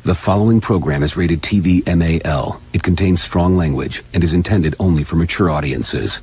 The following program is rated TV MAL. It contains strong language and is intended only for mature audiences.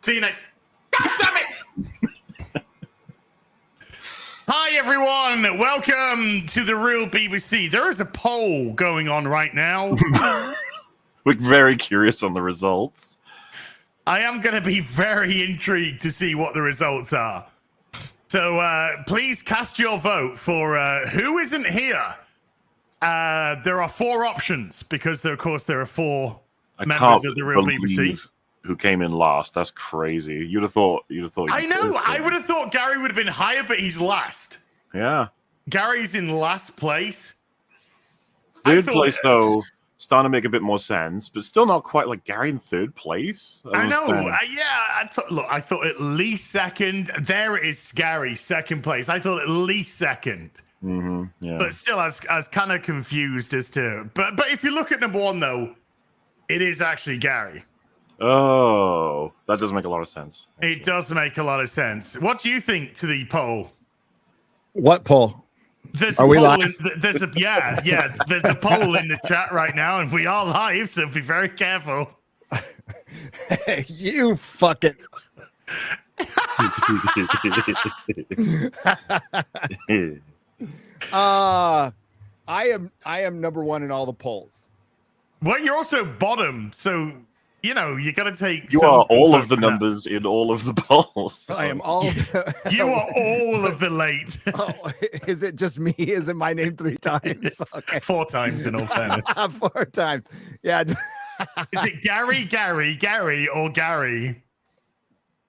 See you next. God damn it! Hi everyone, welcome to the Real BBC. There is a poll going on right now. We're very curious on the results. I am going to be very intrigued to see what the results are. So please cast your vote for who isn't here. There are four options because, of course, there are four members of the Real BBC. Who came in last? That's crazy. You'd have thought. I know. I would have thought Gary would have been higher, but he's last. Yeah. Gary's in last place. Third place, though, starting to make a bit more sense, but still not quite like Gary in third place. I know. I thought at least second. There it is, Gary, second place. I thought at least second. Mm-hmm, yeah. But still, I was kind of confused as to. But if you look at number one, though, it is actually Gary. Oh, that does make a lot of sense. Actually. It does make a lot of sense. What do you think to the poll? What poll? There's are we live? There's a There's a poll in the chat right now, and we are live, so be very careful. Hey, you fucking. I am number one in all the polls. Well, you're also bottom, so. You know, you got to take. You are all of the numbers in all of the polls. I am all. You are all of the late. Oh, is it just me? Is it my name 3 times? Okay. 4 times in all fairness. 4 times. Yeah. Is it Gary, or Gary?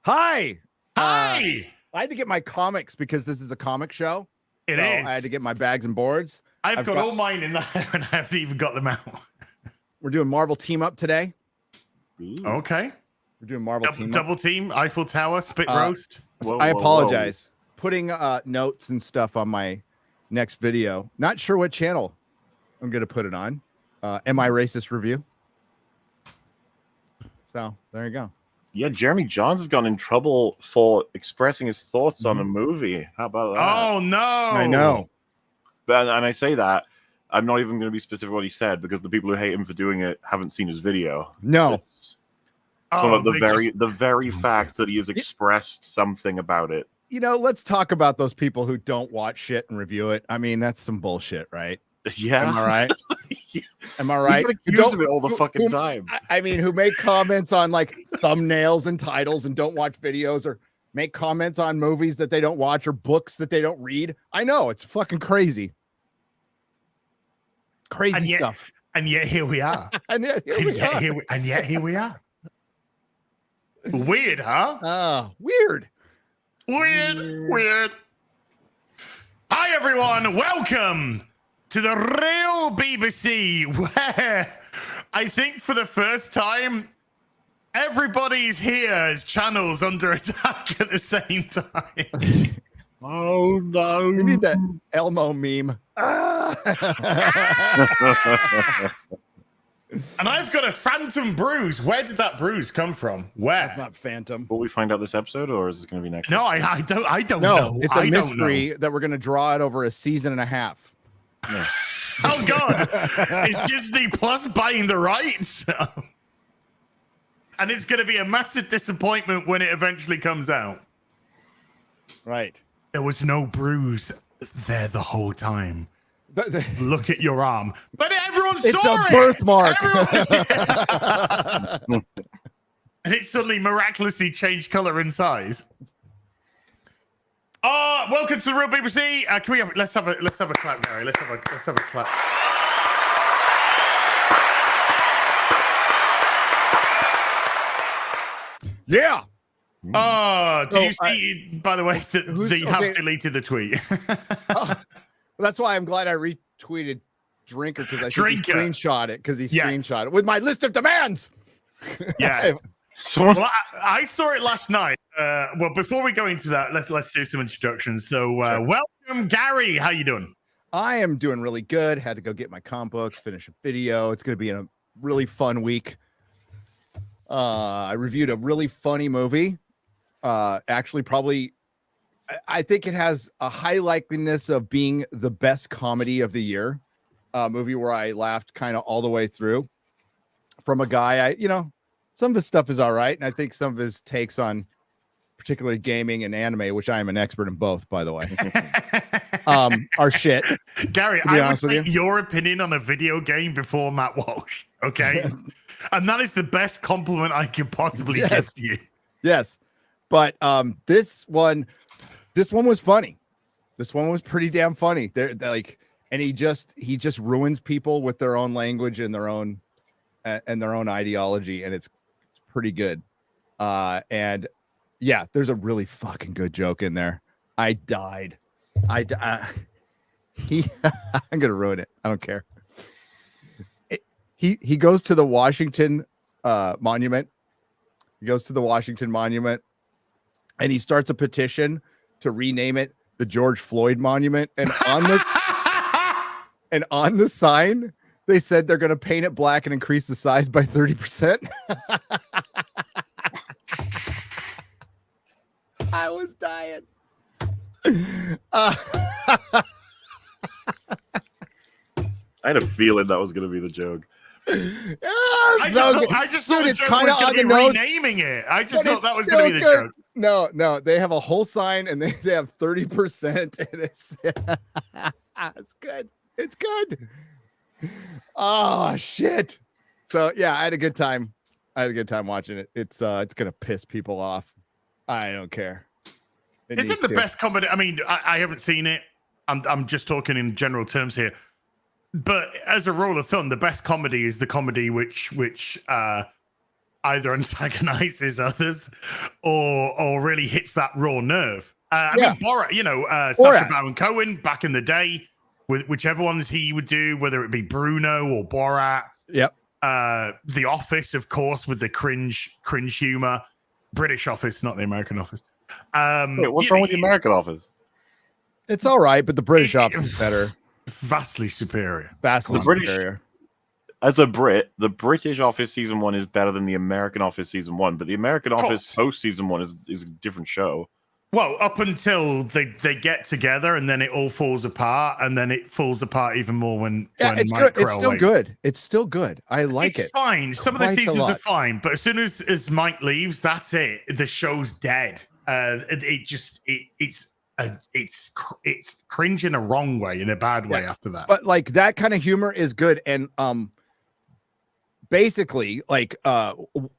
Hi. Hi. I had to get my comics because this is a comic show. It is. I had to get my bags and boards. I've got all mine in there, and I haven't even got them out. We're doing Marvel Team Up today. Ooh. Okay. We're doing Marvel double team, Eiffel Tower, spit roast. I apologize. Putting notes and stuff on my next video. Not sure what channel I'm going to put it on. Am I Racist Review? So there you go. Yeah, Jeremy Johns has gotten in trouble for expressing his thoughts on a movie. How about that? Oh, no. I know. And I say that. I'm not even going to be specific what he said because the people who hate him for doing it haven't seen his video. No. The very fact that he has expressed something about it. You know, let's talk about those people who don't watch shit and review it. I mean, that's some bullshit, right? Yeah. Am I right? Yeah. Am I right? You get accused of it all the fucking time. I mean, who make comments on like thumbnails and titles and don't watch videos, or make comments on movies that they don't watch or books that they don't read. I know, it's fucking crazy. Crazy stuff. And yet here we are. and yet here we are. Weird, huh? Weird. Weird. Hi, everyone. Welcome to the Real BBC, where I think for the first time, everybody's here as channels under attack at the same time. Oh, no. We need that Elmo meme. And I've got a phantom bruise. Where did that bruise come from? Where? That's not phantom. Will we find out this episode, or is it going to be next No, week? I don't know. It's a mystery that we're going to draw it over a season and a half. Yeah. Oh God, it's Disney Plus buying the rights, and it's going to be a massive disappointment when it eventually comes out. Right. There was no bruise there the whole time. Look at your arm, but everyone saw it. It's a birthmark. And it suddenly miraculously changed color and size. Welcome to the Real BBC. Can we have? Let's have a clap, Gary. Let's have a clap. Yeah. Did you see? By the way, they have deleted the tweet. That's why I'm glad I retweeted Drinker, because I think he screenshot it because he screenshot it with my list of demands. Yes. Well, I saw it last night. Well, before we go into that, let's do some introductions. So, welcome, Gary. How you doing? I am doing really good. Had to go get my comic books, finish a video. It's going to be a really fun week. I reviewed a really funny movie. Actually, probably, I think it has a high likeliness of being the best comedy of the year. Movie where I laughed kind of all the way through. From a guy, some of his stuff is all right, and I think some of his takes on particularly gaming and anime, which I am an expert in both, by the way, are shit. Gary, I would take your opinion on a video game before Matt Walsh, okay? And that is the best compliment I could possibly give to you. Yes, but this one was funny. This one was pretty damn funny. They're like, and he just ruins people with their own language and their own ideology, and it's pretty good. And yeah, there's a really fucking good joke in there. I died. I'm gonna ruin it. I don't care. He goes to the Washington Monument. He goes to the Washington Monument, and he starts a petition to rename it the George Floyd Monument. And on the sign, they said they're going to paint it black and increase the size by 30%. I was dying. I had a feeling that was going to be the joke. I just thought it's kind of on the nose. Renaming it. I just thought that was going to be the joke. No, they have a whole sign and they have 30%, and it's it's good. It's good. Oh shit. So yeah, I had a good time. Watching it. It's gonna piss people off. I don't care. Is it the best comedy? I mean, I haven't seen it. I'm just talking in general terms here. But as a rule of thumb, the best comedy is the comedy which either antagonizes others or really hits that raw nerve. I mean, Borat, Sacha Baron Cohen back in the day, with whichever ones he would do, whether it be Bruno or Borat. Yep. The Office, of course, with the cringe humor. British Office, not the American Office. Wait, what's wrong with the American Office? It's all right, but the British Office is better. Vastly superior. Superior. As a Brit, the British Office season 1 is better than the American Office season 1, but the American Office post season 1 is a different show. Well, up until they get together, and then it all falls apart, and then it falls apart even more when it's Mike good. It's still good. It's still good. I like it. It's fine. Some of the seasons are fine, but as soon as Mike leaves, that's it. The show's dead. It's cringe in a wrong way, in a bad way after that. But like that kind of humor is good, and basically like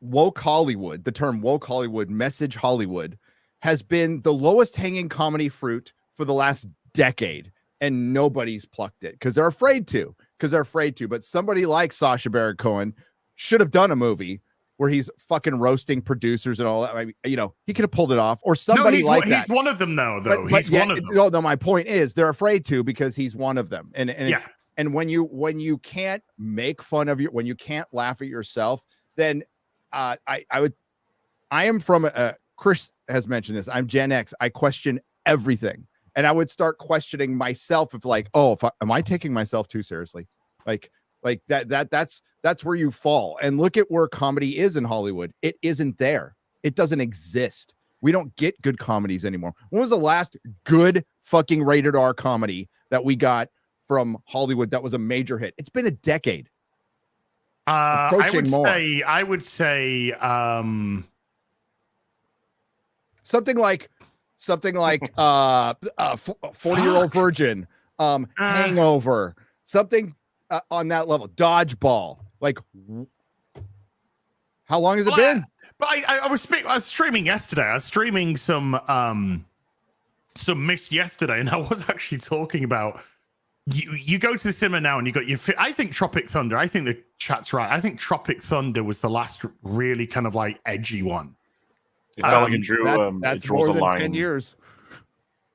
woke Hollywood, the term woke Hollywood, message Hollywood, has been the lowest hanging comedy fruit for the last decade, and nobody's plucked it because they're afraid to. But somebody like Sacha Baron Cohen should have done a movie where he's fucking roasting producers and all that. I mean, he could have pulled it off, or somebody that. He's one of them, though. He's one of them. No, my point is they're afraid to because he's one of them, and when you can't make fun of when you can't laugh at yourself, then I am from Chris has mentioned this. I'm Gen X. I question everything, and I would start questioning myself if am I taking myself too seriously? Like that's where you fall. And look at where comedy is in Hollywood. It isn't there. It doesn't exist. We don't get good comedies anymore. When was the last good fucking rated R comedy that we got from Hollywood that was a major hit. It's been a decade. I Approaching more. would say, something like 40-Year-Old Virgin, Hangover, something on that level. Dodgeball. Like, how long has it been? But I was streaming yesterday. I was streaming some Mist yesterday, and I was actually talking about you go to the cinema now and you got your. I think Tropic Thunder. I think the chat's right. I think Tropic Thunder was the last really kind of like edgy one. It felt like it drew. That's it draws more a than line. 10 years.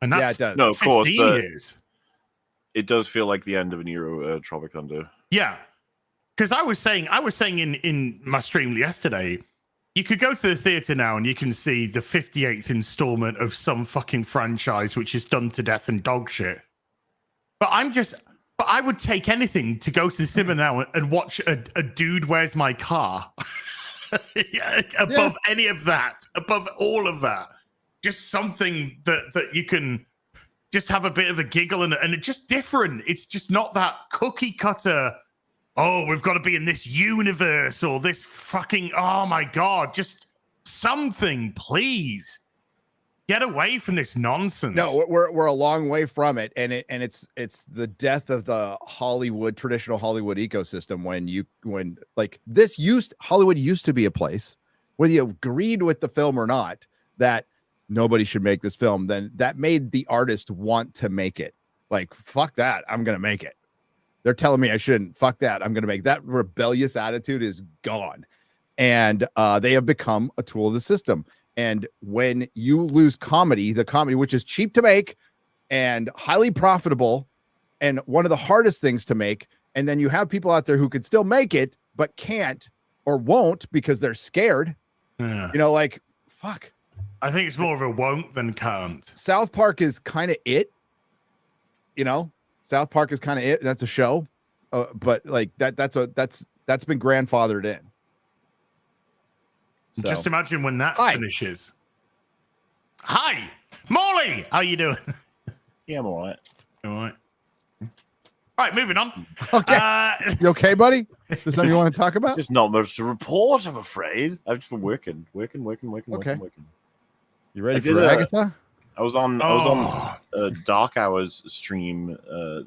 And that's, Yeah, it does. No, of course, 15 but years. it does feel like the end of an era. Tropic Thunder. Yeah, because I was saying in my stream yesterday, you could go to the theater now and you can see the 58th installment of some fucking franchise which is done to death and dog shit. But I would take anything to go to the cinema now and watch a Dude, Where's My Car? Above any of that, above all of that, just something that you can just have a bit of a giggle and it's just different. It's just not that cookie cutter. Oh, we've got to be in this universe or this fucking. Oh my god, just something, please. Get away from this nonsense. No, we're a long way from it, and it's the death of the traditional Hollywood ecosystem. When Hollywood used to be a place, whether you agreed with the film or not, that nobody should make this film. Then that made the artist want to make it. Like, fuck that, I'm gonna make it. They're telling me I shouldn't. Fuck that, I'm gonna make that. Rebellious attitude is gone, and they have become a tool of the system. And when you lose the comedy, which is cheap to make and highly profitable and one of the hardest things to make, and then you have people out there who could still make it, but can't or won't because they're scared, like, fuck. I think it's more of a won't than can't. South Park is kind of it. South Park is kind of it. That's a show. But like that's been grandfathered in. So. Just imagine when that finishes. Hi, Molly. How you doing? Yeah, I'm all right. All right. All right, moving on. Okay. You okay, buddy? Is there something you want to talk about? Just not much to report, I'm afraid. I've just been working. You ready for Agatha? I was on Dark Hours stream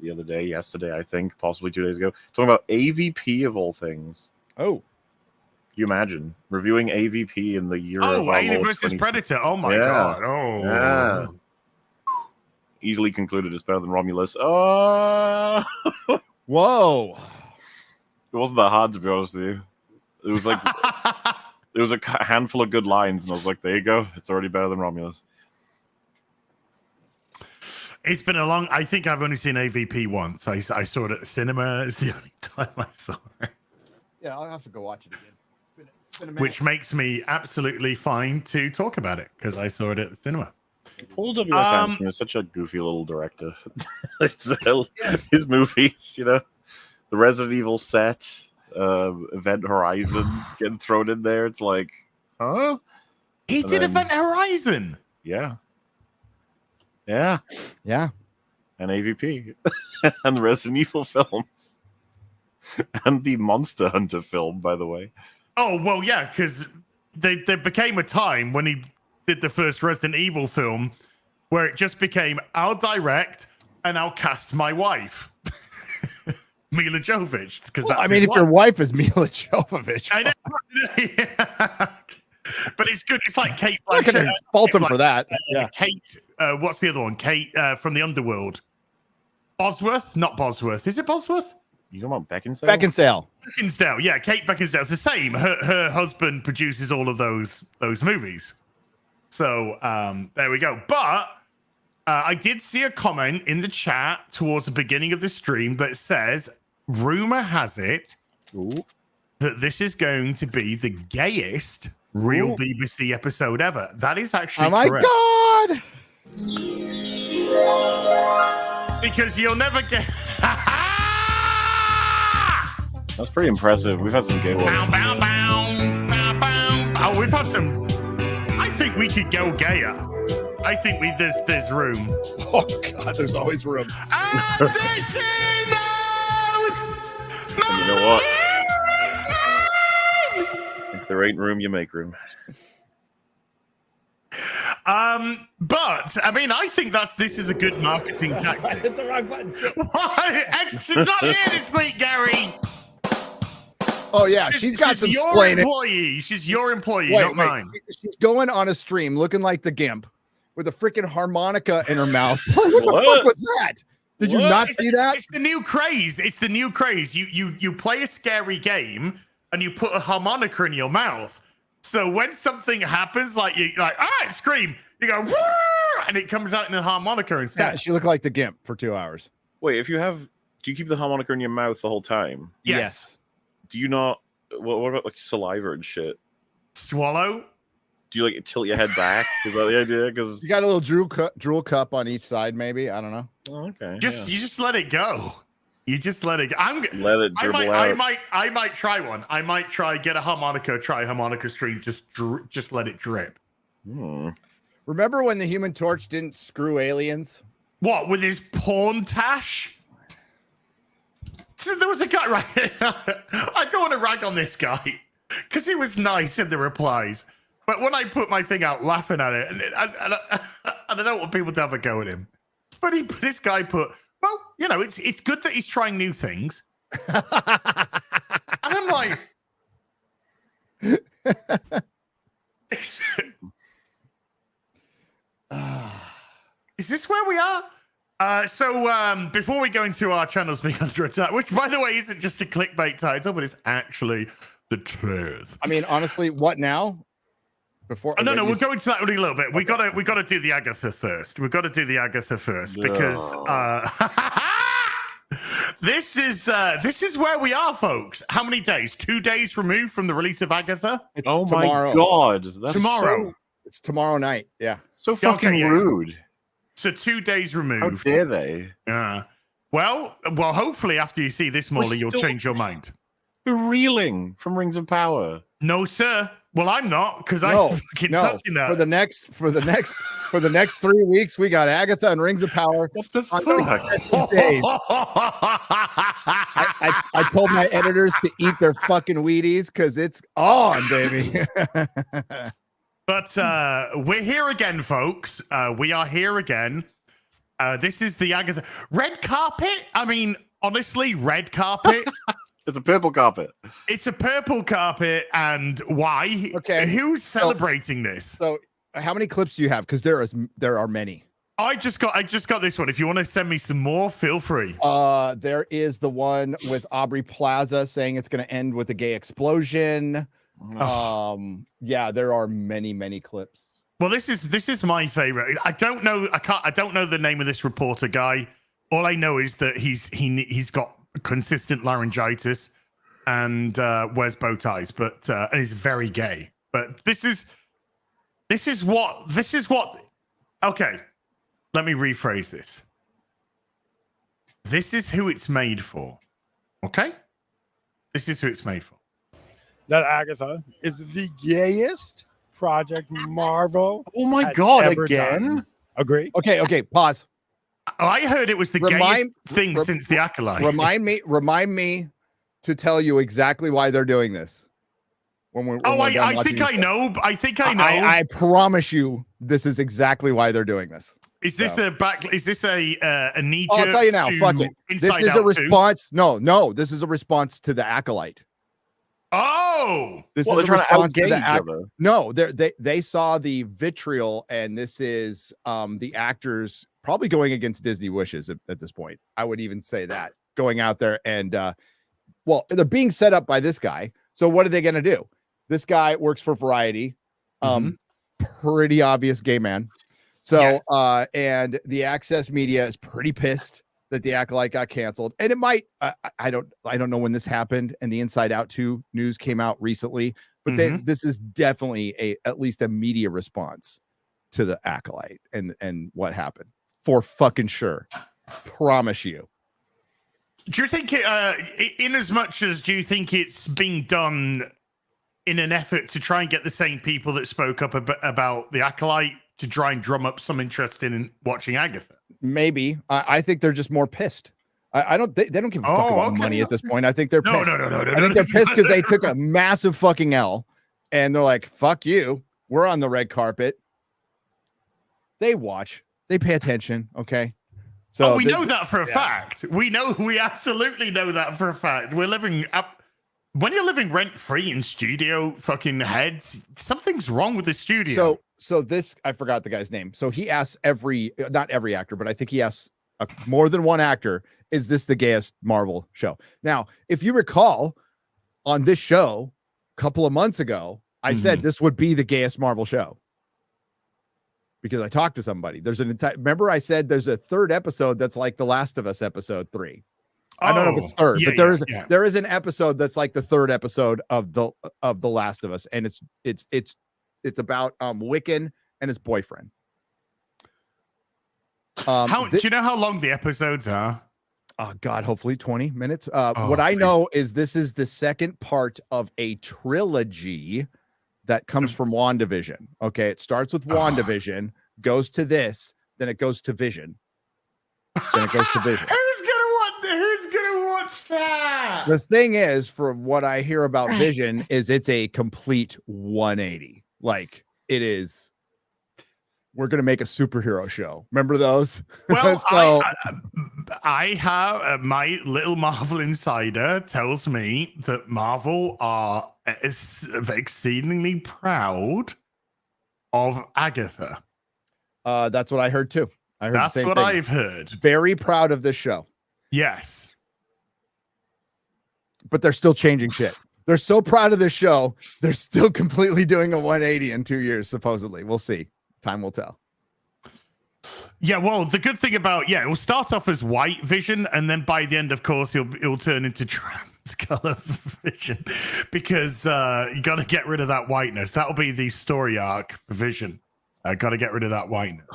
yesterday, I think, possibly 2 days ago, talking about AVP of all things. Oh. You imagine reviewing AVP in the year of Alien versus Predator. Oh my god. Oh, yeah. Easily concluded it's better than Romulus. Oh, whoa! It wasn't that hard, to be honest with you. It was like there was a handful of good lines, and I was like, "There you go. It's already better than Romulus." It's been I think I've only seen AVP once. I saw it at the cinema. It's the only time I saw it. Yeah, I'll have to go watch it again. Which makes me absolutely fine to talk about it because I saw it at the cinema. Paul W.S. Anderson is such a goofy little director. His movies, the Resident Evil set, Event Horizon getting thrown in there. It's like, huh? He did Event Horizon. Yeah. And AVP and the Resident Evil films and the Monster Hunter film, by the way. Oh, well, yeah, because there became a time when he did the first Resident Evil film where it just became, I'll direct and I'll cast my wife, Mila Jovovich. If your wife is Mila Jovovich. I know. Yeah. But it's good. It's like Kate Blanchett. I'm not going to fault him for that. Kate, what's the other one? Kate from the Underworld. Bosworth? Not Bosworth. Is it Bosworth? You talking about Beckinsale? Beckinsale, yeah, Kate Beckinsale's the same. Her husband produces all of those movies. So there we go. But I did see a comment in the chat towards the beginning of the stream that says, rumor has it that this is going to be the gayest real BBC episode ever. That is actually correct. Oh my God! Because you'll never get... That's pretty impressive. We've had some gay ones. Oh, we've had some. I think we could go gayer. I think there's room. Oh God, there's always room. Additional. And you know what? If there ain't room, you make room. But I mean, I think this is a good marketing I tactic. hit the wrong button. What? She's not here this week, Gary. Oh yeah, she's got some your explaining. employee. She's your employee, Wait, not mine. She's going on a stream looking like the Gimp with a freaking harmonica in her mouth. What the What? fuck was that? Did you What? not see that? It's the new craze. It's the new craze. You play a scary game and you put a harmonica in your mouth. So when something happens, like scream, you go, "Woo!" and it comes out in a harmonica Yeah, instead. she looked like the Gimp for 2 hours. Wait, do you keep the harmonica in your mouth the whole time? Yes. Do you not? What about like saliva and shit? Swallow. Do you like tilt your head back? Is that the idea? Because You got a little drool cup on each side, maybe. I don't know. okay, You just let it go. You just let it go. let it dribble out. I might try one. I might get a harmonica, try a harmonica stream, just let it drip. Hmm. Remember when the Human Torch didn't screw aliens? What, with his porn tash? There was a guy, right? I don't want to rag on this guy because he was nice in the replies. But when I put my thing out laughing at it, and I don't want people to have a go at him. But this guy put, well, you know, it's good that he's trying new things. And I'm like, is this where we are? So before we go into our channels being under attack, which by the way isn't just a clickbait title, but it's actually the truth. I mean, honestly, what now? Before Oh, no, wait, we'll you go into that in a little bit. We gotta do the Agatha first. We've got to do the Agatha first because this is where we are, folks. How many days? 2 days removed from the release of Agatha. it's Oh tomorrow. my god, that's Tomorrow. It's tomorrow night. Yeah. so fucking Okay, yeah. rude. So 2 days How removed. dare they? Well, hopefully after you see this, Molly, you'll still- change your mind. We're reeling from Rings of Power. No, sir. Well, I'm not because No, I'm fucking no. touching that. For the next 3 weeks, we got Agatha and Rings of Power. What the On fuck? successive days. I told my editors to eat their fucking Wheaties because it's on, baby. But we're here again, folks. We are here again. This is the Agatha red carpet. I mean, honestly, red carpet. It's a purple carpet. It's a purple carpet, and why? Okay. Who's celebrating this? So, how many clips do you have? Because there are many. I just got this one. If you want to send me some more, feel free. There is the one with Aubrey Plaza saying it's going to end with a gay explosion. Yeah, there are many clips. Well, this is my favorite. I don't know the name of this reporter guy. All I know is that he's got consistent laryngitis and wears bow ties, but and is very gay. But this is what. Okay, let me rephrase this. This is who it's made for. Okay, this is who it's made for. That Agatha is the gayest Project Marvel. Oh my has god, ever again? done. Agree? Okay, pause. I heard it was the gayest thing since the Acolyte. Remind me to tell you exactly why they're doing this. I think I know. I think I know. I promise you, this is exactly why they're doing this. Is this a knee Oh, jerk? I'll tell you now. to Fuck it. This Inside is a Out 2? response. No. This is a response to the Acolyte. Oh, This Well, is they're a trying to response to outgay the each other. No, they saw the vitriol, and this is the actors probably going against Disney wishes at this point. I would even say that going out there and well, they're being set up by this guy. So what are they going to do? This guy works for Variety, pretty obvious gay man. So and the Access Media is pretty pissed that the Acolyte got canceled, and it might. I don't know when this happened, and the Inside Out 2 news came out recently, but this is definitely at least a media response to the Acolyte and what happened for fucking sure. Promise you. do you think in as much as do you think it's being done in an effort to try and get the same people that spoke up about the Acolyte to try and drum up some interest in watching Agatha. Maybe. I think they're just more pissed. I don't. They don't give a fuck about money at this point. I think they're No, pissed. no. I think they're pissed because they took a massive fucking L, and they're like, "Fuck you. We're on the red carpet." They watch. They pay attention. Okay. So we know that for a fact. We absolutely know that for a fact. We're living up. When you're living rent free in studio fucking heads, something's wrong with the studio. So this, I forgot the guy's name. So he asks not every actor, but I think he asks more than one actor, is this the gayest Marvel show? Now, if you recall on this show a couple of months ago, I said this would be the gayest Marvel show because I talked to somebody. There's remember I said there's a third episode that's like The Last of Us episode 3. I don't know if it's third, but there is an episode that's like the third episode of the Last of Us, and it's about Wiccan and his boyfriend. Do you know how long the episodes are? Oh God, hopefully 20 minutes. What I know is this is the second part of a trilogy that comes from WandaVision. Okay, it starts with WandaVision, goes to this, then it goes to Vision, then it goes to Vision. Who's gonna watch that? The thing is, from what I hear about Vision, is it's a complete 180. Like it is. We're gonna make a superhero show. Remember those? Well, so, I have my little Marvel insider tells me that Marvel are exceedingly proud of Agatha. That's what I heard too. I heard that's the same what thing. I've heard. Very proud of this show. Yes, but they're still changing shit. They're so proud of this show. They're still completely doing a 180 in 2 years. Supposedly, we'll see. Time will tell. Yeah, well, the good thing about it will start off as white Vision, and then by the end, of course, it'll turn into trans color Vision, because you got to get rid of that whiteness. That'll be the story arc for Vision. Got to get rid of that whiteness,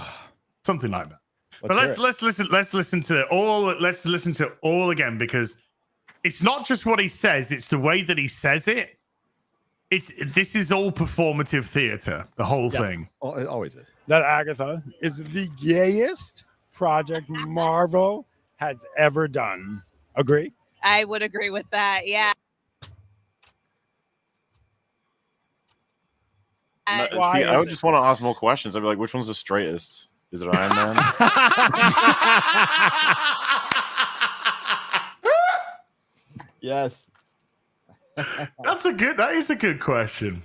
something like that. But let's listen to all again, because it's not just what he says; it's the way that he says it. This is all performative theater, the whole thing. Oh, it always is. That Agatha is the gayest project Marvel has ever done. Agree? I would agree with that. Yeah. I would just want to ask more questions. I'd be like, which one's the straightest? Is it Iron Man? Yes. That is a good question.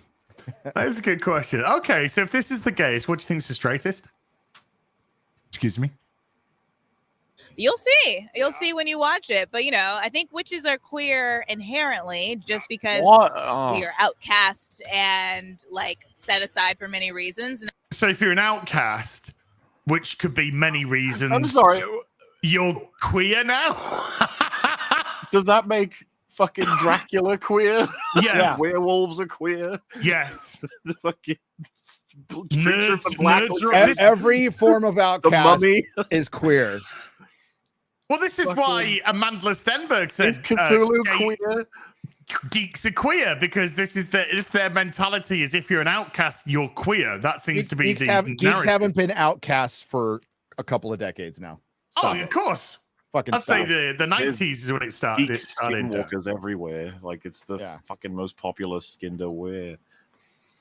That is a good question. Okay, so if this is the gayest, what do you think is the straightest? Excuse me. You'll see. You'll see when you watch it. But, I think witches are queer inherently just because we are outcast and, set aside for many reasons. So if you're an outcast, which could be many reasons. I'm sorry. You're queer now? Does that make fucking Dracula queer? Yes. Werewolves are queer. Yes. The fucking Every form of outcast is queer. Well, this is why Amanda Stenberg said Cthulhu queer. Geeks are queer, because if their mentality is if you're an outcast, you're queer. That seems to be geeks haven't been outcasts for a couple of decades now. Stop it. Of course. I'd say the 90s is when it started. Skinwalkers everywhere. Like it's the fucking most popular skin to wear.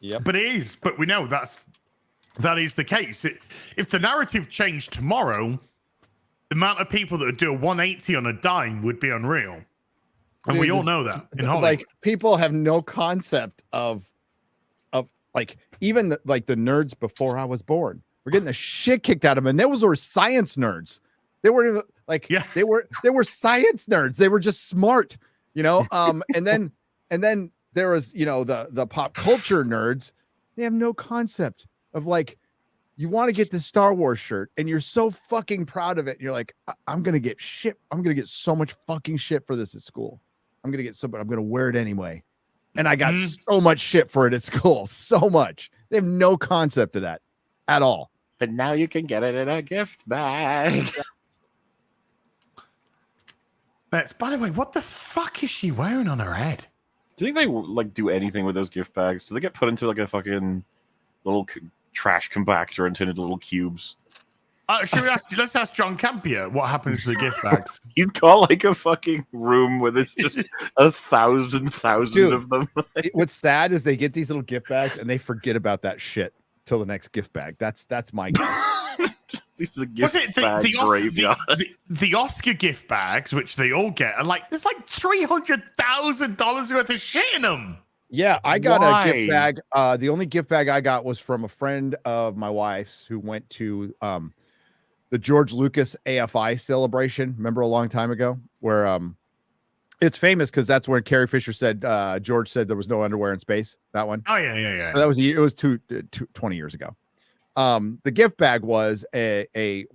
Yeah, but it is. But we know that is the case. If the narrative changed tomorrow, the amount of people that would do a 180 on a dime would be unreal, and we all know that. In Hollywood, people have no concept of even the nerds before I was born. We're getting the shit kicked out of them, and those were science nerds. They weren't they were science nerds. They were just smart, and then there was, the pop culture nerds. They have no concept of you want to get the Star Wars shirt and you're so fucking proud of it. And you're like, I'm going to get shit. I'm going to get so much fucking shit for this at school. I'm going to get but I'm going to wear it anyway. And I got so much shit for it at school. So much. They have no concept of that at all. But now you can get it in a gift bag. By the way, what the fuck is she wearing on her head? Do you think they do anything with those gift bags? Do they get put into a fucking little trash compactor and turn into little cubes. Let's ask John Campier what happens to the gift bags. He's got like a fucking room where there's just 1,000 Dude, of them. What's sad is they get these little gift bags and they forget about that shit till the next gift bag. That's my guess. These are gift Was it bag graveyard. the Oscar gift bags, which they all get, are like there's like $300,000 worth of shit in them. Yeah, I got Why? a gift bag. The only gift bag I got was from a friend of my wife's who went to the George Lucas AFI celebration. Remember a long time ago where it's famous because that's where Carrie Fisher said George said there was no underwear in space. That one. Oh yeah. So that was it was 20 years ago. The gift bag was a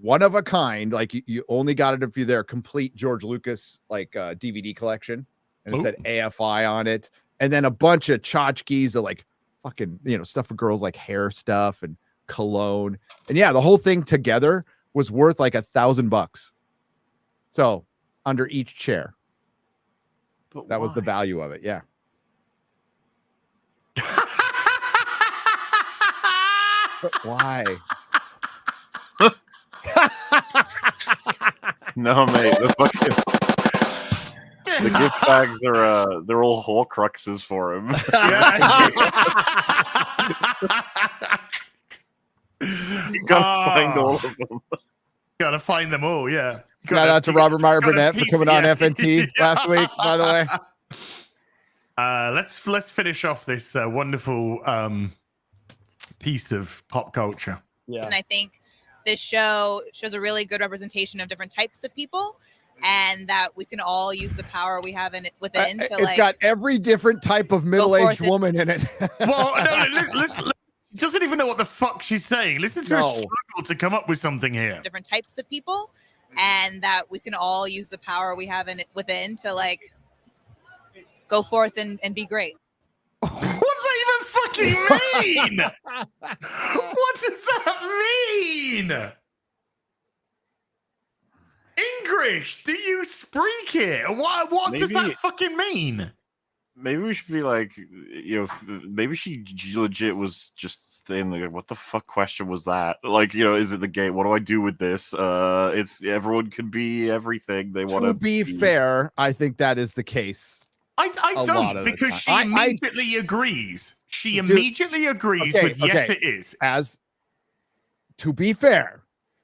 one of a kind. Like you only got it if you're there. Complete George Lucas like DVD collection, and it said AFI on it, and then a bunch of tchotchkes of like fucking stuff for girls like hair stuff and cologne, and yeah, the whole thing together was worth like $1,000. So under each chair, But that was the why? value of it. Yeah. But why? No, mate. The gift bags are they're all Horcruxes for him. You gotta find all of them. Gotta find them all. Yeah. Shout out to Robert Meyer gotta Burnett for piece- coming on yeah. FNT last week, by the way. Let's finish off this wonderful piece of pop culture. Yeah. And I think this show shows a really good representation of different types of people, and that we can all use the power we have within to It's got every different type of middle-aged forth and- woman in it. Well, no, listen, doesn't even know what the fuck she's saying. Listen to her No. struggle to come up with something here. different types of people, and that we can all use the power we have within to like go forth and be great. What's that even fucking mean? What does that mean? English, do you speak it? What does Maybe- that fucking mean? Maybe we should be like, maybe she legit was just saying like, what the fuck question was that? Like, is it the gate? What do I do with this? It's everyone can be everything they want To be fair, I think that is the case. I lot don't, of the because she time. immediately agrees. She Dude, immediately agrees okay, with yes, okay. it is. As to be fair,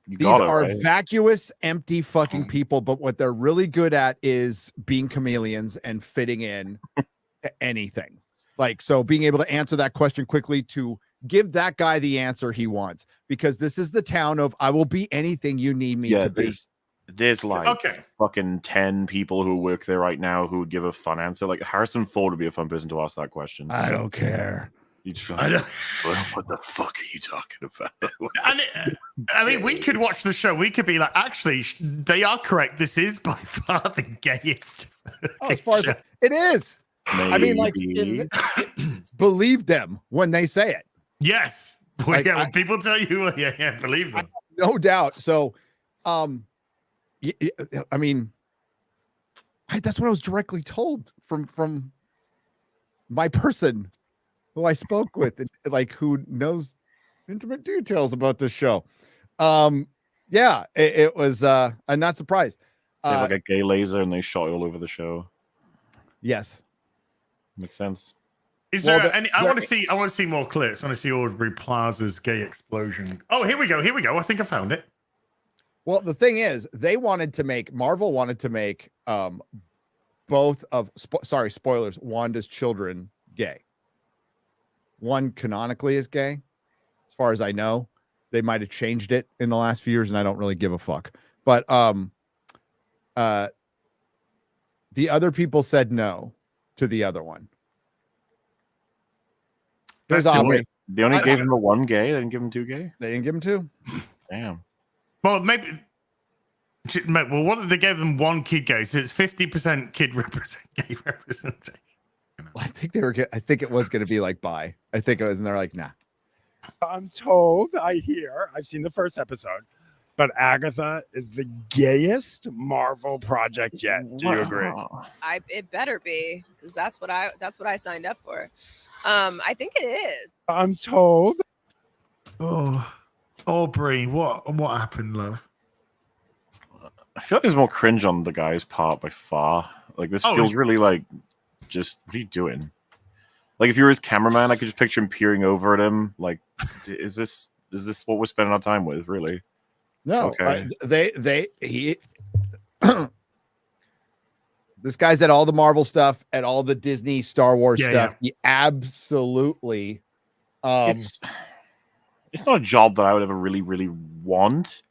You these got it, are right? vacuous, empty fucking people, but what they're really good at is being chameleons and fitting in to anything. Like, so being able to answer that question quickly to give that guy the answer he wants, because this is the town of I will be anything you need me to be. There's like Okay. fucking 10 people who work there right now who would give a fun answer. Like Harrison Ford would be a fun person to ask that question. I don't care. You'd just be I like, don't- what the fuck are you talking about? And I mean, we could watch the show. We could be like, actually, they are correct. This is by far the gayest. Oh, as far as it is. I mean, like, Maybe. believe them when they say it. Yes. Like, Yeah, when people tell you, yeah, believe them. No doubt. So, I mean, that's what I was directly told from my person who I spoke with, and like who knows intimate details about this show. Yeah, it was. I'm not surprised. They have like a gay laser and they shot all over the show. Yes. Makes sense. Is Well, there the- any? I want to see more clips. I want to see Aubrey Plaza's gay explosion. Oh, here we go. I think I found it. Well, the thing is, Marvel wanted to make both of spoilers, Wanda's children gay. One canonically is gay, as far as I know. They might have changed it in the last few years, and I don't really give a fuck. But the other people said no to the other one. There's That's the Aubrey. They only I- gave him the one gay. They didn't give him two gay. They didn't give him two. Damn. Well, maybe. Well, what they gave them one kid gay, so it's 50% kid gay representation. I think they were. I think it was going to be like bi. I think it was, and they're like, nah. I'm told, I've seen the first episode, but Agatha is the gayest Marvel project yet. Do you agree? It better be, because that's what I signed up for. I think it is. I'm told. Oh, Aubrey, what happened, love? I feel like there's more cringe on the guy's part by far. Like this feels really like, just what are you doing? Like if you were his cameraman, I could just picture him peering over at him. Like, is this what we're spending our time with? Really? No. Okay. This guy's at all the Marvel stuff, at all the Disney Star Wars stuff. Yeah. He absolutely. It's not a job that I would ever really, really want,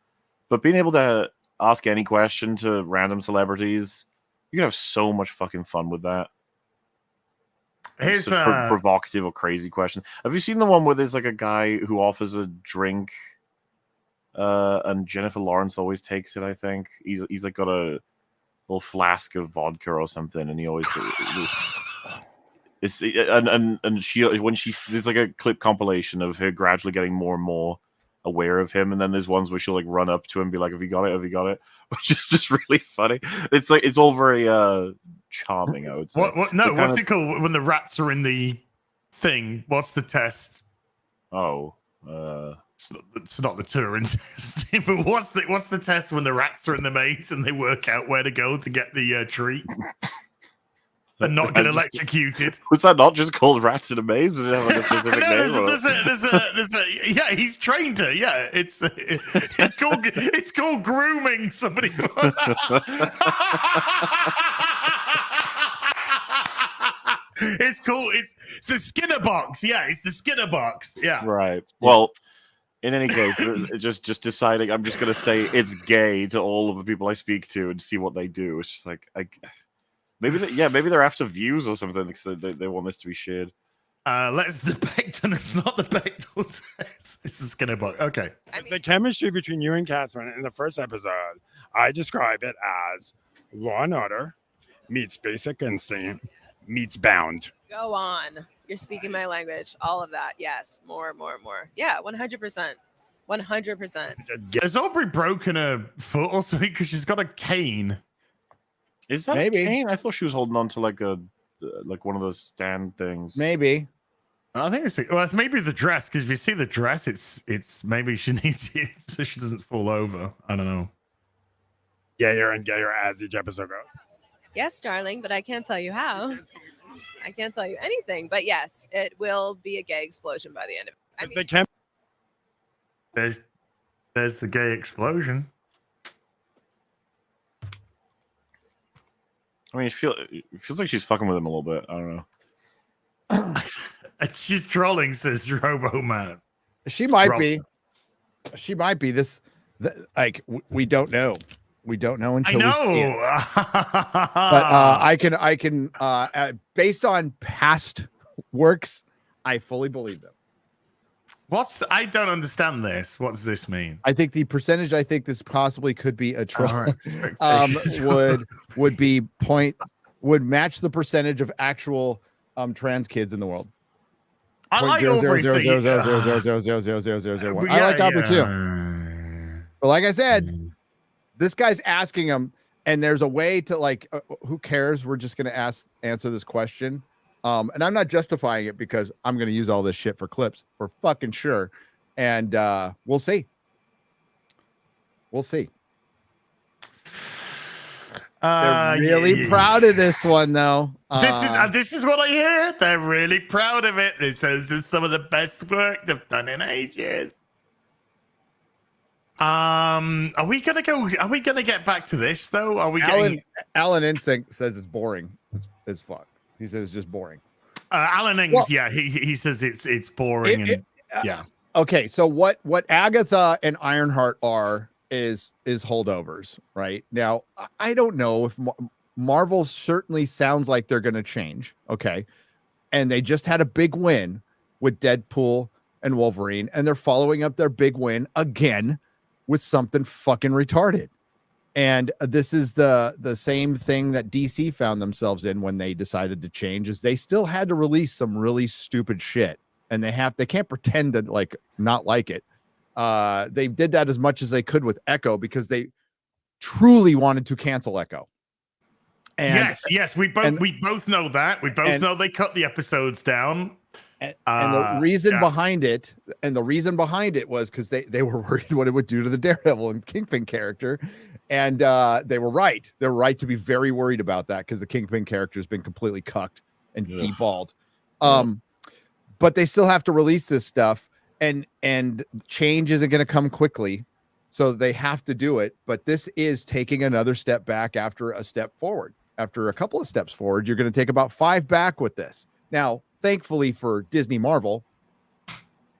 but being able to ask any question to random celebrities, you can have so much fucking fun with that. Here's provocative or crazy question. Have you seen the one where there's like a guy who offers a drink, and Jennifer Lawrence always takes it? I think he's like got a little flask of vodka or something, and he always it's and she when she there's like a clip compilation of her gradually getting more and more aware of him, and then there's ones where she'll like run up to him and be like, have you got it, which is just really funny. It's like it's all very charming, I would say. What's it called when the rats are in the thing? What's the test? It's not the Turing test, but what's the test when the rats are in the maze and they work out where to go to get the treat and not get electrocuted? Was that not just called Rats in a Maze? Did it have like a specific name? Yeah, he's trained her. Yeah, it's called grooming somebody. It's the Skinner box. Yeah, it's the Skinner box. Yeah. Right. Well, in any case, just deciding I'm just gonna say it's gay to all of the people I speak to and see what they do. It's just like maybe they're after views or something because they want this to be shared. Let's the Becton. It's not the Bechdel test. It's the Skinner box. Okay. The chemistry between you and Catherine in the first episode, I describe it as Law and Order meets Basic Instinct meets Bound. Go on. You're speaking my language. All of that. Yes. More. Yeah, 100%. 100%. Has Aubrey broken her foot or something because she's got a cane? Is that Maybe. a cane? I thought she was holding on to like one of those stand things. Maybe. I think it's maybe the dress, because if you see the dress, it's maybe she needs it so she doesn't fall over. I don't know. Gayer and gayer as each episode goes. Yes, darling, but I can't tell you how. I can't tell you anything, but yes, it will be a gay explosion by the end of it. There's the gay explosion. I mean, it feels like she's fucking with him a little bit. I don't know. She's trolling, says Robo Man. She might be. She might be. We don't know. We don't know until we see it. But I can based on past works, I fully believe them. I don't understand this. What does this mean? I think the percentage I think this possibly could be a troll would match the percentage of actual trans kids in the world. I like Aubrey. I like Aubrey too. But like I said, this guy's asking him, and there's a way to who cares? We're just going to answer this question. And I'm not justifying it because I'm going to use all this shit for clips for fucking sure. And we'll see. We'll see. They're really proud of this one, though. This is what I hear. They're really proud of it. They say this is some of the best work they've done in ages. Are we gonna get back to this though? Are we Alan Instinct says it's boring. It's fuck. He says it's just boring. Alan Ings, he says it's boring yeah. Okay, so what Agatha and Ironheart are is holdovers, right? Now, I don't know if Marvel certainly sounds like they're going to change, okay? And they just had a big win with Deadpool and Wolverine, and they're following up their big win again with something fucking retarded. And this is the same thing that DC found themselves in when they decided to change, is they still had to release some really stupid shit, and they can't pretend to not like it. They did that as much as they could with Echo because they truly wanted to cancel Echo. And, yes, we both know that. We both know they cut the episodes down. And the reason behind it, was because they were worried what it would do to the Daredevil and Kingpin character, and they were right. They're right to be very worried about that because the Kingpin character has been completely cucked and deballed. But they still have to release this stuff, and change isn't going to come quickly, so they have to do it. But this is taking another step back after a step forward. After a couple of steps forward, you're going to take about 5 back with this. Now, thankfully for Disney Marvel,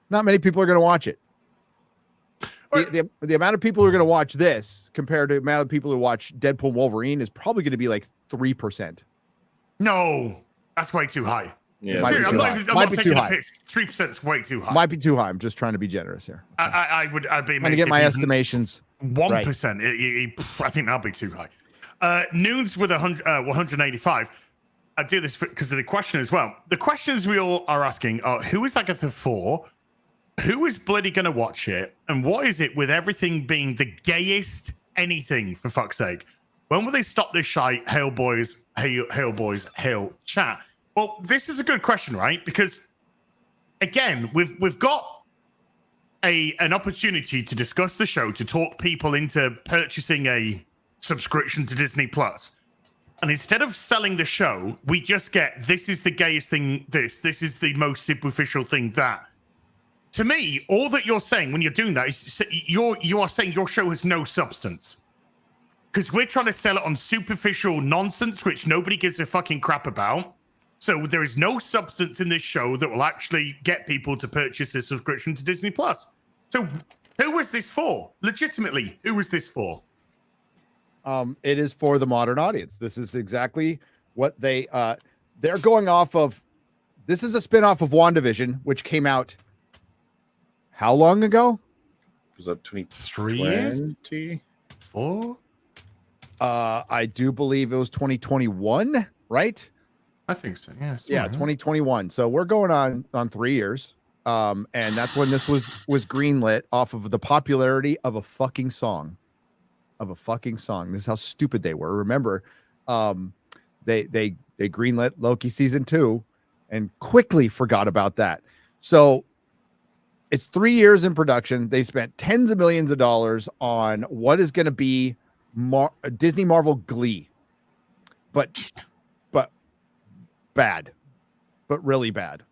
not many people are going to watch it. The amount of people who are going to watch this compared to the amount of people who watch Deadpool and Wolverine is probably going to be like 3%. No, that's way too high. Yeah, Seriously, I'm not taking a piss. 3% is way too high. Might be too high. I'm just trying to be generous here. I'd be trying to get my estimations 1%. Right. I think that'll be too high. Noons with 185. I do this because of the question as well. The questions we all are asking are: who is Agatha for? Who is bloody going to watch it? And what is it with everything being the gayest anything, for fuck's sake? When will they stop this shite? Hail boys, hail boys, hail chat. Well, this is a good question, right? Because again, we've got an opportunity to discuss the show, to talk people into purchasing a subscription to Disney Plus. And instead of selling the show, we just get, this is the gayest thing, this is the most superficial thing, that. To me, all that you're saying when you're doing that is you are saying your show has no substance. Because we're trying to sell it on superficial nonsense, which nobody gives a fucking crap about. So there is no substance in this show that will actually get people to purchase a subscription to Disney Plus. So who was this for? Legitimately, who was this for? It is for the modern audience. This is exactly what they're going off of. This is a spinoff of WandaVision, which came out how long ago? Was that 3 years? 4? I do believe it was 2021, right? I think so. Yes. Yeah, 2021. So we're going on 3 years. And that's when this was greenlit off of the popularity of a fucking song. This is how stupid they were. Remember, they greenlit Loki season 2 and quickly forgot about that. So it's 3 years in production. They spent tens of millions of dollars on what is going to be Disney Marvel Glee, but bad, but really bad.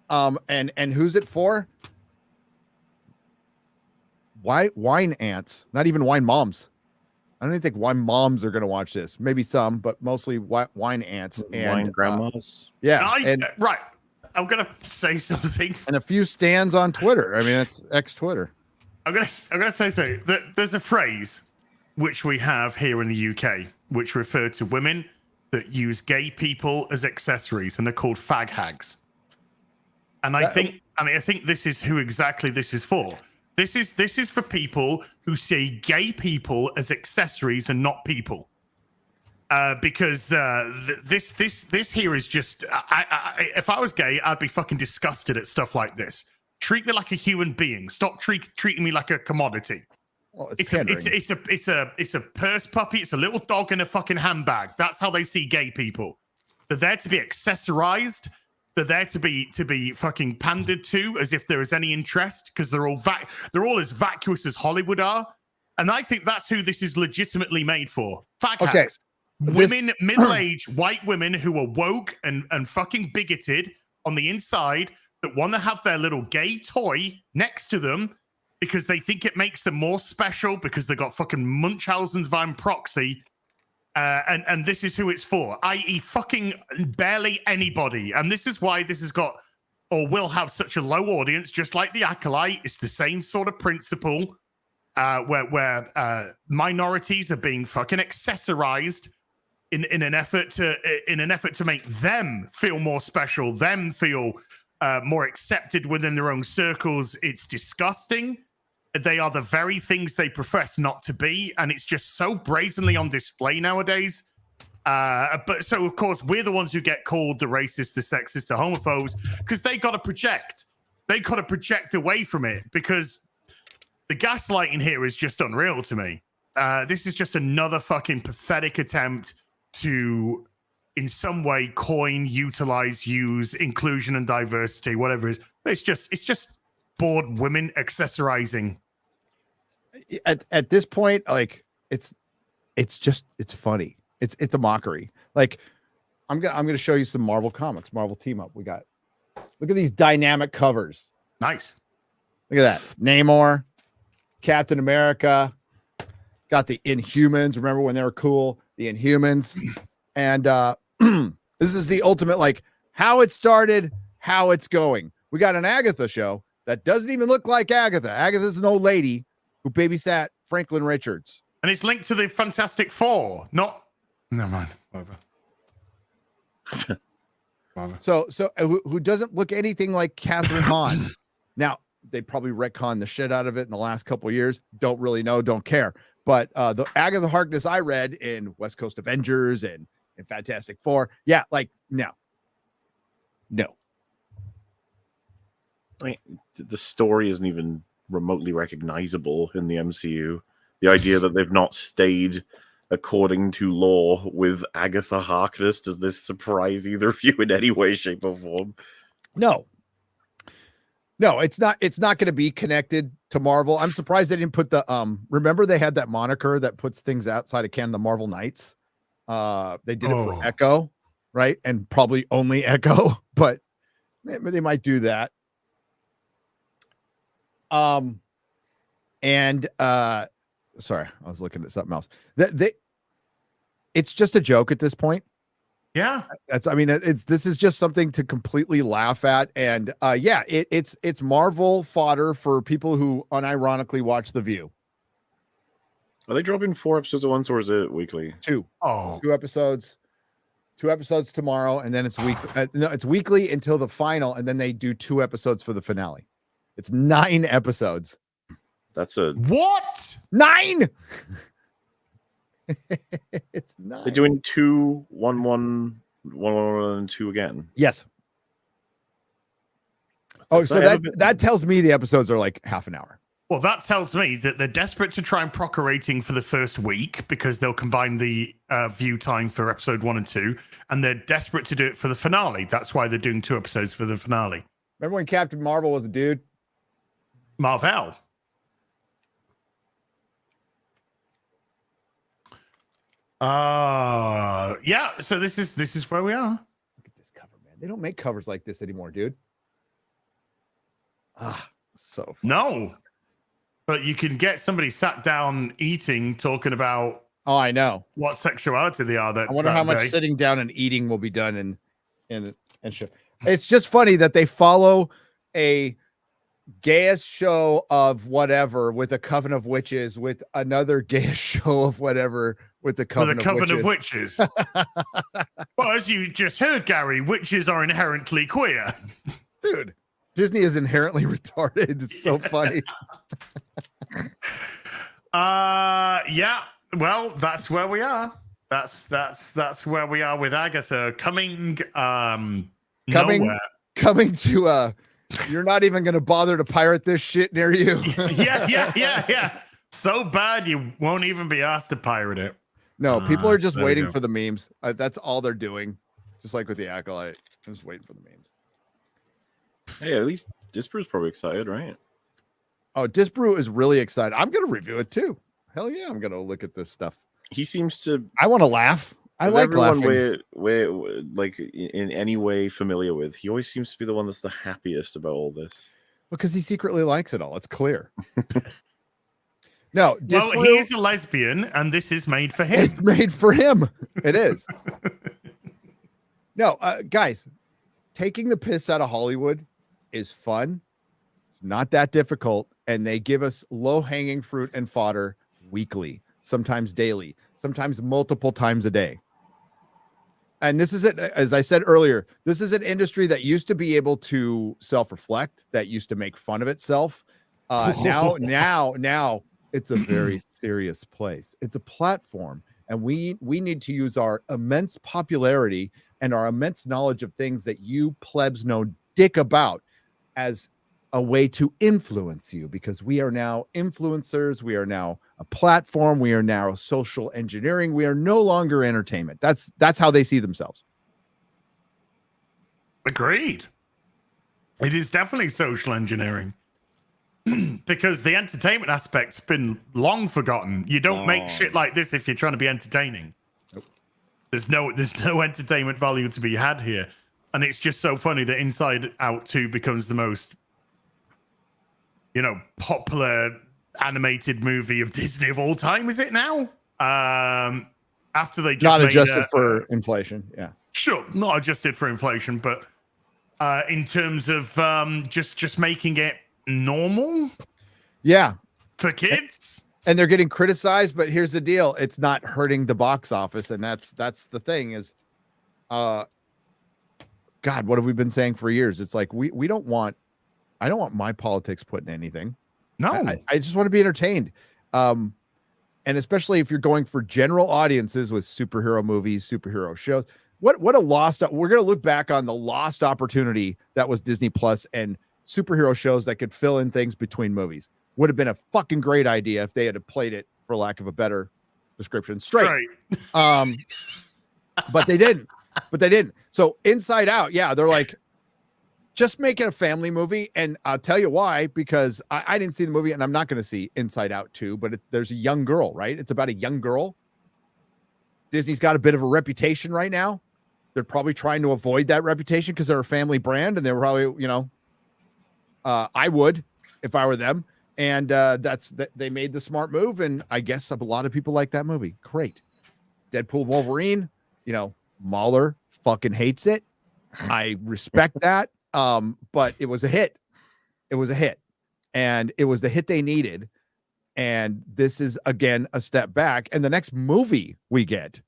And who's it for? Why wine ants? Not even wine moms. I don't even think wine moms are going to watch this. Maybe some, but mostly wine ants and wine grandmas. Right. I'm gonna say something. And a few stands on Twitter. I mean, it's ex-Twitter. I'm gonna say something. There's a phrase which we have here in the UK, which refer to women that use gay people as accessories, and they're called fag hags. And I think this is who exactly this is for. This is for people who see gay people as accessories and not people. Because this here is just, if I was gay, I'd be fucking disgusted at stuff like this. Treat me like a human being. Stop treating me like a commodity. Well, it's a purse puppy. It's a little dog in a fucking handbag. That's how they see gay people. They're there to be accessorized. They're there to be fucking pandered to as if there is any interest, because they're all as vacuous as Hollywood are. And I think that's who this is legitimately made for. Fag hags. Women, middle-aged white women who are woke and fucking bigoted on the inside, that want to have their little gay toy next to them because they think it makes them more special because they got fucking Munchausen's by proxy. And this is who it's for, i.e. fucking barely anybody. And this is why this has got, or will have, such a low audience, just like The Acolyte. It's the same sort of principle where minorities are being fucking accessorized in an effort to make them feel more special, them feel more accepted within their own circles. It's disgusting. They are the very things they profess not to be, and it's just so brazenly on display nowadays. But so, of course, we're the ones who get called the racist, the sexist, the homophobes, because they got to project. They got to project away from it, because the gaslighting here is just unreal to me. This is just another fucking pathetic attempt to in some way coin, utilize, use inclusion and diversity, whatever it is. It's just bored women accessorizing. At this point, like it's funny. It's a mockery. Like I'm gonna show you some Marvel comics, Marvel team up. Look at these dynamic covers. Nice. Look at that. Namor, Captain America, got the Inhumans. Remember when they were cool? The Inhumans. And this is the ultimate, like, how it started, how it's going. We got an Agatha show that doesn't even look like Agatha. Agatha's an old lady who babysat Franklin Richards. And it's linked to the Fantastic Four, not... Never mind. Whatever. So who doesn't look anything like Catherine Hahn. Now, they probably retconned the shit out of it in the last couple of years. Don't really know, don't care. But the Agatha Harkness I read in West Coast Avengers and in Fantastic Four, yeah, like, no. I mean, the story isn't even remotely recognizable in the MCU. The idea that they've not stayed according to law with Agatha Harkness, does this surprise either of you in any way, shape, or form? No, it's not going to be connected to Marvel. I'm surprised they didn't put the remember they had that moniker that puts things outside of canon, the Marvel Knights. They did it for Echo, right? And probably only Echo, but they might do that. Sorry, I was looking at something else. It's just a joke at this point. Yeah, this is just something to completely laugh at, and it's Marvel fodder for people who unironically watch The View. Are they dropping 4 episodes at once, or is it weekly? 2 episodes. 2 episodes tomorrow, and then it's weekly. No, it's weekly until the final, and then they do 2 episodes for the finale. It's 9 episodes. That's a what? 9. It's 9. They're doing 2, 1, 1, 1, 1, and 2 again. Yes. Oh, so that tells me the episodes are like half an hour. Well, that tells me that they're desperate to try and proc a rating for the first week because they'll combine the view time for episode 1 and 2, and they're desperate to do it for the finale. That's why they're doing 2 episodes for the finale. Remember when Captain Marvel was a dude? Marvel. Yeah. So this is where we are. Look at this cover, man. They don't make covers like this anymore, dude. So fun. No. But you can get somebody sat down eating, talking about. Oh, I know what sexuality they are. I wonder how much sitting down and eating will be done and show. It's just funny that they follow a gayest show of whatever with a coven of witches with another gayest show of whatever with the coven of witches. Well, as you just heard, Gary, witches are inherently queer. Dude, Disney is inherently retarded. It's so funny. Yeah. Well, that's where we are. That's where we are with Agatha coming nowhere. Coming to you're not even going to bother to pirate this shit near you. Yeah. So bad you won't even be asked to pirate it. No, people are just waiting for the memes. That's all they're doing. Just like with the Acolyte. I'm just waiting for the memes. Hey, at least Disparew's probably excited, right? Oh, Disparew is really excited. I'm going to review it too. Hell yeah, I'm going to look at this stuff. He seems to... I want to laugh. I like laughing. We're like in any way familiar with. He always seems to be the one that's the happiest about all this. Because he secretly likes it all. It's clear. No, well, he's a lesbian, and this is made for him. It's made for him. It is. No, guys, taking the piss out of Hollywood is fun. It's not that difficult, and they give us low-hanging fruit and fodder weekly, sometimes daily, sometimes multiple times a day. And this is it. As I said earlier, this is an industry that used to be able to self-reflect, that used to make fun of itself. Now it's a very serious place. It's a platform, and we need to use our immense popularity and our immense knowledge of things that you plebs know dick about as a way to influence you, because we are now influencers. We are now a platform. We are now social engineering. We are no longer entertainment. That's how they see themselves. Agreed. It is definitely social engineering. Because the entertainment aspect's been long forgotten. You don't make shit like this if you're trying to be entertaining. Nope. There's no entertainment value to be had here. And it's just so funny that Inside Out 2 becomes the most, popular animated movie of Disney of all time. Is it now? After they just Not made adjusted for inflation. Yeah. Sure, not adjusted for inflation, but in terms of just making it normal. Yeah. For kids. And they're getting criticized, but here's the deal. It's not hurting the box office. And that's the thing is, God, what have we been saying for years? It's like, I don't want my politics put in anything. No, I just want to be entertained. And especially if you're going for general audiences with superhero movies, superhero shows, what a lost, we're going to look back on the lost opportunity that was Disney Plus and superhero shows that could fill in things between movies. Would have been a fucking great idea if they had played it, for lack of a better description, straight. But they didn't. So Inside Out, yeah, they're like, just make it a family movie. And I'll tell you why, because I didn't see the movie and I'm not going to see Inside Out 2, but there's a young girl, right? It's about a young girl. Disney's got a bit of a reputation right now. They're probably trying to avoid that reputation because they're a family brand, and they're probably, I would if I were them. And they made the smart move. And I guess a lot of people like that movie. Great. Deadpool Wolverine, Mahler fucking hates it. I respect that. But it was a hit. It was a hit. And it was the hit they needed. And this is, again, a step back. And the next movie we get,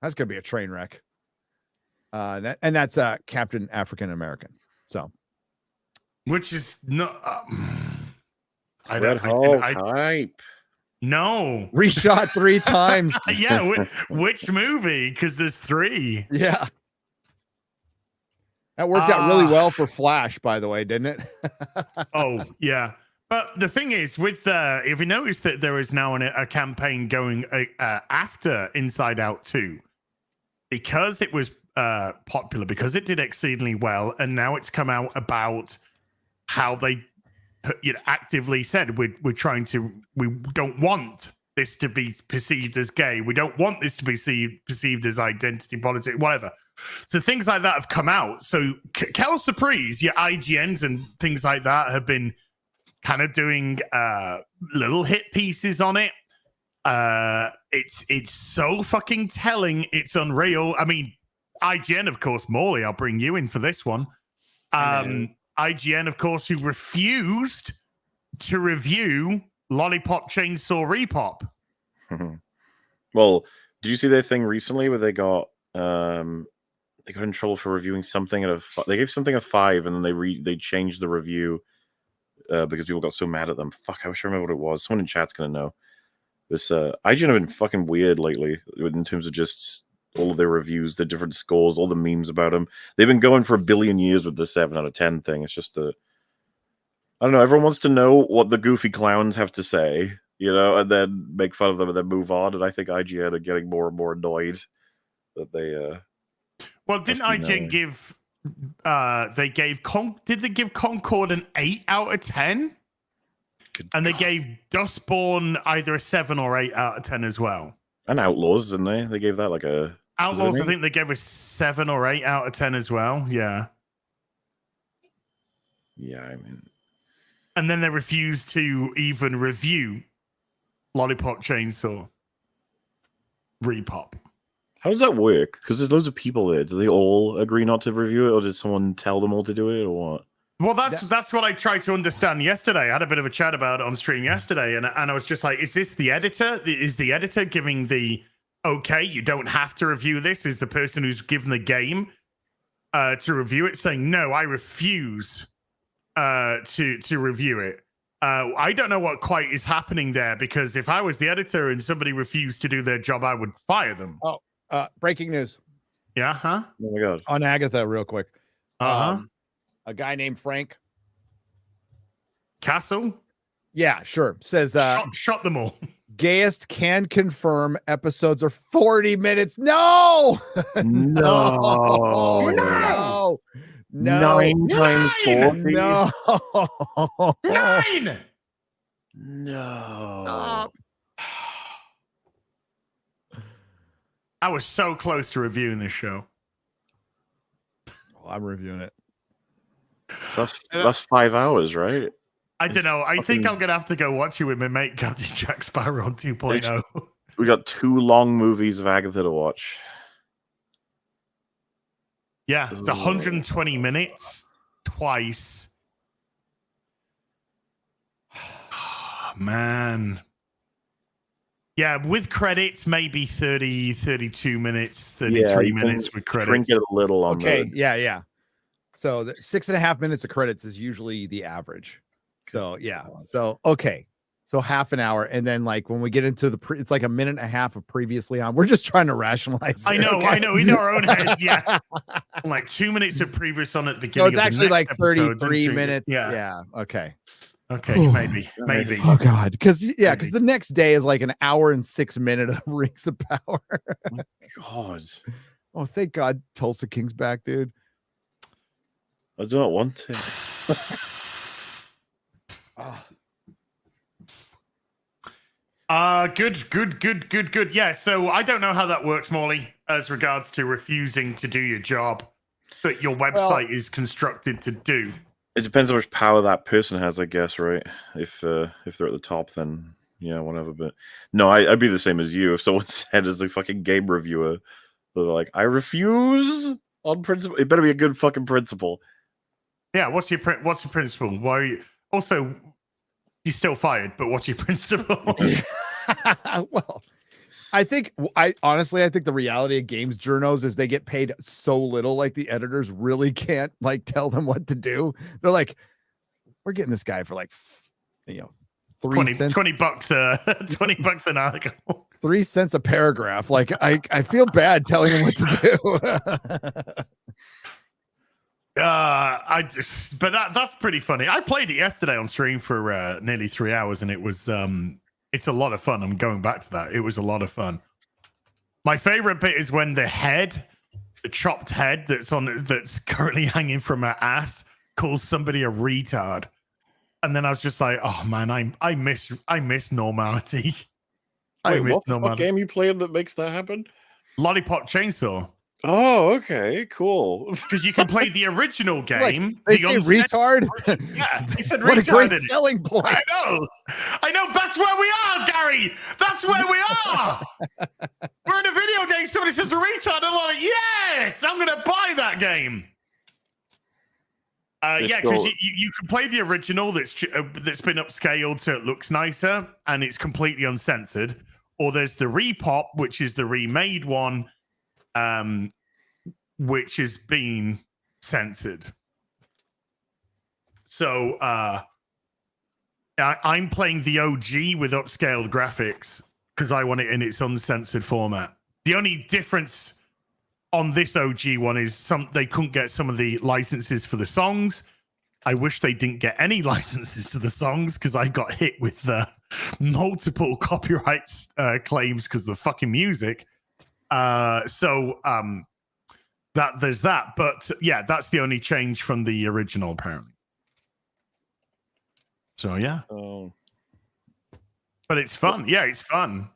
that's going to be a train wreck. And that's Captain African American. So. Which is not. Hype. No. Reshot 3 times. Yeah. Which movie? Because there's 3. Yeah. That worked out really well for Flash, by the way, didn't it? Oh, yeah. But the thing is, with if you notice that there is now a campaign going after Inside Out 2, because it was popular, because it did exceedingly well, and now it's come out about how they actively said we don't want this to be perceived as gay. We don't want this to be perceived as identity politics, whatever. So things like that have come out. So Kel Surprise, your IGNs and things like that have been kind of doing little hit pieces on it. It's so fucking telling. It's unreal. I mean, IGN, of course, Morley, I'll bring you in for this one. IGN, of course, who refused to review Lollipop Chainsaw Repop. Well, did you see their thing recently where they got in trouble for reviewing something they gave something a 5 and then they changed the review because people got so mad at them. Fuck, I wish I remember what it was. Someone in chat's gonna know. This IGN have been fucking weird lately in terms of just all of their reviews, the different scores, all the memes about them. They've been going for a billion years with the 7 out of 10 thing. It's just I don't know. Everyone wants to know what the goofy clowns have to say, and then make fun of them and then move on. And I think IGN are getting more and more annoyed that they. Well, didn't IGN give? Did they give Concord an 8 out of 10? And they gave Dustborn either a 7 or 8 out of 10 as well. And Outlaws, didn't they? They gave that like a... Outlaws, I think they gave a 7 or 8 out of 10 as well. Yeah. Yeah, I mean... And then they refused to even review Lollipop Chainsaw Repop. How does that work? Because there's loads of people there. Do they all agree not to review it, or did someone tell them all to do it, or what? Well, that's what I tried to understand yesterday. I had a bit of a chat about it on stream yesterday, and I was just like, is this the editor? Is the editor giving the, okay, you don't have to review this? Is the person who's given the game to review it saying, no, I refuse to review it? I don't know what quite is happening there, because if I was the editor and somebody refused to do their job, I would fire them. Oh, breaking news. Yeah, huh? Oh my God. On Agatha, real quick. Uh-huh. A guy named Frank Castle Yeah, sure. Says shot them all. Gayest can confirm episodes are 40 minutes. No! No. No! 9 times 40. No! 9! No. Stop. I was so close to reviewing this show. Oh, I'm reviewing it. So that's 5 hours, right? I don't know. I think fucking- I'm gonna have to go watch it with my mate Captain Jack Sparrow on 2.0. We got 2 long movies of Agatha to watch. Yeah, it's 120 minutes twice. Man. Yeah, with credits, maybe 30, 32 minutes, 33 you can minutes with credits. Shrink it a little on Okay, the... yeah. So the 6.5 minutes of credits is usually the average. So yeah. So okay. So half an hour, and then like when we get into it's like a minute and a half of previously on. We're just trying to rationalize. I know. In our own heads, yeah. Like 2 minutes of previous on at the beginning. So it's of the actually next like episode, 33 then minutes. Yeah. Okay. Okay. Maybe. Oh God. Because the next day is like an hour and 6 minutes of Rings of Power. God. Oh, thank God Tulsa King's back, dude. I don't want to. Good. Yeah, so I don't know how that works, Morley, as regards to refusing to do your job that your website is constructed to do. It depends how much power that person has, I guess, right? If they're at the top, then yeah, whatever. But no, I'd be the same as you. If someone said as a fucking game reviewer, they're like, I refuse on principle. It better be a good fucking principle. Yeah, what's your principle? Why are you also you're still fired, but what's your principle? Well, I think honestly think the reality of games journos is they get paid so little, like the editors really can't like tell them what to do. They're like, we're getting this guy for like 3 cents. $20 an article. 3 cents a paragraph. Like I feel bad telling him what to do. That's pretty funny. I played it yesterday on stream for nearly 3 hours, and it was it's a lot of fun. I'm going back to that. It was a lot of fun. My favorite bit is when the chopped head that's currently hanging from her ass calls somebody a retard, and then I was just like, oh man, I miss normality. Wait, what the fuck game you playing that makes that happen? Lollipop Chainsaw. Oh, okay, cool. Because you can play the original game. Like, they say retard. Yeah, they said what retard. A great selling point. I know. That's where we are, Gary. That's where we are. We're in a video game. Somebody says a retard. I'm like, yes, I'm gonna buy that game. Yeah, because you can play the original that's been upscaled so it looks nicer and it's completely uncensored, or there's the repop, which is the remade one. Which is being censored. So I'm playing the OG with upscaled graphics because I want it in its uncensored format. The only difference on this OG one is they couldn't get some of the licenses for the songs. I wish they didn't get any licenses to the songs because I got hit with multiple copyright claims because of the fucking music. That there's that, but yeah, that's the only change from the original apparently. So yeah. Oh. But it's fun. Yeah, it's fun.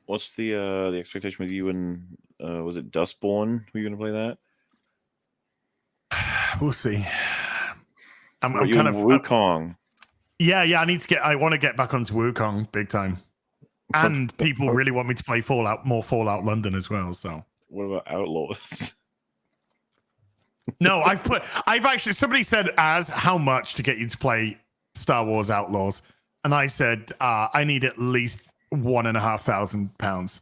What's the expectation with you and was it Dustborn? Were you gonna play that? We'll see. I'm kind of Wukong. Yeah, I want to get back onto Wukong big time. And people really want me to play more Fallout London as well. So what about Outlaws? No, somebody said how much to get you to play Star Wars Outlaws, and I said I need at least £1,500,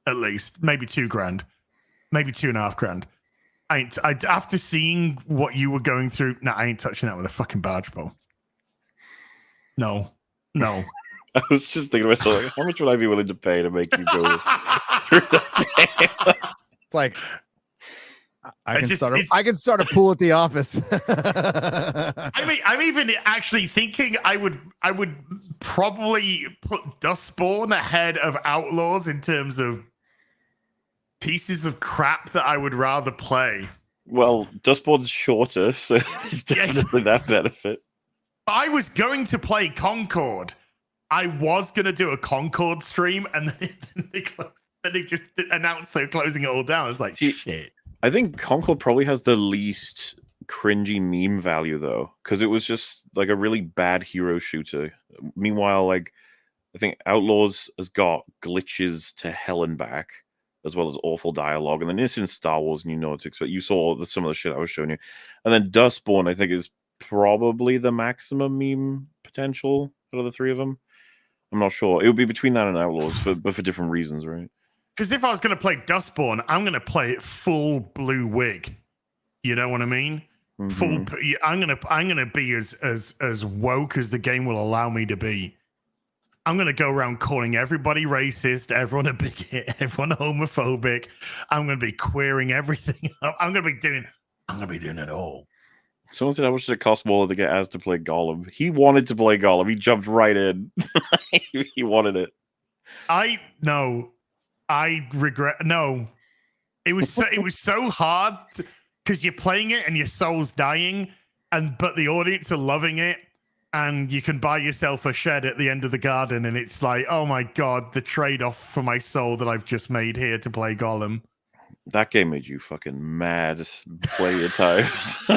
at least maybe $2,000, maybe $2,500. After seeing what you were going through, I ain't touching that with a fucking barge pole. No. I was just thinking to myself, like, how much would I be willing to pay to make you go through that game? It's like, I can just- start. it's- I can start a pool at the office. I mean, I'm even actually thinking I would probably put Dustborn ahead of Outlaws in terms of pieces of crap that I would rather play. Well, Dustborn's shorter, so there's definitely that benefit. I was going to play Concord. I was going to do a Concord stream, and then they just announced they're closing it all down. It's like, shit. I think Concord probably has the least cringy meme value, though, because it was just like a really bad hero shooter. Meanwhile, like, I think Outlaws has got glitches to hell and back, as well as awful dialogue. And then it's in Star Wars, and you know what to expect. You saw some of the shit I was showing you. And then Dustborn, I think, is probably the maximum meme potential out of the three of them. I'm not sure. It would be between that and Outlaws, but for different reasons, right? Because if I was going to play Dustborn, I'm going to play it full blue wig. You know what I mean? Mhm. I'm gonna be as woke as the game will allow me to be. I'm gonna go around calling everybody racist, everyone a bigot, everyone homophobic. I'm gonna be queering everything up. I'm gonna be doing it all. Someone said, how much did it cost Waller to get Az to play Gollum? He wanted to play Gollum. He jumped right in. He wanted it. I regret. No, it was so hard because you're playing it and your soul's dying, but the audience are loving it, and you can buy yourself a shed at the end of the garden, and it's like, oh my god, the trade-off for my soul that I've just made here to play Gollum. That game made you fucking mad. Play your times.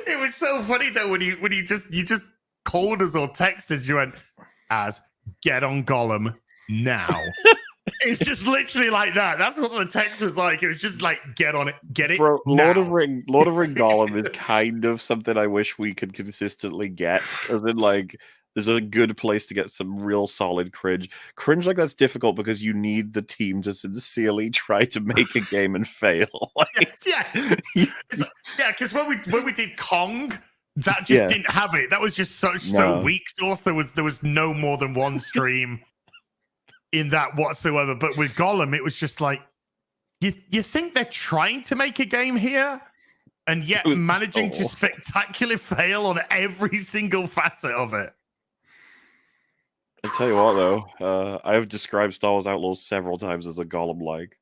It was so funny though when you just called us or texted. You went, "Az, get on Gollum now." It's just literally like that. That's what the text was like. It was just like, get on it, get it. Bro, now. Lord of Ring Gollum is kind of something I wish we could consistently get. As in, like, there's a good place to get some real solid cringe. Cringe like that's difficult because you need the team to sincerely try to make a game and fail. Like, yeah, because when we did Kong, that just didn't have it. That was just so weak source. There was no more than one stream in that whatsoever. But with Gollum, it was just like, you think they're trying to make a game here, and yet managing to spectacularly fail on every single facet of it. I tell you what, though, I have described Star Wars Outlaws several times as a Gollum-like.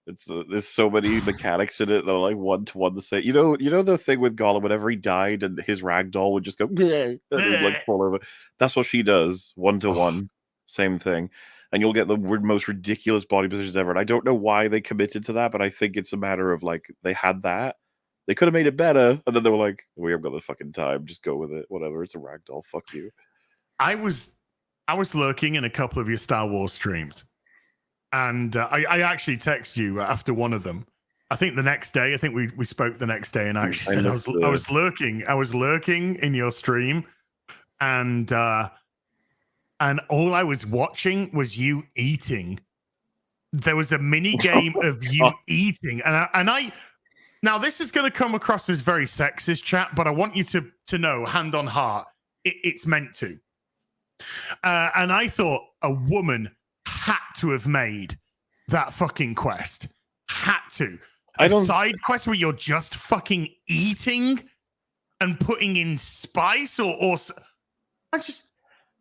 It's there's so many mechanics in it that are like one-to-one the same. You know the thing with Gollum, whenever he died and his ragdoll would just go and it would like fall over. That's what she does, one-to-one, same thing. And you'll get the most ridiculous body positions ever. And I don't know why they committed to that, but I think it's a matter of like they had that. They could have made it better, and then they were like, "We haven't got the fucking time. Just go with it. Whatever. It's a ragdoll. Fuck you." I was lurking in a couple of your Star Wars streams, and I actually texted you after one of them. I think the next day. I think we spoke the next day, and I actually said I was lurking. I was lurking in your stream, and all I was watching was you eating. There was a mini game of you eating, and I. Now this is going to come across as very sexist, chat, but I want you to know, hand on heart, it's meant to. And I thought a woman had to have made that fucking quest. Had to. Side quest where you're just fucking eating and putting in spice or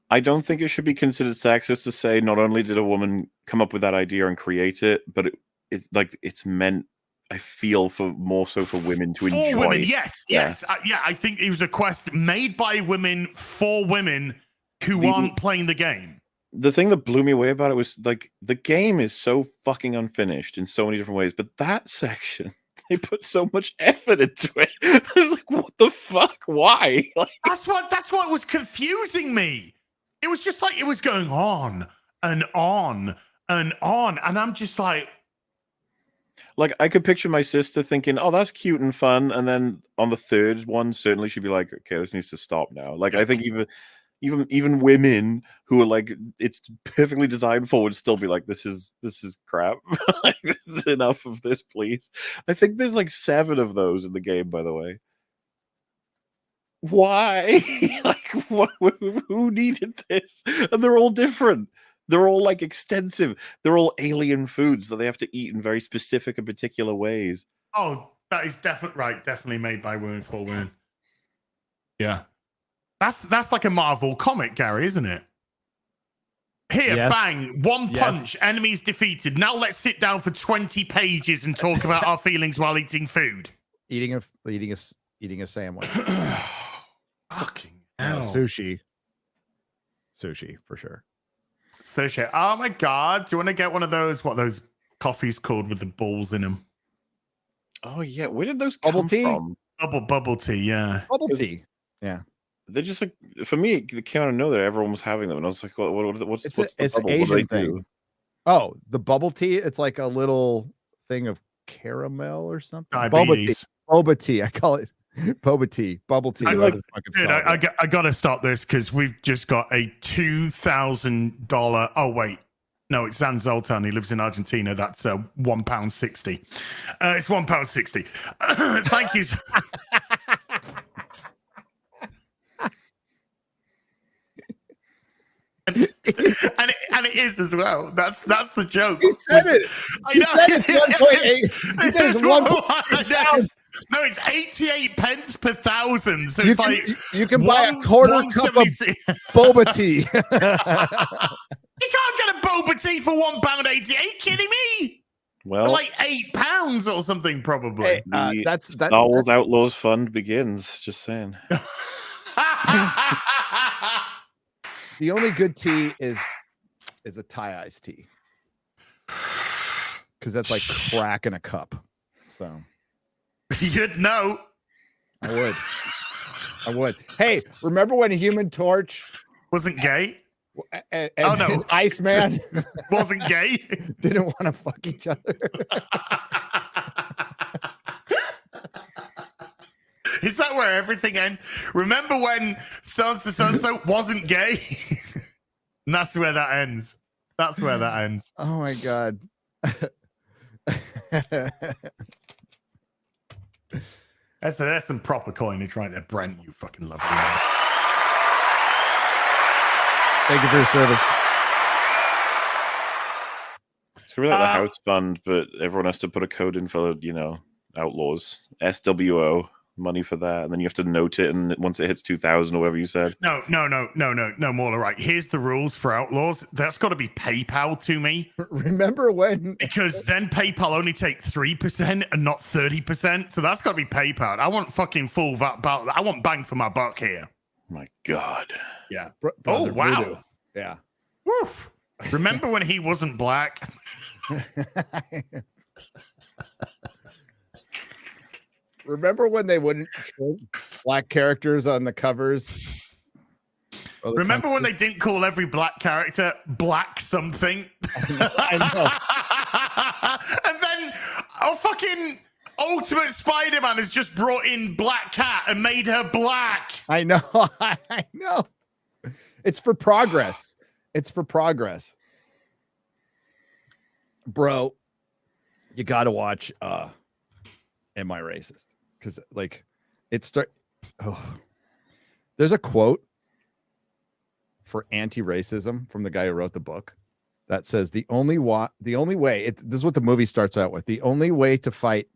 I don't think it should be considered sexist to say not only did a woman come up with that idea and create it, but it's meant, I feel, more so for women to enjoy. For women, yes. I think it was a quest made by women for women who aren't playing the game. The thing that blew me away about it was like the game is so fucking unfinished in so many different ways, but that section, they put so much effort into it. I was like, what the fuck? Why? Like, that's what was confusing me. It was just like it was going on and on and on, and I'm just like I could picture my sister thinking, "Oh, that's cute and fun," and then on the third one, certainly she'd be like, "Okay, this needs to stop now." Like, I think even women who are like, it's perfectly designed for would still be like, this is crap. Like, this is enough of this, please. I think there's like 7 of those in the game, by the way. Why? Like, who needed this? And they're all different. they're all like extensive. They're all alien foods that they have to eat in very specific and particular ways. Oh, that is definitely right. Definitely made by women for women. Yeah, that's like a Marvel comic, Gary, isn't it? Here, Yes. bang, one Yes. punch, enemies defeated. Now let's sit down for 20 pages and talk about our feelings while eating food. Eating a sandwich. Fucking No, hell. sushi for sure. Sushi. Oh my god. Do you want to get one of those, what those coffees called with the balls in them? Oh yeah, where did those Bubble come tea? from? Bubble tea, yeah. Bubble tea. They're just like, for me, they came out of nowhere. Everyone was having them, and I was like, what's It's the an bubble? What do Asian they thing. do? Oh, the bubble tea. It's like a little thing of caramel or something. Diabetes. Boba tea. I call it boba tea. Bubble tea. I whatever like- the fuck it's Dude, called. I got to stop this because we've just got a $2,000. Oh, wait. No, it's Zan Zoltan. He lives in Argentina. That's £1.60. It's £1.60. Thank you. and it is as well. That's the joke. He said it. I He know. said it's 1.8. He said it's 1.8. No, it's 88 pence per thousand. So You it's can, like you can buy a quarter cup of 176. boba tea. You can't get a boba tea for £1.80. Are you kidding me? Well, Like £8 or something, probably. Hey, the that's Star Wars Outlaws Fund begins. Just saying. the only good tea is a Thai iced tea, because that's like crack in a cup. So You'd know. I would. Hey, remember when Human Torch Wasn't gay. and Oh, no. Iceman Wasn't gay. didn't want to fuck each other? Is that where everything ends? Remember when so-and-so wasn't gay? And that's where that ends. That's where that ends. Oh my god. That's some proper coinage right there. Brent, you fucking lovely man. Thank you for your service. It's really like the house fund, but everyone has to put a code in for, Outlaws. SWO, money for that. And then you have to note it. And once it hits 2,000 or whatever you said. No, Mauler, right. Here's the rules for Outlaws. That's got to be PayPal to me. Remember when? Because then PayPal only takes 3% and not 30%. So that's got to be PayPal. I want fucking full VAT. I want bang for my buck here. My God. Yeah. Brother wow. Voodoo. Yeah. Woof. Remember when he wasn't black? Remember when they wouldn't show black characters on the covers? Remember when they didn't call every black character Black something? I And then fucking Ultimate Spider-Man has just brought in Black Cat and made her black. I know. I know. It's for progress. Bro, you got to watch Am I Racist? Because there's a quote for anti-racism from the guy who wrote the book that says this is what the movie starts out with. The only way to fight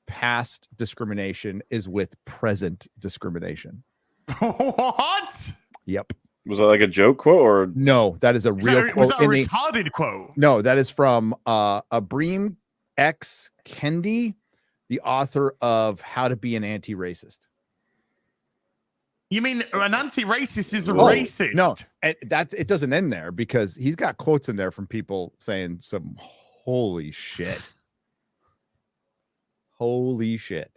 past discrimination is with present discrimination. What? Yep. Was that like a joke quote or? No, that is a real quote. Was that a in the- retarded quote? No, that is from Abreem X. Kendi, the author of How to Be an Anti-Racist. You mean an anti-racist is a Oh, racist? No, and it doesn't end there, because he's got quotes in there from people saying some holy shit. Holy shit.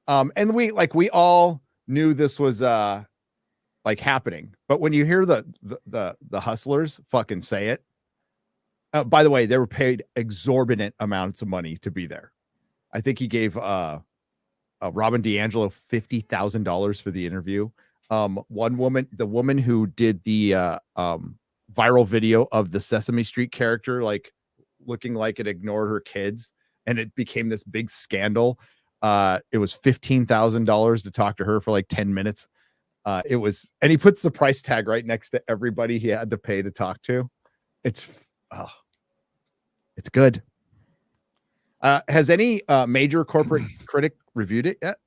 And we all knew this was happening, but when you hear the hustlers fucking say it, by the way, they were paid exorbitant amounts of money to be there. I think he gave Robin DiAngelo $50,000 for the interview. One woman, the woman who did the viral video of the Sesame Street character, like looking like it ignored her kids, and it became this big scandal. It was $15,000 to talk to her for like 10 minutes. And he puts the price tag right next to everybody he had to pay to talk to. It's good. Has any major corporate critic reviewed it yet?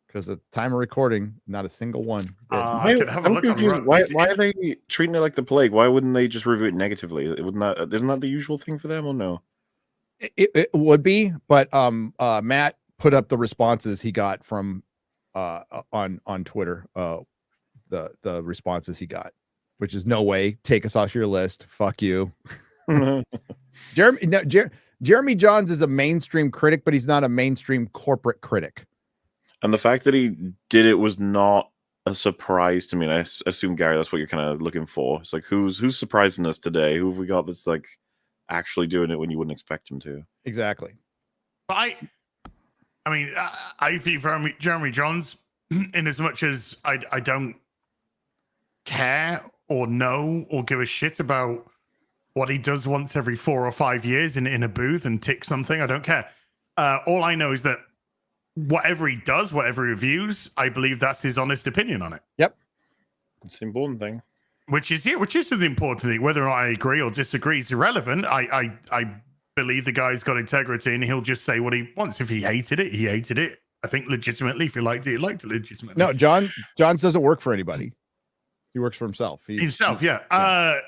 Because the time of recording, not a single one did. I could have a I'm look on confused. Rotten- Why is- are they treating it like the plague? Why wouldn't they just review it negatively? Isn't that the usual thing for them, or no? It would be, but Matt put up the responses he got from on Twitter. The responses he got, which is no way, take us off your list. Fuck you. Jeremy Johns is a mainstream critic, but he's not a mainstream corporate critic. And the fact that he did it was not a surprise to me. And I assume, Gary, that's what you're kind of looking for. It's like, who's surprising us today? Who have we got that's like actually doing it when you wouldn't expect him to? Exactly. But I mean, I view Jeremy Johns in as much as I don't care or know or give a shit about what he does once every 4 or 5 years in a booth and tick something. I don't care. All I know is that whatever he does, whatever he reviews, I believe that's his honest opinion on it. Yep. It's the important thing. Which is the important thing. Whether or not I agree or disagree is irrelevant. I believe the guy's got integrity and he'll just say what he wants. If he hated it, he hated it. I think legitimately. If he liked it, he liked it legitimately. No, John doesn't work for anybody. He works for himself. Yeah.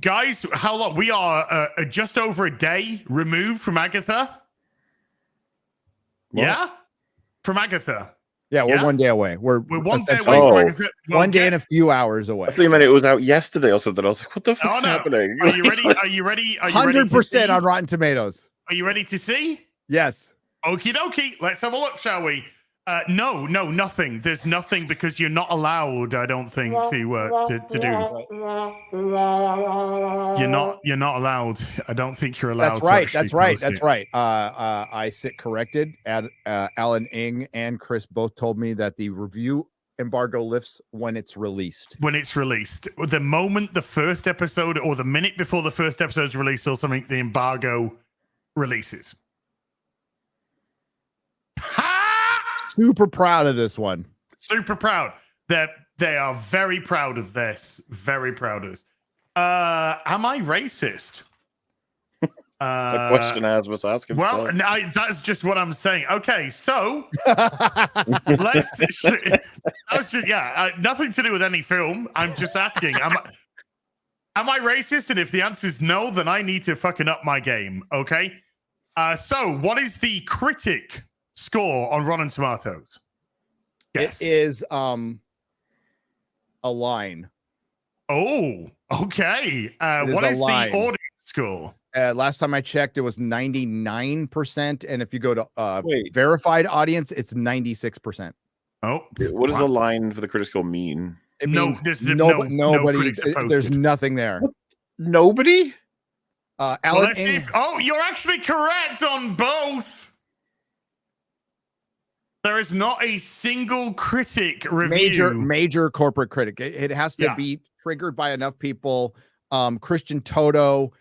Guys, how long? We are just over a day removed from Agatha. What? Yeah? From Agatha. Yeah, we're 1 day away. We're 1 day essentially away from Oh. Agatha. Well, 1 day and a few hours away. I think it was out yesterday or something. I was like, what the fuck's no. happening? Are you ready? Are you ready? Are you ready to 100% see? on Rotten Tomatoes. Are you ready to see? Yes. Okie dokie. Let's have a look, shall we? No, nothing. There's nothing because you're not allowed, I don't think, to do. You're not allowed. I don't think you're allowed. That's right. to That's actually right. post That's it. right. I sit corrected. Alan Ing and Chris both told me that the review embargo lifts when it's released. When it's released, the moment the first episode or the minute before the first episode is released or something, the embargo releases. Ha! Super proud of this one. Super proud. They are very proud of this. Very proud of this. Am I racist? The question as was asking. Well, that's just what I'm saying. Okay, so let's. That's just nothing to do with any film. I'm just asking. Am I racist? And if the answer is no, then I need to fucking up my game. Okay. So what is the critic score on Rotten Tomatoes? Yes. It is a line. Oh, okay. It is What a is line. the audience score? Last time I checked, it was 99%. And if you go to Wait. verified audience, it's 96%. Oh, what does wow. a line for the critic score mean? It No, means there's nobody, no critics are there's posted. nothing there. Nobody? Well, Alan let's see Ing, if- oh, you're actually correct on both. There is not a single critic review. major corporate critic. It has to Yeah. be triggered by enough people. Christian Toto,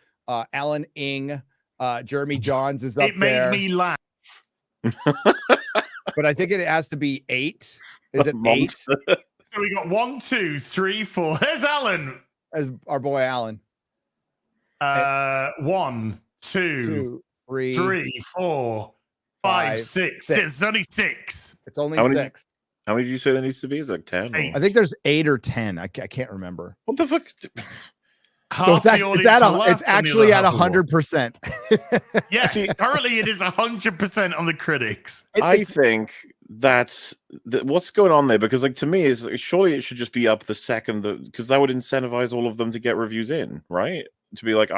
Alan Ing, Jeremy Johns is up It made there. me laugh. But I think it has to be 8. Is it 8? Monster. So we got 1, 2, 3, 4. There's Alan. As our boy Alan. 1, 2, 2, 3. 3, 4, 5, 5, 6. 6. It's only 6. It's only How many- 6. How many did you say there needs to be? Is it like 10? or- 8. I think there's 8 or 10. I can't remember. What the fuck? So it's actually at 100%. Yes, See- currently it is 100% on the critics. I think that's what's going on there, because like to me is surely it should just be up the second because that would incentivize all of them to get reviews in, right? To be like,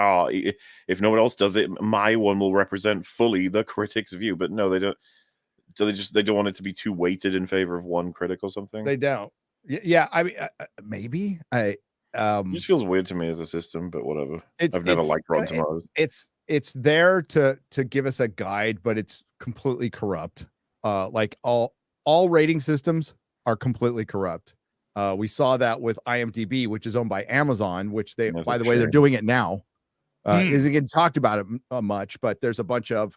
if no one else does it, my one will represent fully the critic's view. But no, they don't. So they don't want it to be too weighted in favor of one critic or something. They don't. Yeah, I mean, maybe It just feels weird to me as a system, but whatever. I've never liked Rotten Tomatoes. It's there to give us a guide, but it's completely corrupt. Like all rating systems are completely corrupt. We saw that with IMDb, which is owned by Amazon, which they, That's by the a way, they're shame. doing it now. Isn't getting talked about it much, but there's a bunch of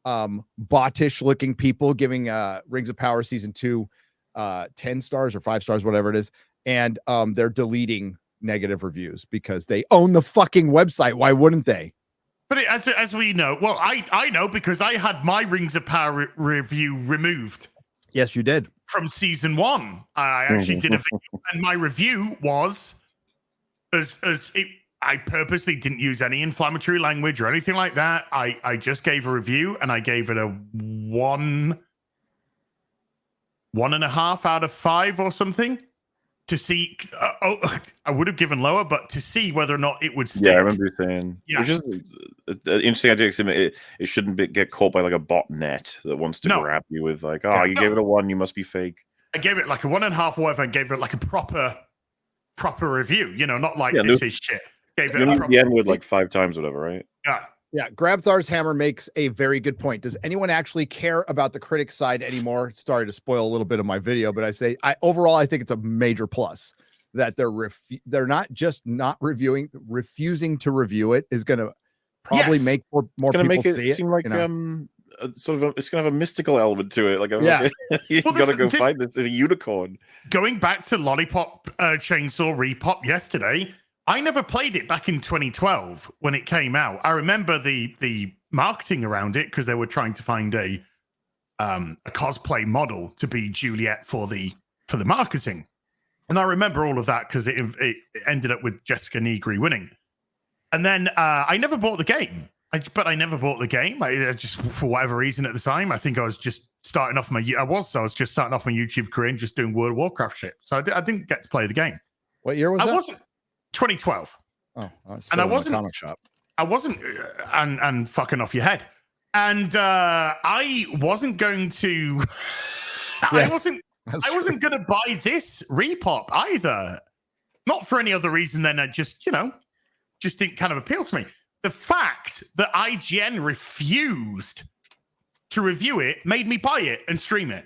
bottish looking people giving Rings of Power season 2 10 stars or 5 stars, whatever it is, and they're deleting negative reviews because they own the fucking website. Why wouldn't they? But as we know, well, I know because I had my Rings of Power review removed. Yes, you did. From season 1. I actually did a video, and my review was I purposely didn't use any inflammatory language or anything like that. I just gave a review, and I gave it a 1.5 out of 5 or something to see. I would have given lower, but to see whether or not it would stick. Yeah, I remember you saying. Yeah. Which is an interesting idea. It shouldn't get caught by like a botnet that wants to grab you with like, you gave it a 1, you must be fake. I gave it like a 1.5 or whatever. I gave it like a proper review. Not like this is shit. Gave it the N word like 5 times, whatever, right? Yeah. Grabthar's Hammer makes a very good point. Does anyone actually care about the critic side anymore? Sorry to spoil a little bit of my video, but I think it's a major plus that they're not just not reviewing, refusing to review it is going to probably make more people make see it. Seem like sort of it's gonna have a mystical element to it. Like, you gotta go find this a unicorn. Going back to Lollipop Chainsaw Repop yesterday, I never played it back in 2012 when it came out. I remember the marketing around it because they were trying to find a cosplay model to be Juliet for the marketing, and I remember all of that because it ended up with Jessica Negri winning. And then I never bought the game. I just, for whatever reason at the time, I think I was just starting off I was just starting off my YouTube career and just doing World of Warcraft shit. So I didn't get to play the game. What year was that? I wasn't 2012. Oh, and I wasn't comic shop. I wasn't and fucking off your head. And I wasn't going to. Yes, I wasn't going to buy this repop either. Not for any other reason than I just didn't kind of appeal to me. The fact that IGN refused to review it made me buy it and stream it.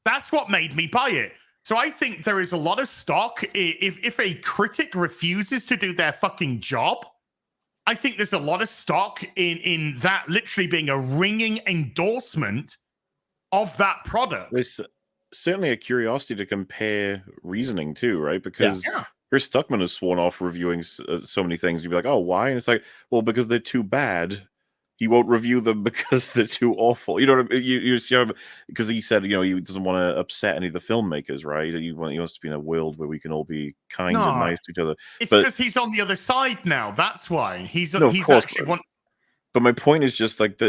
That's what made me buy it. So I think there is a lot of stock. If a critic refuses to do their fucking job, I think there's a lot of stock in that literally being a ringing endorsement of that product. There's certainly a curiosity to compare reasoning too, right? Because Chris Stuckman has sworn off reviewing so many things. You'd be like, oh, why? And it's like, well, because they're too bad. He won't review them because they're too awful. You know what I mean? Because he said, he doesn't want to upset any of the filmmakers, right? He wants to be in a world where we can all be kind and nice to each other. It's because he's on the other side now. That's why he's actually. But my point is just like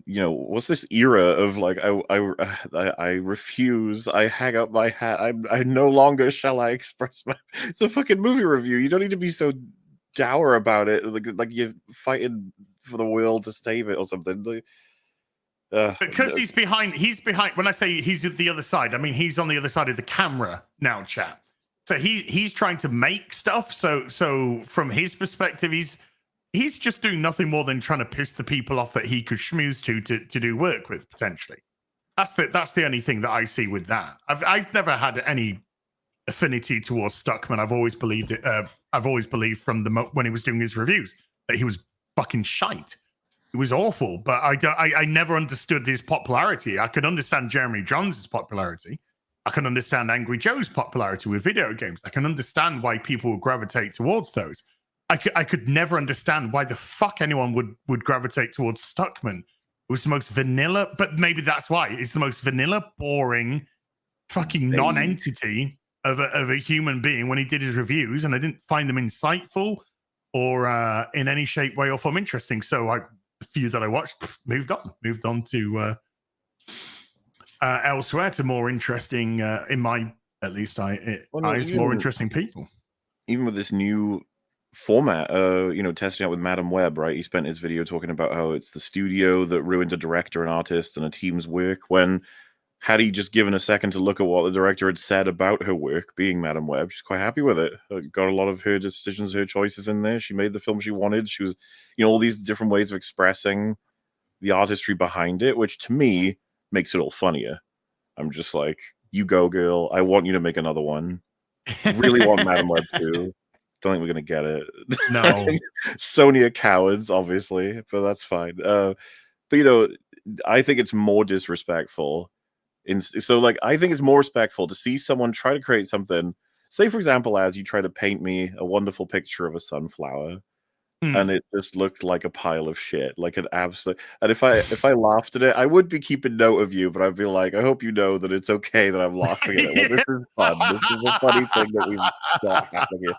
what's this era of like I refuse, I hang up my hat, I no longer shall I express my. It's a fucking movie review. You don't need to be so dour about it. Like you're fighting for the world to save it or something. Because he's behind. When I say he's at the other side, I mean he's on the other side of the camera now, chat. So he's trying to make stuff. So from his perspective, he's just doing nothing more than trying to piss the people off that he could schmooze to do work with potentially. That's the only thing that I see with that. I've never had any affinity towards Stuckman. I've always believed it. I've always believed from when he was doing his reviews that he was fucking shite. It was awful, but I never understood his popularity. I could understand Jeremy Johns' popularity. I can understand Angry Joe's popularity with video games. I can understand why people would gravitate towards those. I could never understand why the fuck anyone would gravitate towards Stuckman. It was the most vanilla, but maybe that's why. It's the most vanilla, boring, fucking non-entity of a human being when he did his reviews, and I didn't find them insightful or in any shape, way, or form interesting. So the few that I watched moved on to elsewhere to more interesting, in my at least eyes, more interesting people. Even with this new format, testing out with Madam Web, right? He spent his video talking about how it's the studio that ruined a director, an artist, and a team's work. When had he just given a second to look at what the director had said about her work, being Madam Web, she's quite happy with it. Got a lot of her decisions, her choices in there. She made the film she wanted. She was, all these different ways of expressing the artistry behind it, which to me makes it all funnier. I'm just like, you go, girl. I want you to make another one. Really want Madam Web too. Don't think we're gonna get it. No. Sony are cowards, obviously, but that's fine. But I think it's more disrespectful. I think it's more respectful to see someone try to create something say for example, as you try to paint me a wonderful picture of a sunflower, and it just looked like a pile of shit, like an absolute. And if I laughed at it, I would be keeping note of you, but I'd be like, I hope you know that it's okay that I'm laughing at it. Like, this is fun. This is a funny thing that we've got happening here.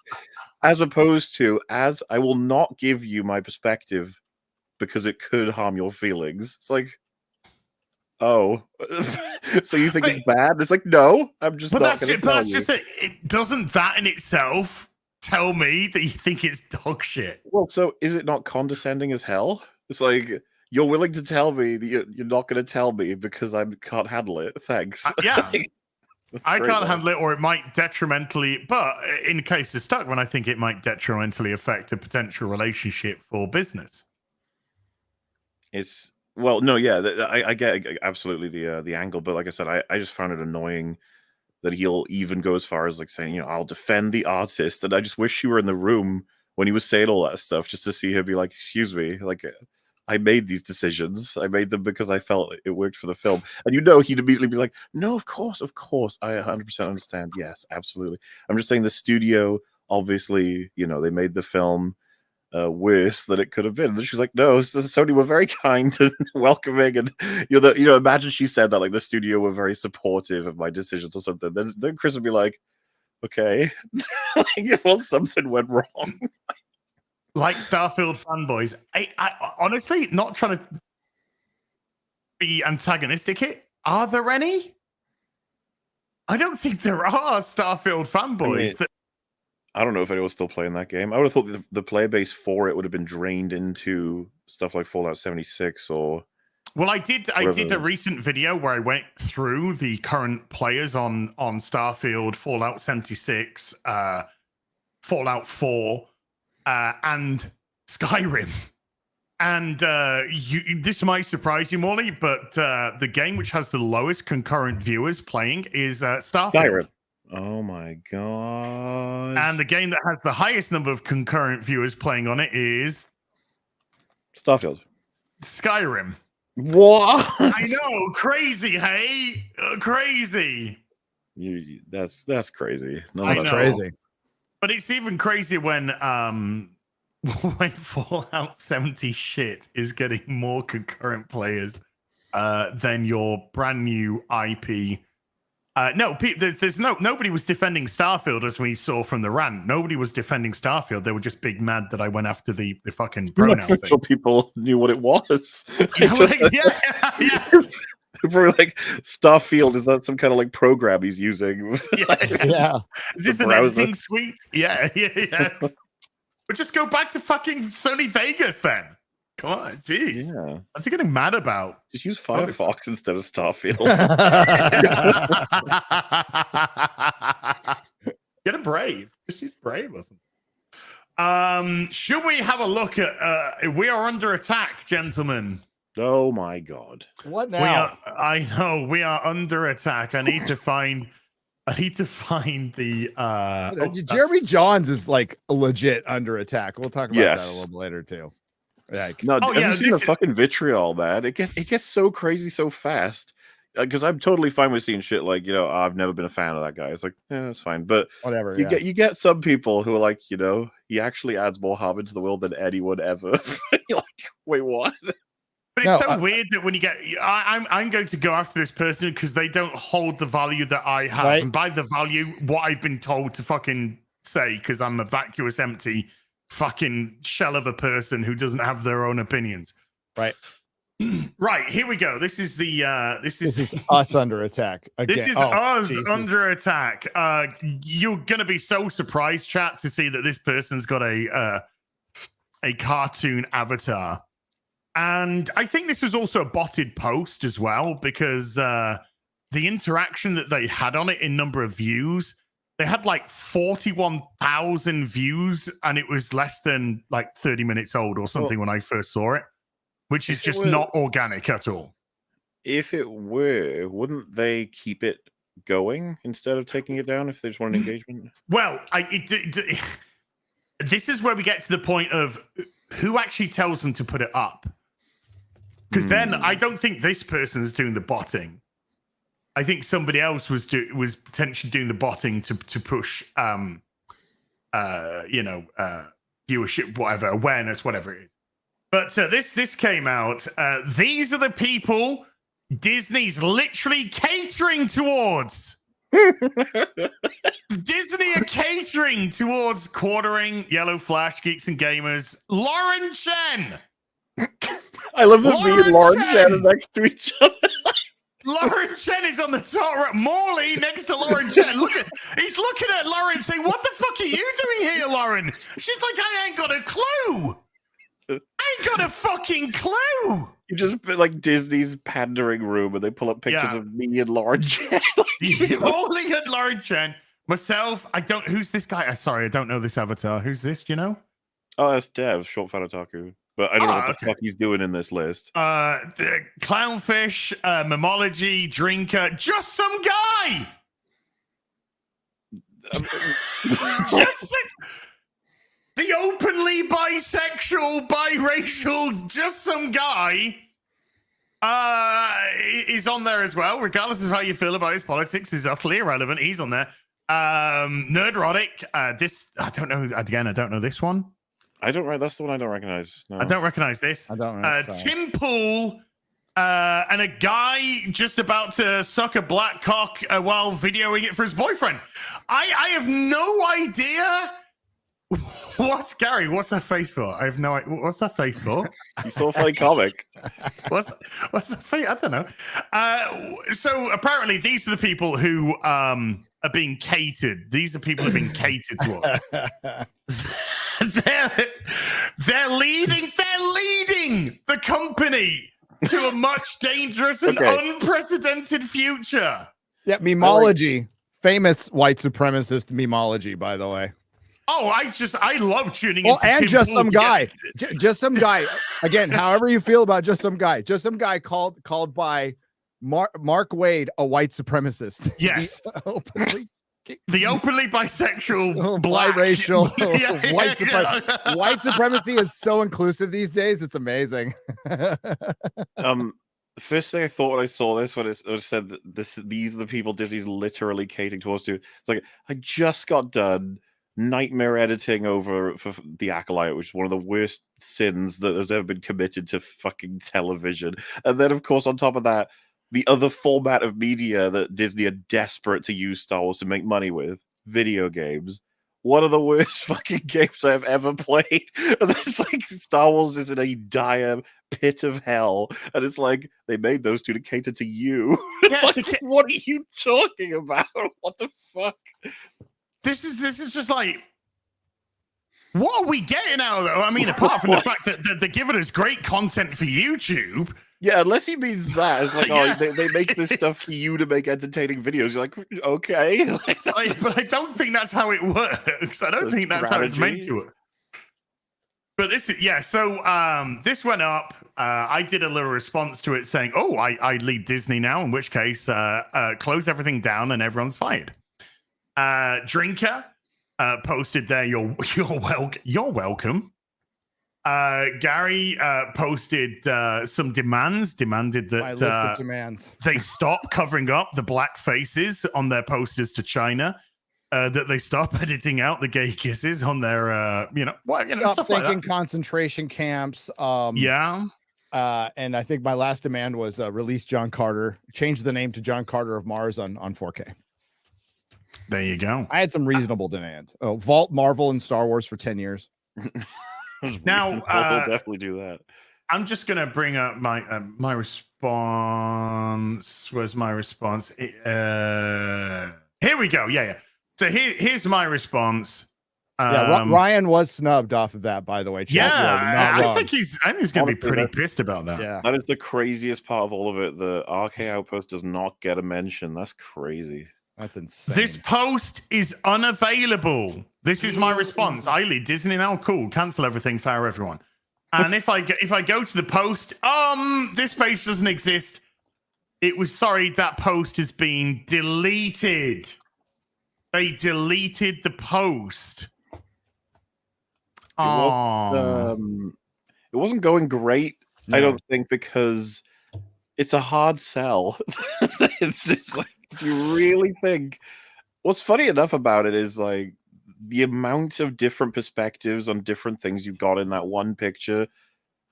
As opposed to, as I will not give you my perspective because it could harm your feelings. It's like, oh, so you think it's bad? It's like, no, I'm just. But not that's gonna tell you. just it. It doesn't that in itself tell me that you think it's dog shit. Well, so is it not condescending as hell? It's like, you're willing to tell me that you're not going to tell me because I can't handle it. Thanks. Yeah. That's I great, can't man. handle it, or it might detrimentally, but in case of Stuckman, I think it might detrimentally affect a potential relationship for business. It's well, no, yeah, I get absolutely the angle, but like I said, I just found it annoying that he'll even go as far as like saying, you know, I'll defend the artist, and I just wish you were in the room when he was saying all that stuff, just to see him be like, excuse me, like, I made these decisions. I made them because I felt it worked for the film. And you know, he'd immediately be like, no, of course. I 100% understand. Yes, absolutely. I'm just saying the studio, obviously, you know, they made the film worse than it could have been. And she's like, no, Sony were very kind and welcoming. And, imagine she said that, like, the studio were very supportive of my decisions or something. Then Chris would be like, okay, like, well, something went wrong. Like Starfield fanboys, I honestly not trying to be antagonistic here. Are there any? I don't think there are Starfield fanboys. I don't know if anyone's still playing that game. I would have thought the player base for it would have been drained into stuff like Fallout 76 or. Well, I did a recent video where I went through the current players on Starfield, Fallout 76, Fallout 4, and Skyrim. And this might surprise you, Morley, but the game which has the lowest concurrent viewers playing is Starfield. Skyrim. Oh my god! And the game that has the highest number of concurrent viewers playing on it is Starfield. Skyrim. What? I know, crazy, hey, crazy. That's crazy. No, That's crazy. But it's even crazier when Fallout 70 shit is getting more concurrent players than your brand new IP. Nobody was defending Starfield, as we saw from the rant. Nobody was defending Starfield. They were just big mad that I went after the fucking pronoun thing. So people knew what it was. Yeah. Probably like Starfield, is that some kind of like program he's using? Yeah. Is this an editing suite? Yeah. But just go back to fucking Sony Vegas then. Come on, jeez. Yeah. What's he getting mad about? Just use Firefox instead of Starfield. Get a Brave. Just use Brave or something. Should we have a look at we are under attack, gentlemen? Oh my god. What now? I know we are under attack. I need to find the Jeremy Johns is like legit under attack. We'll talk about that a little bit later too. Like, no, have you seen the fucking vitriol, man? It gets so crazy so fast. Because I'm totally fine with seeing shit like, I've never been a fan of that guy. It's like, yeah, that's fine. But whatever. You get some people who are like, he actually adds more harm into the world than anyone ever. You're like, wait, what? But it's weird that when you get, I'm going to go after this person because they don't hold the value that I have, right. And by the value, what I've been told to fucking say, because I'm a vacuous, empty fucking shell of a person who doesn't have their own opinions. Right. Right. Here we go. This is us under attack. Again. This is us under attack. You're gonna be so surprised, chat, to see that this person's got a cartoon avatar. And I think this was also a botted post as well, because the interaction that they had on it in number of views, they had like 41,000 views, and it was less than like 30 minutes old or something when I first saw it, which is just not organic at all. If it were, wouldn't they keep it going instead of taking it down if they just want an engagement? Well, this is where we get to the point of who actually tells them to put it up. Because then I don't think this person's doing the botting. I think somebody else was potentially doing the botting to push viewership, whatever, awareness, whatever it is. But this came out. These are the people Disney's literally catering towards. Disney are catering towards quartering Yellow Flash, Geeks and Gamers. Lauren Chen. I love that me and Lauren Chen are next to each other. Lauren Chen is on the top right. Morley next to Lauren Chen. He's looking at Lauren saying, "What the fuck are you doing here, Lauren?" She's like, "I ain't got a clue. I ain't got a fucking clue." You just put like Disney's pandering room and they pull up pictures of me and Lauren Chen. Morley and Lauren Chen. Myself, who's this guy? Sorry, I don't know this avatar. Who's this? Do you know? Oh, that's Dev, short fan otaku. But I don't know what the fuck he's doing in this list. The Clownfish, Memology, Drinker, just some guy. The openly bisexual, biracial, just some guy is on there as well. Regardless of how you feel about his politics, is utterly irrelevant. He's on there. Nerdrotic. This I don't know. Again, I don't know this one. That's the one I don't recognize. No. I don't recognize this. I don't know. Tim Pool and a guy just about to suck a black cock while videoing it for his boyfriend. I have no idea. What's that face for? I have no idea. What's that face for? You saw a funny comic. What's the face? I don't know. So apparently these are the people who are being catered. These are people who are being catered to. They're leading the company to a much dangerous and unprecedented future. Yeah, memology. Famous white supremacist memology, by the way. Oh, I love tuning into and Tim just Pool some guy. Just some guy. Again, however you feel about just some guy. Just some guy called by Mark Wade a white supremacist. Yes. The openly bisexual, black, biracial, white supremacy is so inclusive these days. It's amazing. The first thing I thought when I saw this, when it said that these are the people Disney's literally catering towards to, it's like, I just got done nightmare editing for The Acolyte, which is one of the worst sins that has ever been committed to fucking television. And then, of course, on top of that, the other format of media that Disney are desperate to use Star Wars to make money with, video games. One of the worst fucking games I've ever played. And it's like Star Wars is in a dire pit of hell. And it's like, they made those two to cater to you. Yeah, what are you talking about? What the fuck? This is just like, what are we getting out of it? I mean, apart from the fact that they're giving us great content for YouTube. Yeah, unless he means that. It's like, they make this stuff for you to make entertaining videos. You're like, okay. But I don't think that's how it works. I don't think that's how it's meant to work. But this went up. I did a little response to it saying, I lead Disney now, in which case, close everything down and everyone's fired. Drinker posted there, you're welcome. Gary posted some demanded that my list of demands. They stop covering up the black faces on their posters to China, that they stop editing out the gay kisses on their stop thinking like concentration camps. And I think my last demand was release John Carter, change the name to John Carter of Mars on 4K. There you go. I had some reasonable demands. Vault Marvel and Star Wars for 10 years. Now, I'll definitely do that. I'm just gonna bring up my response. Where's my response? Here we go. Yeah. So here's my response. Ryan was snubbed off of that, by the way. I think he's gonna be pretty pissed about that. Yeah, that is the craziest part of all of it. The RK Outpost does not get a mention. That's crazy. That's insane. This post is unavailable. This is my response. I lead Disney now. Cool. Cancel everything. Fire everyone. And if I go to the post, this page doesn't exist. That post has been deleted. They deleted the post. It wasn't going great. No. I don't think, because it's a hard sell. It's like, do you really think? What's funny enough about it is like the amount of different perspectives on different things you've got in that one picture.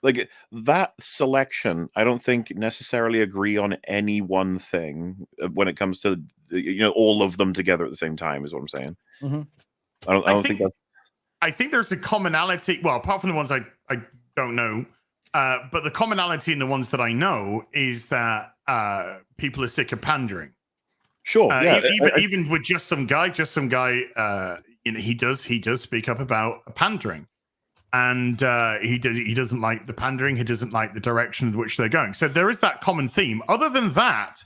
Like that selection, I don't think necessarily agree on any one thing when it comes to all of them together at the same time. Is what I'm saying. Mm-hmm. I don't think that's. I think there's a commonality. Well, apart from the ones I don't know, but the commonality in the ones that I know is that people are sick of pandering. Sure. Yeah. Even with just some guy, he does speak up about pandering. And he doesn't like the pandering. He doesn't like the direction in which they're going. So there is that common theme. Other than that,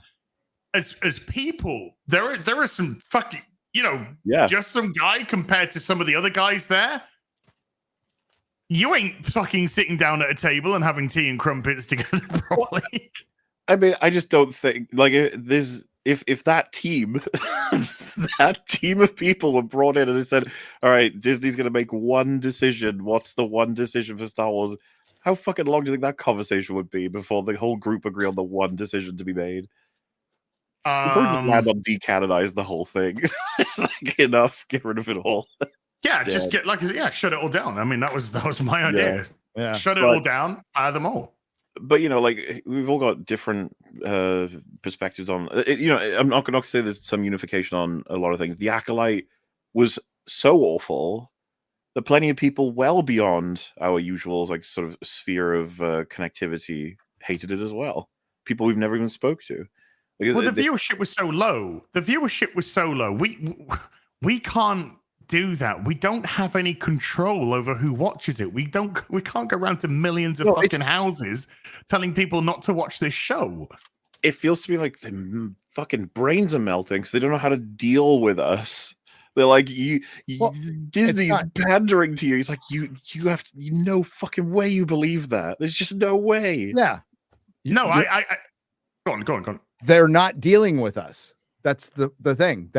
as people, there are some fucking, just some guy compared to some of the other guys there. You ain't fucking sitting down at a table and having tea and crumpets together, probably. I mean, I just don't think like this. If that team, that team of people were brought in and they said, all right, Disney's going to make one decision. What's the one decision for Star Wars? How fucking long do you think that conversation would be before the whole group agree on the one decision to be made? You probably just land on decanonize the whole thing. It's like enough, get rid of it all. Yeah, just shut it all down. I mean, that was my idea. Yeah. Shut it all down, fire them all. But like we've all got different perspectives on it. I'm not going to say there's some unification on a lot of things. The Acolyte was so awful that plenty of people well beyond our usual like sort of sphere of connectivity hated it as well. People we've never even spoke to. Well, the viewership was so low. We can't do that. We don't have any control over who watches it. We can't go around to millions of fucking houses telling people not to watch this show. It feels to me like the fucking brains are melting because they don't know how to deal with us. They're like, Disney's pandering to you. It's like you have to, no fucking way you believe that. There's just no way. Yeah. No, I go on. They're not dealing with us. That's the thing.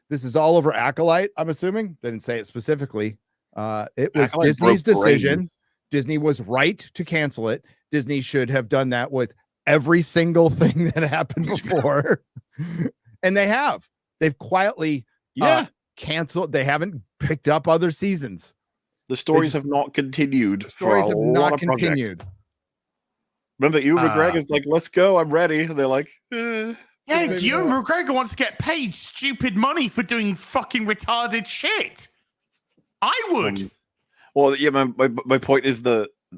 This is all over Acolyte, I'm assuming. They didn't say it specifically. It was Acolyte Disney's broke decision. brain. Disney was right to cancel it. Disney should have done that with every single thing that happened before. And they have. They've quietly canceled. They haven't picked up other seasons. The stories have not continued. The stories have not continued. Remember, Ewan McGregor's like, let's go, I'm ready. And they're like, yeah, Ewan McGregor wants to get paid stupid money for doing fucking retarded shit. I would. Well, yeah, my point is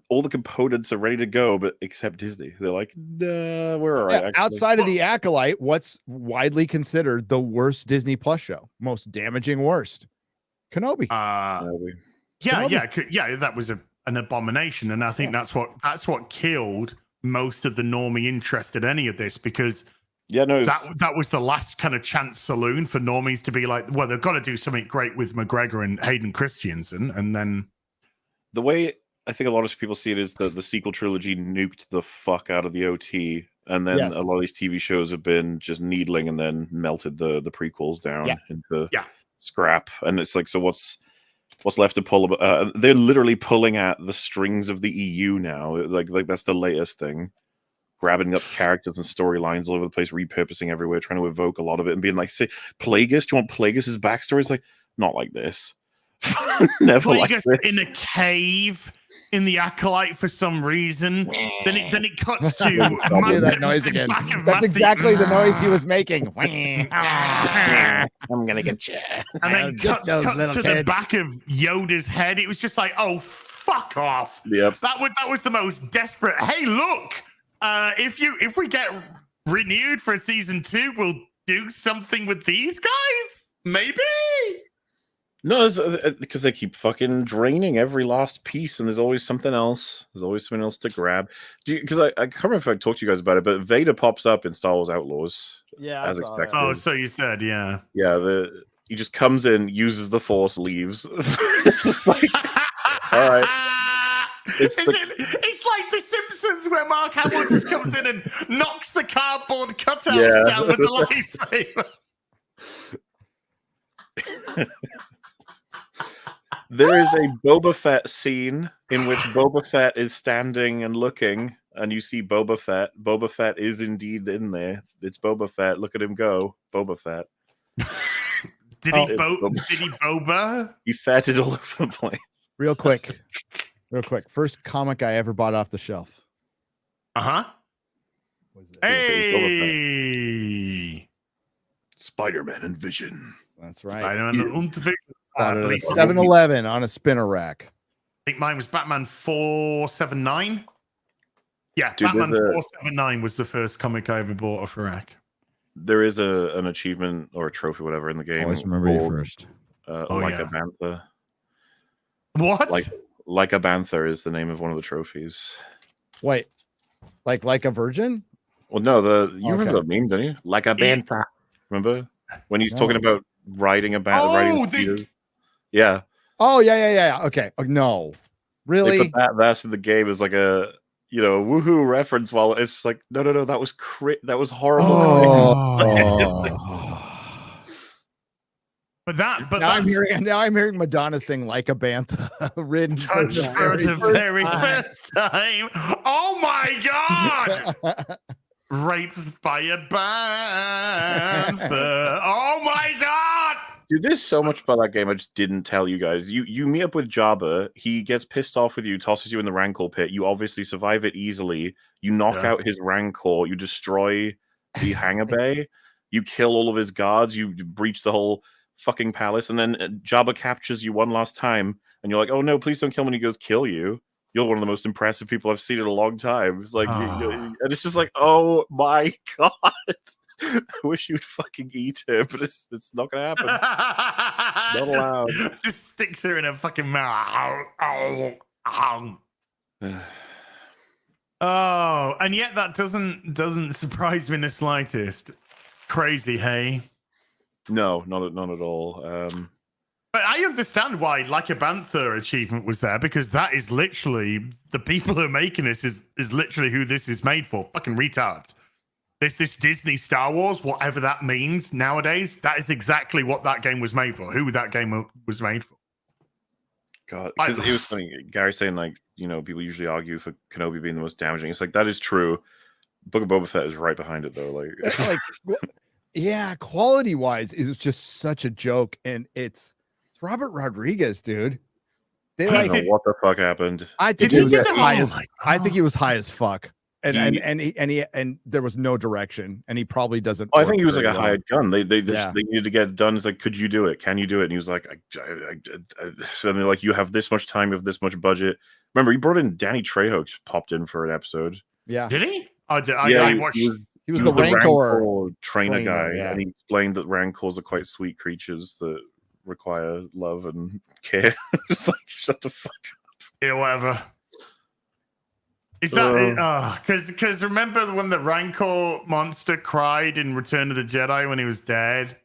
all the components are ready to go, but except Disney. They're like, nah, we're all right. Yeah, outside of the Acolyte, what's widely considered the worst Disney Plus show? Most damaging worst? Kenobi. Yeah, that was an abomination. And I think that's what killed most of the normie interest in any of this, because that was the last kind of chance saloon for normies to be like, well, they've got to do something great with McGregor and Hayden Christensen. And then the way I think a lot of people see it is that the sequel trilogy nuked the fuck out of the OT, and then a lot of these TV shows have been just needling and then melted the prequels down into scrap. And it's like, so what's left to pull? They're literally pulling at the strings of the EU now. Like that's the latest thing. Grabbing up characters and storylines all over the place, repurposing everywhere, trying to evoke a lot of it, and being like, say, Plagueis, do you want Plagueis' backstory? It's like, not like this. Never Plagueis like this. in a cave in the Acolyte for some reason. Then it cuts to do that noise again. That's exactly the noise he was making. I'm gonna get you. And then cuts to the back of Yoda's head. It was just like, oh, fuck off. Yep. That was the most desperate. Hey, look, if we get renewed for season 2, we'll do something with these guys. Maybe. No, because they keep fucking draining every last piece, and there's always something else. There's always something else to grab. Because I can't remember if I talked to you guys about it, but Vader pops up in Star Wars Outlaws. Yeah, as expected. Oh, so you said, yeah. Yeah, he just comes in, uses the Force, leaves. It's just like, all right. It's like The Simpsons, where Mark Hamill just comes in and knocks the cardboard cutouts down with the lightsaber. There is a Boba Fett scene in which Boba Fett is standing and looking and you see Boba Fett. Boba Fett is indeed in there. It's Boba Fett. Look at him go, Boba Fett. Did he boba? He fatted all over the place. Real quick. First comic I ever bought off the shelf. Uh-huh. Hey! Spider-Man and Vision. That's right. Spider-Man and Vision. 7-Eleven on a spinner rack. I think mine was Batman 479. Yeah, Dude, Batman 479 was the first comic I ever bought off a rack. There is an achievement or a trophy, whatever, in the game. Always remember you first. A Bantha. What? Like a Bantha is the name of one of the trophies. Wait, like a virgin? Well, no, you remember that meme, don't you? Like a Bantha. Remember when he's talking about riding a Bantha? Yeah. Oh yeah. Okay. No, really? They put that in the game as like a woohoo reference. While it's like no, that was horrible. Oh. But now I'm hearing Madonna sing "Like a Bantha," ridden for the very first time. Oh my god! Raped by a Bantha. Oh my god! Dude, there's so much about that game I just didn't tell you guys. You meet up with Jabba. He gets pissed off with you, tosses you in the Rancor pit. You obviously survive it easily. You knock out his Rancor. You destroy the hangar bay. You kill all of his guards. You breach the whole fucking palace. And then Jabba captures you one last time. And you're like, oh no, please don't kill me. And he goes, kill you. You're one of the most impressive people I've seen in a long time. It's like, and it's just like, oh my god. I wish you'd fucking eat her, but it's not gonna happen. Not allowed. Just sticks her in her fucking mouth. Oh, and yet that doesn't surprise me in the slightest. Crazy, hey? No, not at all. But I understand why Like a Bantha achievement was there, because that is literally the people who are making this is literally who this is made for. Fucking retards. This Disney Star Wars, whatever that means nowadays, that is exactly what that game was made for. Who that game was made for. God, because it was funny. Gary saying people usually argue for Kenobi being the most damaging. It's like that is true. Book of Boba Fett is right behind it though. Yeah, quality wise, it was just such a joke, and it's Robert Rodriguez, dude. I don't know what the fuck happened. I think he was I think he was high as fuck. And there was no direction, and he probably doesn't. I think he was like a hired gun. They needed to get it done. It's like, could you do it? Can you do it? And he was like, so they're like, you have this much time, you have this much budget. Remember, he brought in Danny Trejo, just popped in for an episode. Yeah, did he? I watched. He was the Rancor trainer guy, and he explained that Rancors are quite sweet creatures that require love and care. It's like, shut the fuck up. Yeah, whatever. Is that because remember when the Rancor monster cried in Return of the Jedi when he was dead?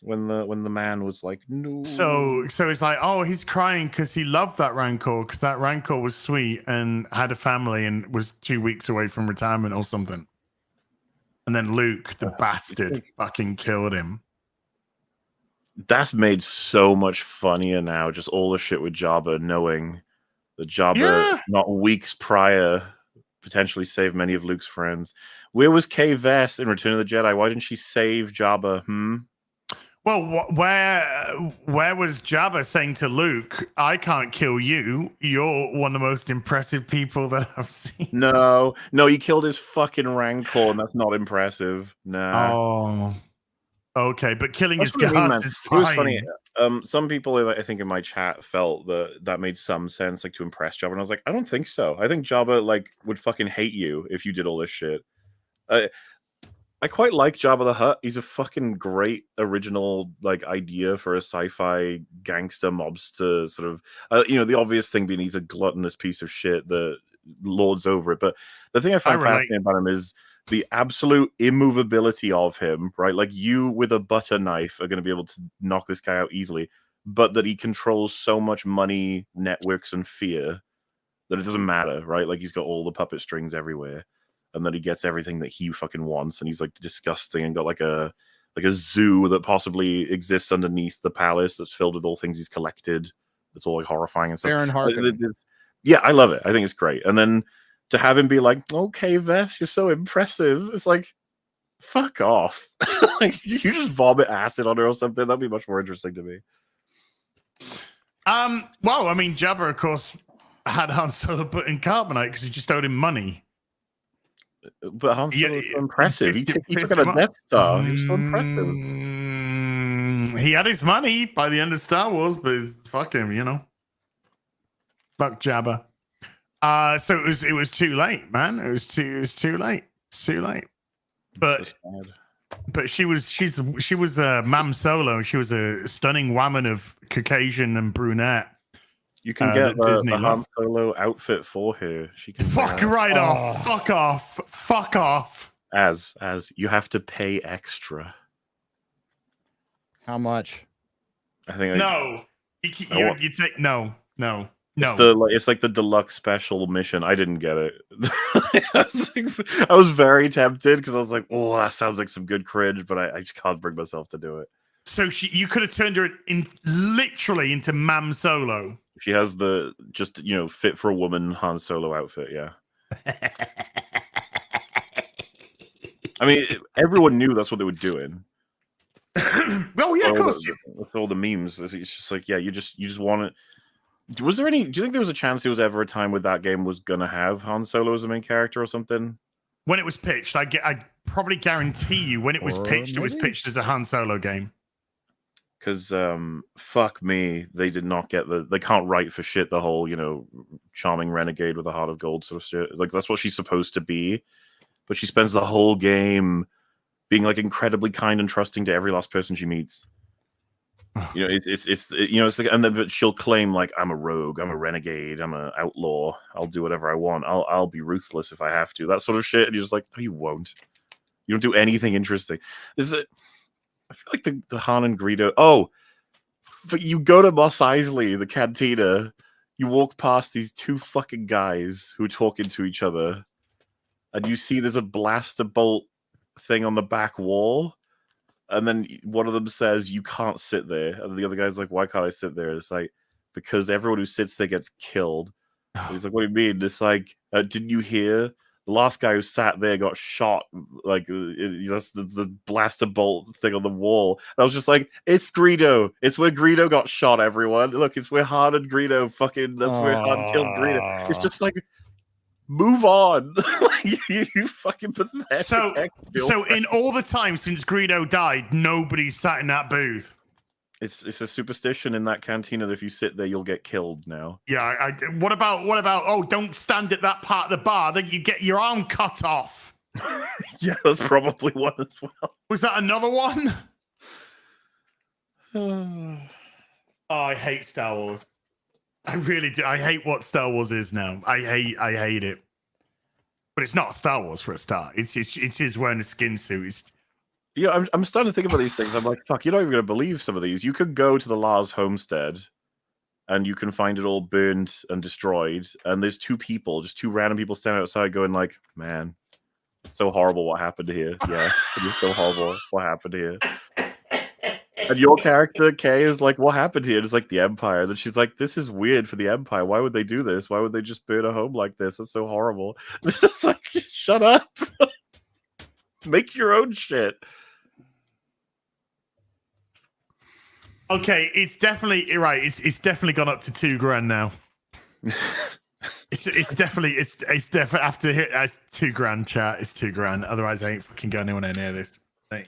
When the man was like, no. So it's like, oh, he's crying because he loved that Rancor, because that Rancor was sweet and had a family and was 2 weeks away from retirement or something. And then Luke, the bastard, fucking killed him. That's made so much funnier now. Just all the shit with Jabba, knowing that Jabba, not weeks prior, potentially saved many of Luke's friends. Where was Kay Vess in Return of the Jedi? Why didn't she save Jabba? Well, where was Jabba saying to Luke, I can't kill you. You're one of the most impressive people that I've seen. No, he killed his fucking Rancor, and that's not impressive. Nah. Oh. Okay, but killing his guards is fine. It was funny. Some people, I think, in my chat felt that made some sense, like to impress Jabba, and I was like, I don't think so. I think Jabba would fucking hate you if you did all this shit. I quite like Jabba the Hutt. He's a fucking great original idea for a sci-fi gangster mobster sort of. The obvious thing being he's a gluttonous piece of shit that lords over it. But the thing I find fascinating about him is the absolute immovability of him, right? Like, you with a butter knife are going to be able to knock this guy out easily, but that he controls so much money, networks, and fear that it doesn't matter, right? Like, he's got all the puppet strings everywhere, and that he gets everything that he fucking wants, and he's disgusting and got a zoo that possibly exists underneath the palace that's filled with all things he's collected. It's all horrifying and stuff. Aaron Harkin. Yeah, I love it. I think it's great. And then to have him be like, "Okay, Vess, you're so impressive." It's like, fuck off. Like, you just vomit acid on her or something. That'd be much more interesting to me. Well, I mean, Jabba, of course, had Han Solo put in carbonite because he just owed him money. But Han Solo was so impressive. He took out a Death Star. He was so impressive. He had his money by the end of Star Wars, but fuck him, you know. Fuck Jabba. So it was too late, man. It was too late. It's too late. But she was Mam Solo. She was a stunning woman of Caucasian and brunette. You can get the Han Solo outfit for her. She can fuck right off. Fuck off. Fuck off. As you have to pay extra. How much? I think no. You take no. It's like the deluxe special mission. I didn't get it. I was very tempted because I was like, "Oh, that sounds like some good cringe," but I just can't bring myself to do it. So you could have turned her literally into Mam Solo. She has the just fit for a woman Han Solo outfit. Yeah. I mean, everyone knew that's what they were doing. Well, yeah, of course. With all the memes, it's just like, yeah, you just want it. Was there any? Do you think there was a chance there was ever a time where that game was gonna have Han Solo as a main character or something? When it was pitched, I probably guarantee you, when it was pitched, it was pitched as a Han Solo game. Because fuck me, they did not get they can't write for shit the whole charming renegade with a heart of gold sort of shit. Like, that's what she's supposed to be, but she spends the whole game being like incredibly kind and trusting to every last person she meets. It's like, and then but she'll claim like, I'm a rogue, I'm a renegade, I'm an outlaw, I'll do whatever I want, I'll be ruthless if I have to, that sort of shit. And you're just like, no, you won't. You don't do anything interesting. This is I feel like the Han and Greedo. Oh, but you go to Mos Eisley, the cantina. You walk past these two fucking guys who are talking to each other, and you see there's a blaster bolt thing on the back wall. And then one of them says, "You can't sit there," and the other guy's like, "Why can't I sit there?" It's like, because everyone who sits there gets killed. And he's like, "What do you mean?" It's like, didn't you hear? The last guy who sat there got shot. Like, that's the blaster bolt thing on the wall. And I was just like, it's Greedo. It's where Greedo got shot, everyone. Look, it's where Han and Greedo that's where Han killed Greedo. It's just like, move on. you fucking pathetic. So in all the time since Greedo died, nobody sat in that booth. It's a superstition in that cantina that if you sit there, you'll get killed now. Yeah. What about? Oh, don't stand at that part of the bar. Then you get your arm cut off. Yeah, that's probably one as well. Was that another one? I hate Star Wars. I really do. I hate what Star Wars is now. I hate it. But it's not Star Wars for a start. It's wearing a skin suit. I'm starting to think about these things. I'm like, fuck, you're not even going to believe some of these. You could go to the Lars homestead and you can find it all burned and destroyed. And there's two random people standing outside going like, man, it's so horrible what happened here. Yeah, it is so horrible what happened here. And your character, Kay, is like, what happened here? It's like the Empire. And then she's like, this is weird for the Empire. Why would they do this? Why would they just burn a home like this? It's so horrible. It's like, shut up. Make your own shit. Okay, it's definitely right. It's definitely gone up to $2,000 now. it's definitely after it's $2,000 chat. It's $2,000. Otherwise, I ain't fucking going anywhere near this.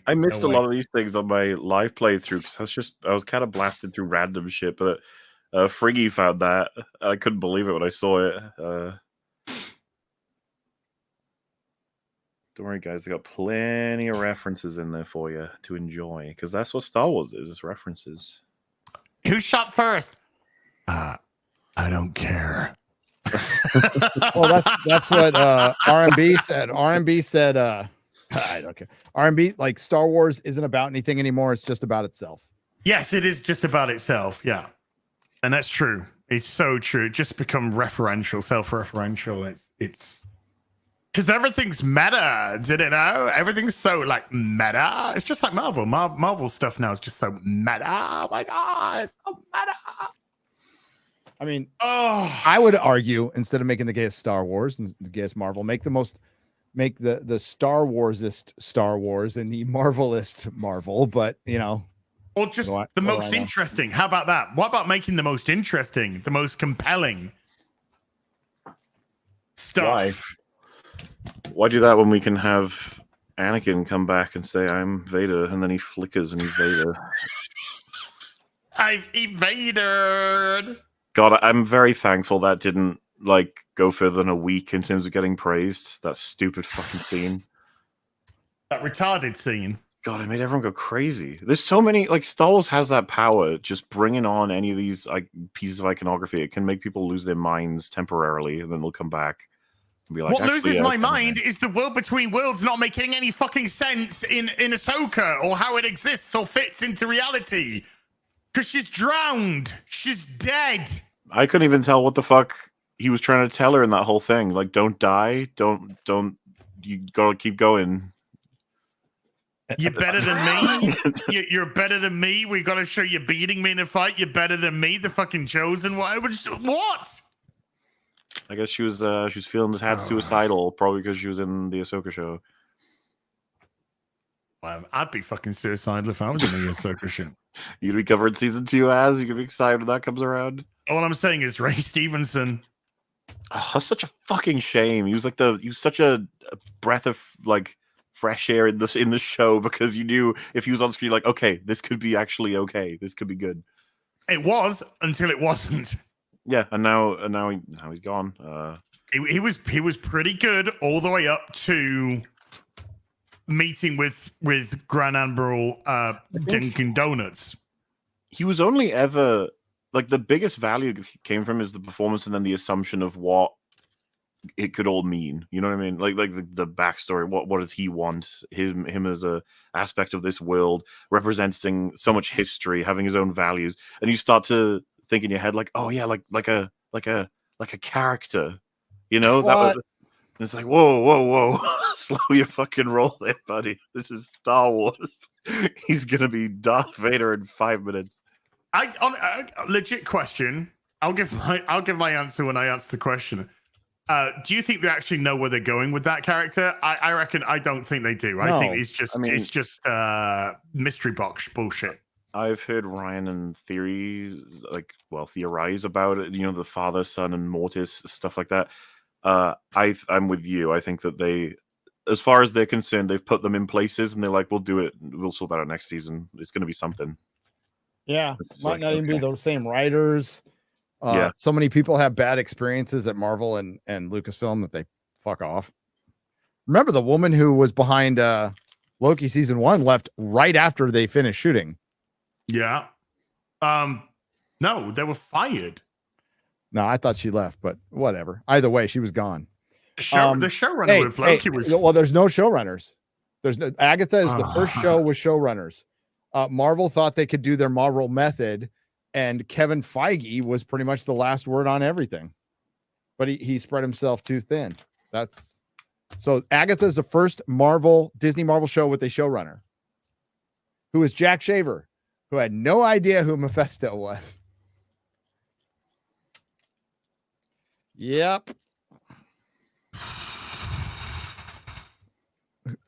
I missed a lot of these things on my live playthrough because I was kind of blasted through random shit. But Friggy found that. I couldn't believe it when I saw it. Don't worry, guys. I got plenty of references in there for you to enjoy because that's what Star Wars is. It's references. Who shot first? I don't care. Well, that's what RMB said. RMB said, I don't care. RMB, like, Star Wars isn't about anything anymore. It's just about itself. Yes, it is just about itself. Yeah, and that's true. It's so true. It just become referential, self-referential. It's. Because everything's meta, did it know? Everything's so like meta. It's just like Marvel. Marvel stuff now is just so meta. Oh my god, it's so meta. I mean, Oh, I would argue instead of making the gayest Star Wars and the gayest Marvel, make the Star Warsist Star Wars and the Marvelist Marvel. But or just What the do I most know? interesting. How about that? What about making the most interesting, the most compelling stuff? Why do that when we can have Anakin come back and say, I'm Vader, and then he flickers and he's Vader? I've evaded. God, I'm very thankful that didn't go further than a week in terms of getting praised. That stupid fucking scene. That retarded scene. God, it made everyone go crazy. There's so many Star Wars has that power. Just bringing on any of these pieces of iconography, it can make people lose their minds temporarily, and then they'll come back and be like, What "Actually, loses yeah, my okay, mind okay." is the world between worlds not making any fucking sense in Ahsoka or how it exists or fits into reality. Because she's drowned. She's dead. I couldn't even tell what the fuck he was trying to tell her in that whole thing. Like, don't die, don't. You gotta keep going. You're better than me. You're better than me. We gotta show you beating me in a fight. You're better than me. The fucking chosen one. What? I guess she was feeling suicidal, probably because she was in the Ahsoka show. Well, I'd be fucking suicidal if I was in the Ahsoka shit. You'd be covering season 2 as you can be excited when that comes around. All I'm saying is Ray Stevenson. Oh, that's such a fucking shame. He was such a breath of fresh air in the show, because you knew if he was on screen, okay, this could be actually okay. This could be good. It was until it wasn't. Yeah, and now he's gone. He was pretty good all the way up to meeting with Gran Admiral Dunkin' Donuts. He was only ever the biggest value came from is the performance, and then the assumption of what it could all mean. You know what I mean? The backstory. What does he want? Him as a aspect of this world, representing so much history, having his own values, and you start to think in your head oh yeah, like a character. That was. And it's whoa, slow your fucking roll there, buddy. This is Star Wars. He's gonna be Darth Vader in 5 minutes. Legit question. I'll give my answer when I answer the question. Do you think they actually know where they're going with that character? I reckon. I don't think they do. I think it's just mystery box bullshit. I've heard Ryan and theorize about it. The father, son, and Mortis, stuff like that. I'm with you. I think that they, as far as they're concerned, they've put them in places, and they're like, we'll do it. We'll sort that out next season. It's going to be something. Yeah, might not even be the same writers. Yeah, so many people have bad experiences at Marvel and Lucasfilm that they fuck off. Remember the woman who was behind Loki season 1 left right after they finished shooting. Yeah. No, they were fired. No, I thought she left, but whatever. Either way, she was gone. The showrunner with Loki was. Well, there's no showrunners. There's no. Agatha is the first show with showrunners. Marvel thought they could do their Marvel method, and Kevin Feige was pretty much the last word on everything. But he spread himself too thin. So Agatha is the first Disney Marvel show with a showrunner, who was Jack Shaver, who had no idea who Mephisto was. Yep.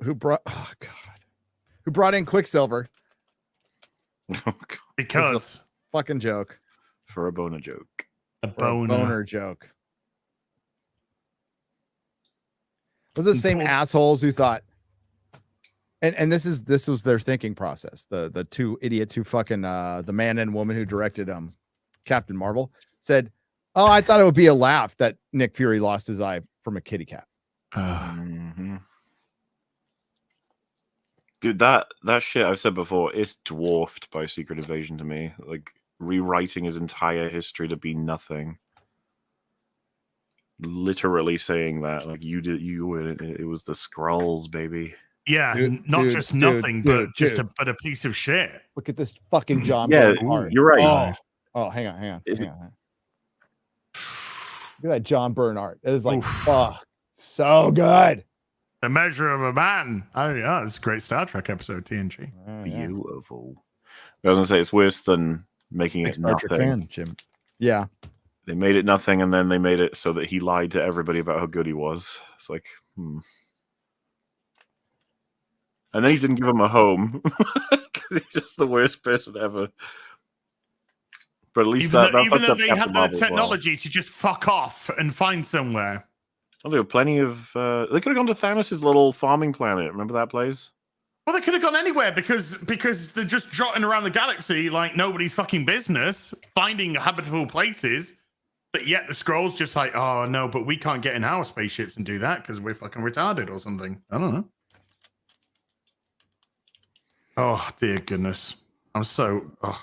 Who brought in Quicksilver? Oh, God. Because fucking joke. For a boner joke. A boner joke. Was the same assholes who thought, and this was their thinking process. The two idiots who fucking the man and woman who directed Captain Marvel said, "Oh, I thought it would be a laugh that Nick Fury lost his eye from a kitty cat." Mm-hmm. Dude, that shit I've said before is dwarfed by Secret Invasion to me. Rewriting his entire history to be nothing. Literally saying that, it was the Skrulls, baby. Yeah, not just nothing, but a piece of shit. Look at this fucking John. Yeah, Bernhardt. you're right. Oh, hang on. Look at that John Bernhardt. It is fuck, so good. The Measure of a Man. Oh yeah, it's a great Star Trek episode, TNG. Beautiful. I was gonna say it's worse than making it Star Trek nothing. fan, Jim. Yeah. They made it nothing, and then they made it so that he lied to everybody about how good he was. It's like, And then he didn't give him a home because he's just the worst person ever. But at least even though they had the technology to just fuck off and find somewhere. Well, there were plenty of. They could have gone to Thanos' little farming planet. Remember that place? Well, they could have gone anywhere because they're just trotting around the galaxy like nobody's fucking business, finding habitable places. But yet the Skrulls just like, oh no, but we can't get in our spaceships and do that because we're fucking retarded or something. I don't know. Oh dear goodness, I'm so Yeah.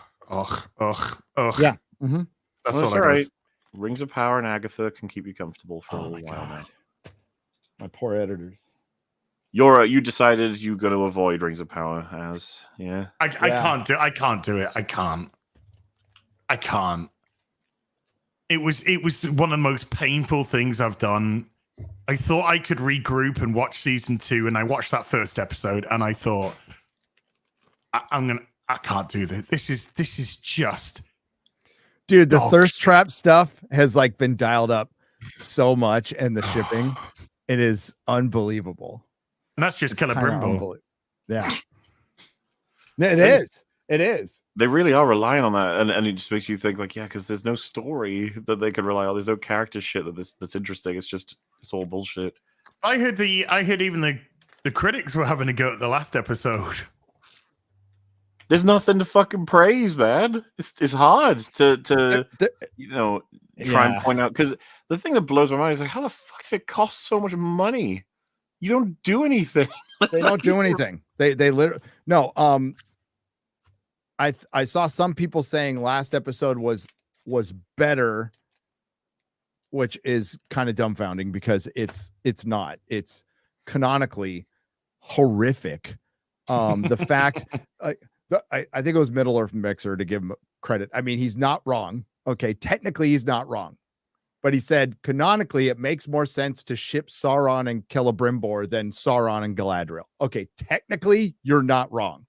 Mm-hmm. That's well, all right. right. Rings of Power and Agatha can keep you comfortable for a little while now. My poor editors. You decided you're going to avoid Rings of Power, I can't do it. I can't. It was one of the most painful things I've done. I thought I could regroup and watch season 2, and I watched that first episode, and I thought, I can't do this. This is just, dude. The thirst trap stuff has like been dialed up so much, and the shipping, it is unbelievable. And that's just Celebrimbor. Yeah, it is. It is. They really are relying on that, and it just makes you think, like, because there's no story that they could rely on. There's no character shit that's interesting. It's all bullshit. I heard even the critics were having a go at the last episode. There's nothing to fucking praise, man. It's hard to try and point out, because the thing that blows my mind is like, how the fuck did it cost so much money? You don't do anything. They don't do anything. They literally no. I saw some people saying last episode was better, which is kind of dumbfounding because it's not. It's canonically horrific. The fact I think it was Middle Earth Mixer, to give him credit. I mean, he's not wrong. Okay, technically he's not wrong. But he said canonically it makes more sense to ship Sauron and Celebrimbor than Sauron and Galadriel. Okay, technically you're not wrong.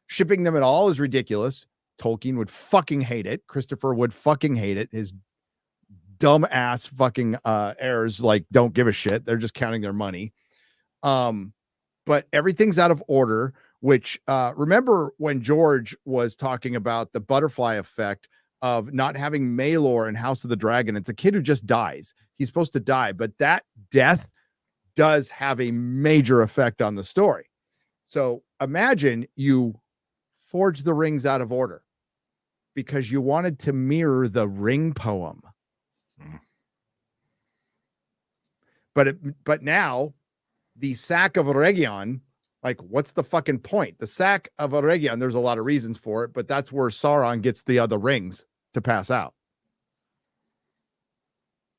Shipping them at all is ridiculous. Tolkien would fucking hate it. Christopher would fucking hate it. His dumb ass fucking heirs like don't give a shit. They're just counting their money. But everything's out of order, which remember when George was talking about the butterfly effect of not having Maelor in House of the Dragon. It's a kid who just dies. He's supposed to die, but that death does have a major effect on the story. So imagine you forge the rings out of order because you wanted to mirror the ring poem. But now the sack of Eregion, like, what's the fucking point? The sack of Eregion, there's a lot of reasons for it, but that's where Sauron gets the other rings to pass out.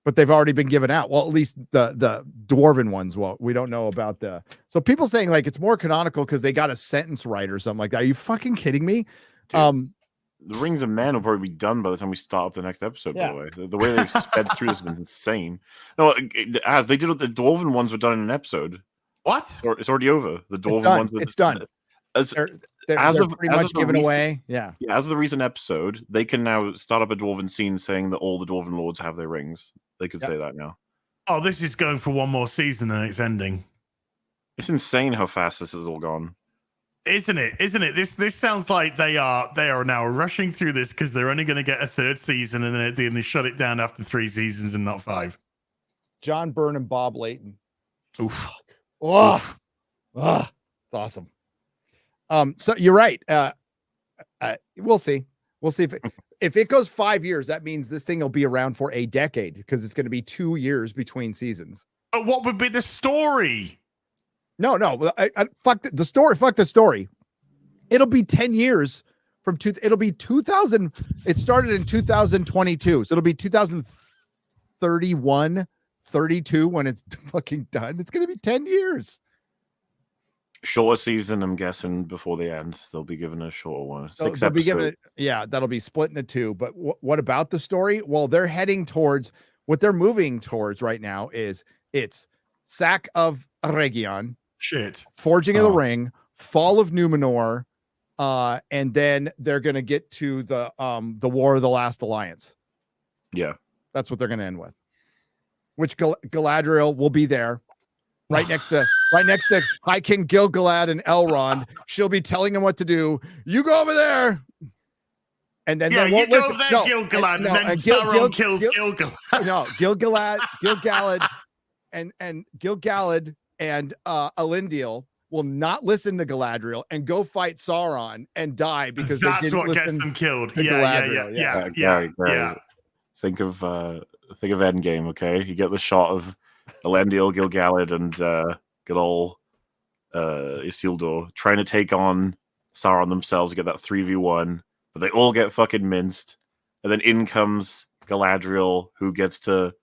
But they've already been given out. Well, at least the dwarven ones. Well, we don't know about so people saying like it's more canonical because they got a sentence right or something like that. Are you fucking kidding me? Dude, the Rings of Man will probably be done by the time we start up the next episode. Yeah. By the way, the way they've sped through this has been insane. No, as they did with the dwarven ones were done in an episode. What? It's already over. The dwarven ones. It's done. They're pretty much given away. Yeah. As of the recent episode, they can now start up a dwarven scene saying that all the dwarven lords have their rings. They could say that now. Oh, this is going for one more season and it's ending. It's insane how fast this has all gone. Isn't it? This sounds like they are now rushing through this because they're only going to get a third season and then they shut it down after 3 seasons and not 5. John Byrne and Bob Layton. Oof. Oh, it's awesome. So you're right. We'll see. We'll see if it goes 5 years, that means this thing will be around for a decade because it's going to be 2 years between seasons. But what would be the story? No. Fuck the story. Fuck the story. It'll be 10 years from it'll be 2000. It started in 2022. So it'll be 2031, 32 when it's fucking done. It's going to be 10 years. Shorter season, I'm guessing, before the end. They'll be given a shorter one. 6 they'll be given episodes. that'll be split into 2. But what about the story? Well, they're heading towards what they're moving towards right now is it's sack of Eregion, forging of the ring, fall of Numenor, and then they're gonna get to the War of the Last Alliance. Yeah. That's what they're going to end with. Which Galadriel will be there, right next to High King Gil-galad and Elrond. She'll be telling him what to do. You go over there, and then Yeah, they won't you go listen. over there, No, Gil-galad, and then Gil- Sauron kills Gil-galad. No, Gil-galad, and Gil-galad and Elendil will not listen to Galadriel and go fight Sauron and die because That's they didn't what listen gets them killed. to Galadriel, Yeah. Gary. Think of Endgame, okay? You get the shot of Elendil, Gil-galad, and good old Isildur trying to take on Sauron themselves to get that 3v1, but they all get fucking minced. And then in comes Galadriel, who gets to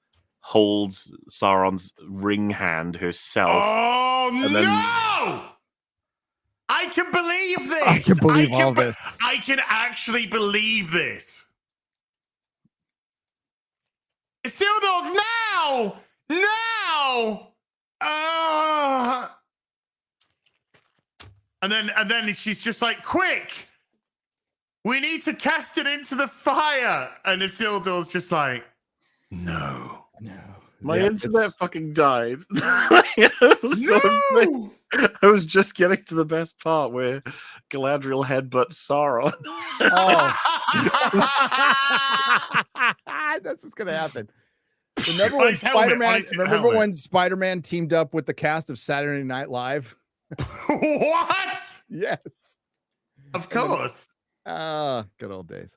hold Sauron's ring hand herself. Oh, And then- no! I can believe this. I can believe all this. I can actually believe this. Isildur, now! Now! And then she's just like, quick! We need to cast it into the fire. And Isildur's just like, no. My Yeah, internet fucking died. I was just getting to the best part where Galadriel headbutts Sauron. Oh. That's what's gonna happen. Remember when Ice helmet, Spider-Man? ice Remember helmet. when Spider-Man teamed up with the cast of Saturday Night Live? What? Yes. Of course. Good old days.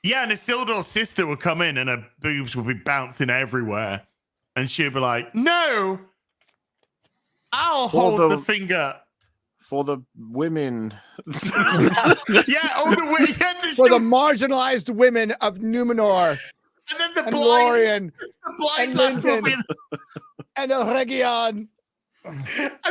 Yeah, and Isildur's sister would come in and her boobs would be bouncing everywhere. And she'd be like, no, I'll hold the finger. For the women. Yeah, oh, the way. Yeah, For the marginalized women of Numenor and then the and blind, Lorien the blind and lads will be, and Elregion. and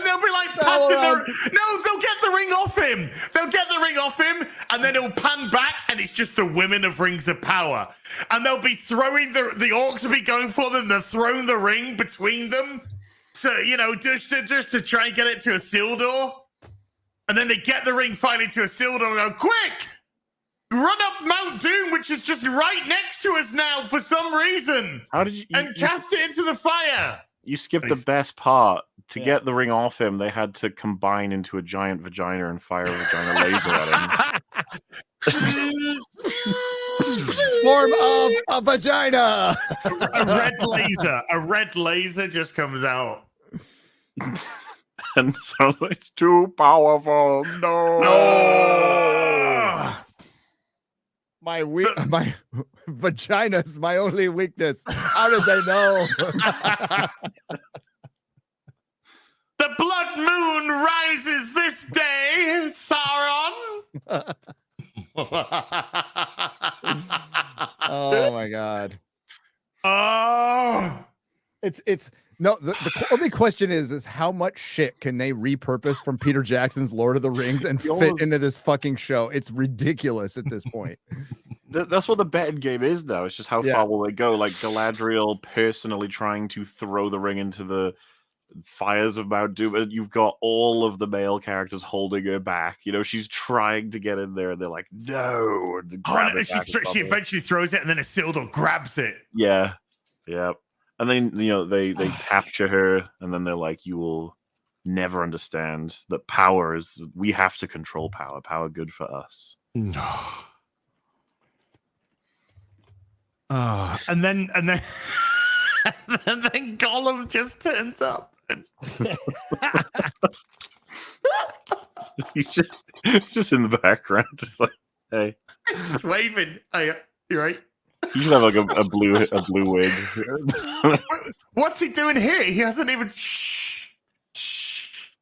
they'll be like passing they'll get the ring off him. They'll get the ring off him, and then it'll pan back, and it's just the women of Rings of Power. And they'll be throwing the orcs will be going for them, they're throwing the ring between them. So, just to try and get it to Isildur. And then they get the ring finally to Isildur and go, quick! Run up Mount Doom, which is just right next to us now for some reason. How did you Cast it into the fire. You skipped the best part. To get the ring off him, they had to combine into a giant vagina and fire a vagina laser at him. Form of a vagina. A red laser just comes out. And so it's too powerful. No. My vagina's my only weakness. How did they know? The blood moon rises this day, Sauron. Oh my god. Oh. It's no, the only question is how much shit can they repurpose from Peter Jackson's Lord of the Rings and fit into this fucking show? It's ridiculous at this point. That's what the betting game is now. It's just how far will they go? Like Galadriel personally trying to throw the ring into the fires of Mount Doom, and you've got all of the male characters holding her back. She's trying to get in there, and they're like, no. And She eventually throws it, and then Isildur grabs it. Yeah. And then, they capture her, and then they're like, you will never understand that power is, we have to control power. Power good for us. No. And then Gollum just turns up. He's just in the background, just like, hey. Just waving. Hey, you right? You should have like a blue wig. What's he doing here? He hasn't even. Shh.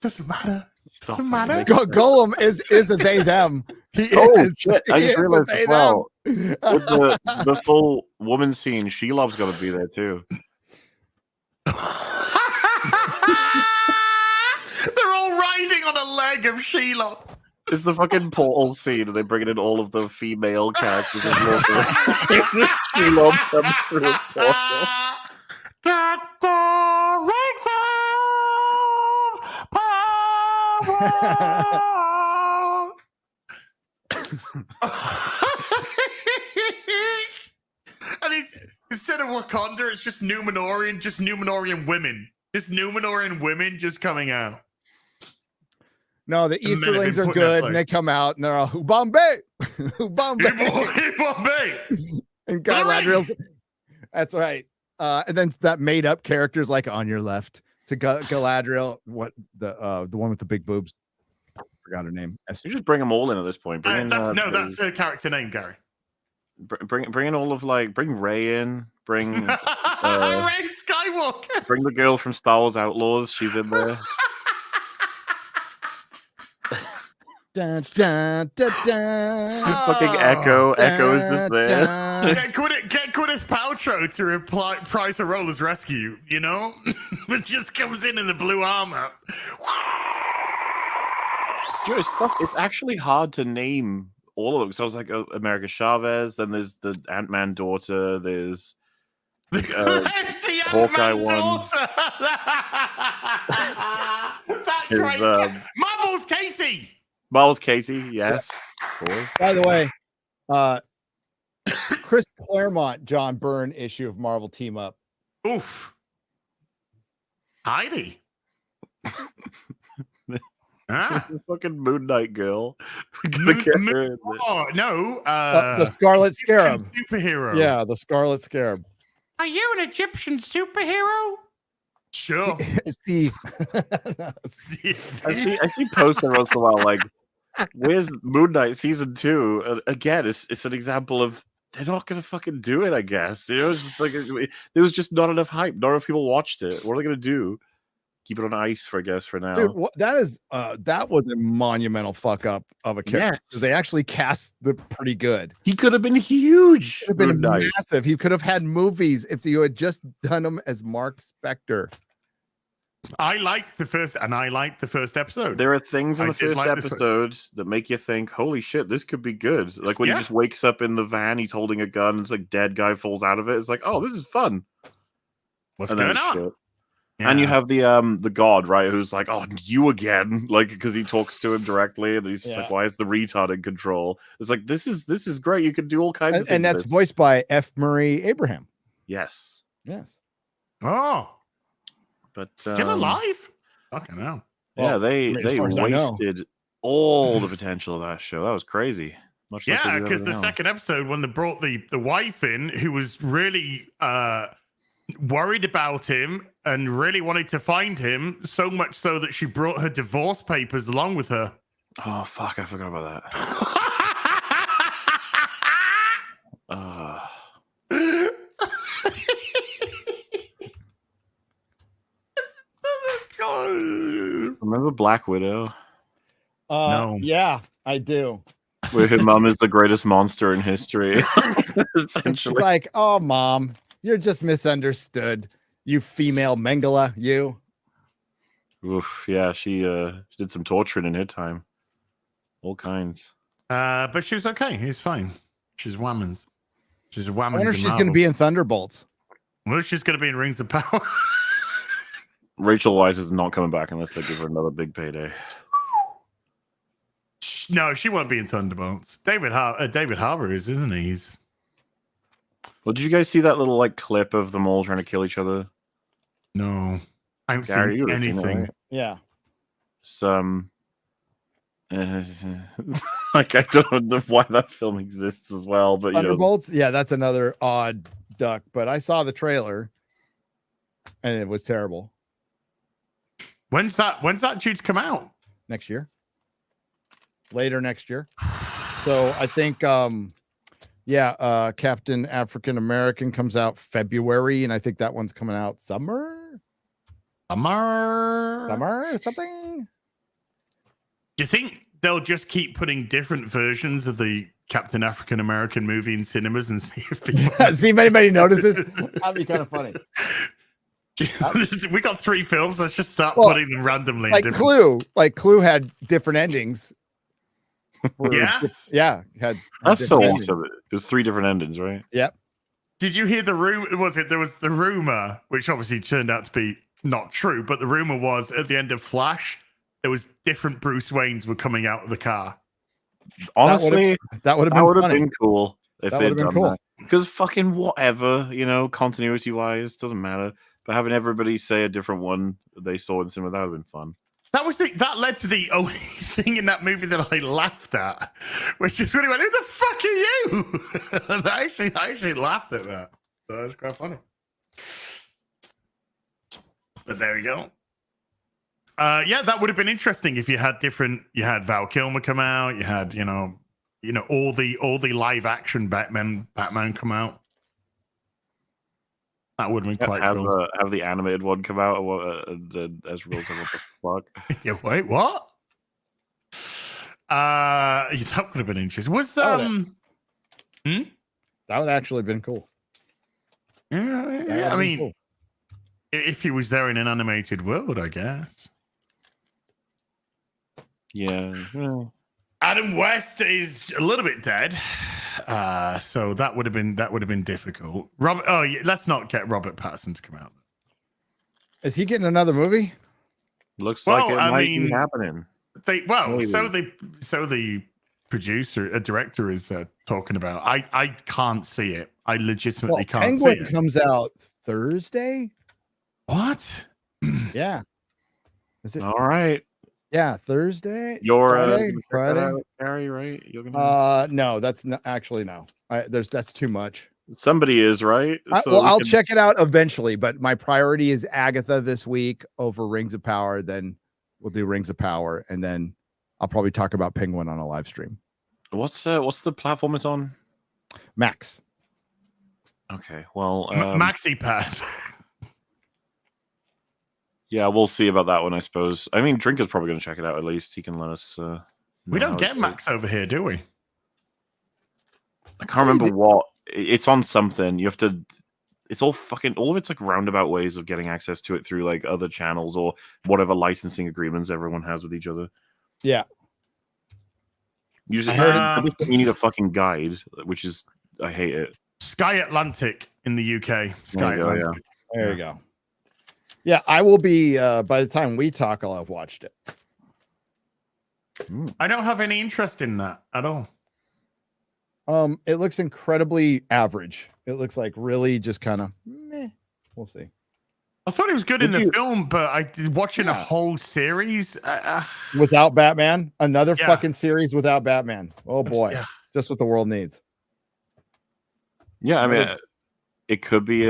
Doesn't matter. Doesn't matter. Gollum is a they them. He is. Shit! I just realized as them. well. With the full woman scene, Shelob's got to be there too. They're all riding on a leg of Shelob. It's the fucking portal scene, and they bring in all of the female characters as well. Shelob comes through a portal. Instead of Wakanda, it's just Numenorian women. Just Numenorian women just coming out. No, the The men have Easterlings been are put in their good, place. and they come out and they're all Bombay, Bombay, Bombay. and Galadriel's. That's right. And then that made up characters like on your left to Galadriel. What the one with the big boobs? Forgot her name. You just bring them all in at this point. Bring in, That's her character name, Gary. bring in all of bring Rey in. Bring Rey Skywalker. bring the girl from Star Wars Outlaws. She's in there. Dun, dun, dun, dun. Fucking Echo. Echo is just there. Get Gwyneth Paltrow to reprise her role as Rescue, you know? It just comes in the blue armor. It's actually hard to name all of them. So I was like, America Chavez, then there's the Ant-Man daughter, there's It's the Hawkeye Ant-Man one. daughter. That His, great. Marvel's Katie. Miles Katie, yes. Cool. By the way, Chris Claremont, John Byrne issue of Marvel Team Up. Oof. Heidi. Fucking Moon Knight girl. We gotta get her in there. Oh no! The Scarlet Scarab. Superhero. Yeah, the Scarlet Scarab. Are you an Egyptian superhero? Sure. See, I see posts every once in a while like, where's Moon Knight season 2? And again, it's an example of they're not gonna fucking do it. I guess it's just like there was just not enough hype. Not enough people watched it. What are they gonna do? Keep it on ice for now. dude, that was a monumental fuck up of a character. Yes. They actually cast the pretty good. He could have been huge. Could have been Moon Knight. massive. He could have had movies if you had just done him as Mark Spector. I liked the first episode. There are things in I the did first like the episode that make you think, "Holy shit, this could be good!" Like when he just wakes up in the van, he's holding a gun, and it's like dead guy falls out of it. It's like, "Oh, this is fun." What's And then going it's on? shit. And you have the god, right? Who's like, "Oh, you again?" Like because he talks to him directly, and he's just like, "Why is the retard in control?" It's like this is great. You could do all kinds of things. And that's with voiced by F. Murray Abraham. yes, Yes. Oh, but still alive? Fucking hell. Yeah, Well, they as far as I know. wasted all the potential of that show. That was crazy. Much like they Yeah, do because the everything else. second episode, when they brought the wife in, who was really worried about him and really wanted to find him, so much so that she brought her divorce papers along with her. Oh fuck! I forgot about that. Remember Black Widow? No. Yeah, I do. Where her mom is the greatest monster in history. She's Essentially. like, "Oh, mom, you're just misunderstood. You female Mengele, you." Oof, yeah, she did some torturing in her time. All kinds. But she was okay. It's fine. She's Whammons. She's a Whammons. I wonder if in she's going to Marvel. be in Thunderbolts. Well, she's going to be in Rings of Power. Rachel Weisz is not coming back unless they give her another big payday. No, she won't be in Thunderbolts. David Harbour is, isn't he? He's... Well, did you guys see that little like clip of them all trying to kill each other? No, I haven't Gary, you seen would've seen it, anything. right? Yeah. Some like I don't know why that film exists as well, but you know, Thunderbolts? Yeah, that's another odd duck. But I saw the trailer, and it was terrible. When's that due to come out? Next year. Later next year. So I think Captain African American comes out February, and I think that one's coming out summer something. Do you think they'll just keep putting different versions of the Captain African American movie in cinemas and see if people... See if anybody notices? That'd be kind of funny. We got 3 films. Let's just start Well, putting them randomly. Like in different... Clue. Like Clue had different endings. Yes. Yeah. Had that's so different awesome. endings. It was 3 different endings, right? Yep. Did you hear the rumor? There was the rumor, which obviously turned out to be not true, but the rumor was at the end of Flash, there was different Bruce Waynes were coming out of the car. Honestly, that would have that would been have funny. been cool if That they'd would have done been cool. that. Because fucking whatever, continuity wise, doesn't matter. But having everybody say a different one they saw in cinema, that would have been fun. That led to the only thing in that movie that I laughed at, which is when he went, "Who the fuck are you?" And I actually laughed at that. So that's quite funny. But there we go. Yeah, that would have been interesting if you had Val Kilmer come out, you had all the live action Batman come out. That would have been quite cool. Have the animated one come out, or as rules of what the fuck? Yeah, wait, what? That would have been interesting. That would actually have been cool. Yeah, I mean, cool. If he was there in an animated world, I guess. Yeah. Adam West is a little bit dead, so that would have been difficult. Let's not get Robert Pattinson to come out. Is he getting another movie? Looks like it might be happening. So the producer, director is talking about. I can't see it. I legitimately can't see it. Penguin comes out Thursday. What? Yeah. Is it all right? Yeah, Thursday. You're Friday, Harry, right? You're gonna... No, that's not actually no. That's too much. Somebody is right. I'll check it out eventually, but my priority is Agatha this week over Rings of Power. Then we'll do Rings of Power, and then I'll probably talk about Penguin on a live stream. What's the platform it's on? Max. Okay, well, MaxiPad. Yeah, we'll see about that one, I suppose. I mean, Drinker's probably going to check it out at least. He can let us. We don't get Max over here, do we? I can't remember what. It's on something. You have to. It's all of it's like roundabout ways of getting access to it through like other channels or whatever licensing agreements everyone has with each other. Yeah. Usually, you need a fucking guide, which is I hate it. Sky Atlantic in the UK. Sky Atlantic. Yeah. There you go. Yeah, I will be. By the time we talk, I'll have watched it. I don't have any interest in that at all. It looks incredibly average. It looks like really just kind of meh. We'll see. I thought it was good in the film, but watching a whole series without Batman, another fucking series without Batman. Oh boy, just what the world needs. Yeah, I mean, it could be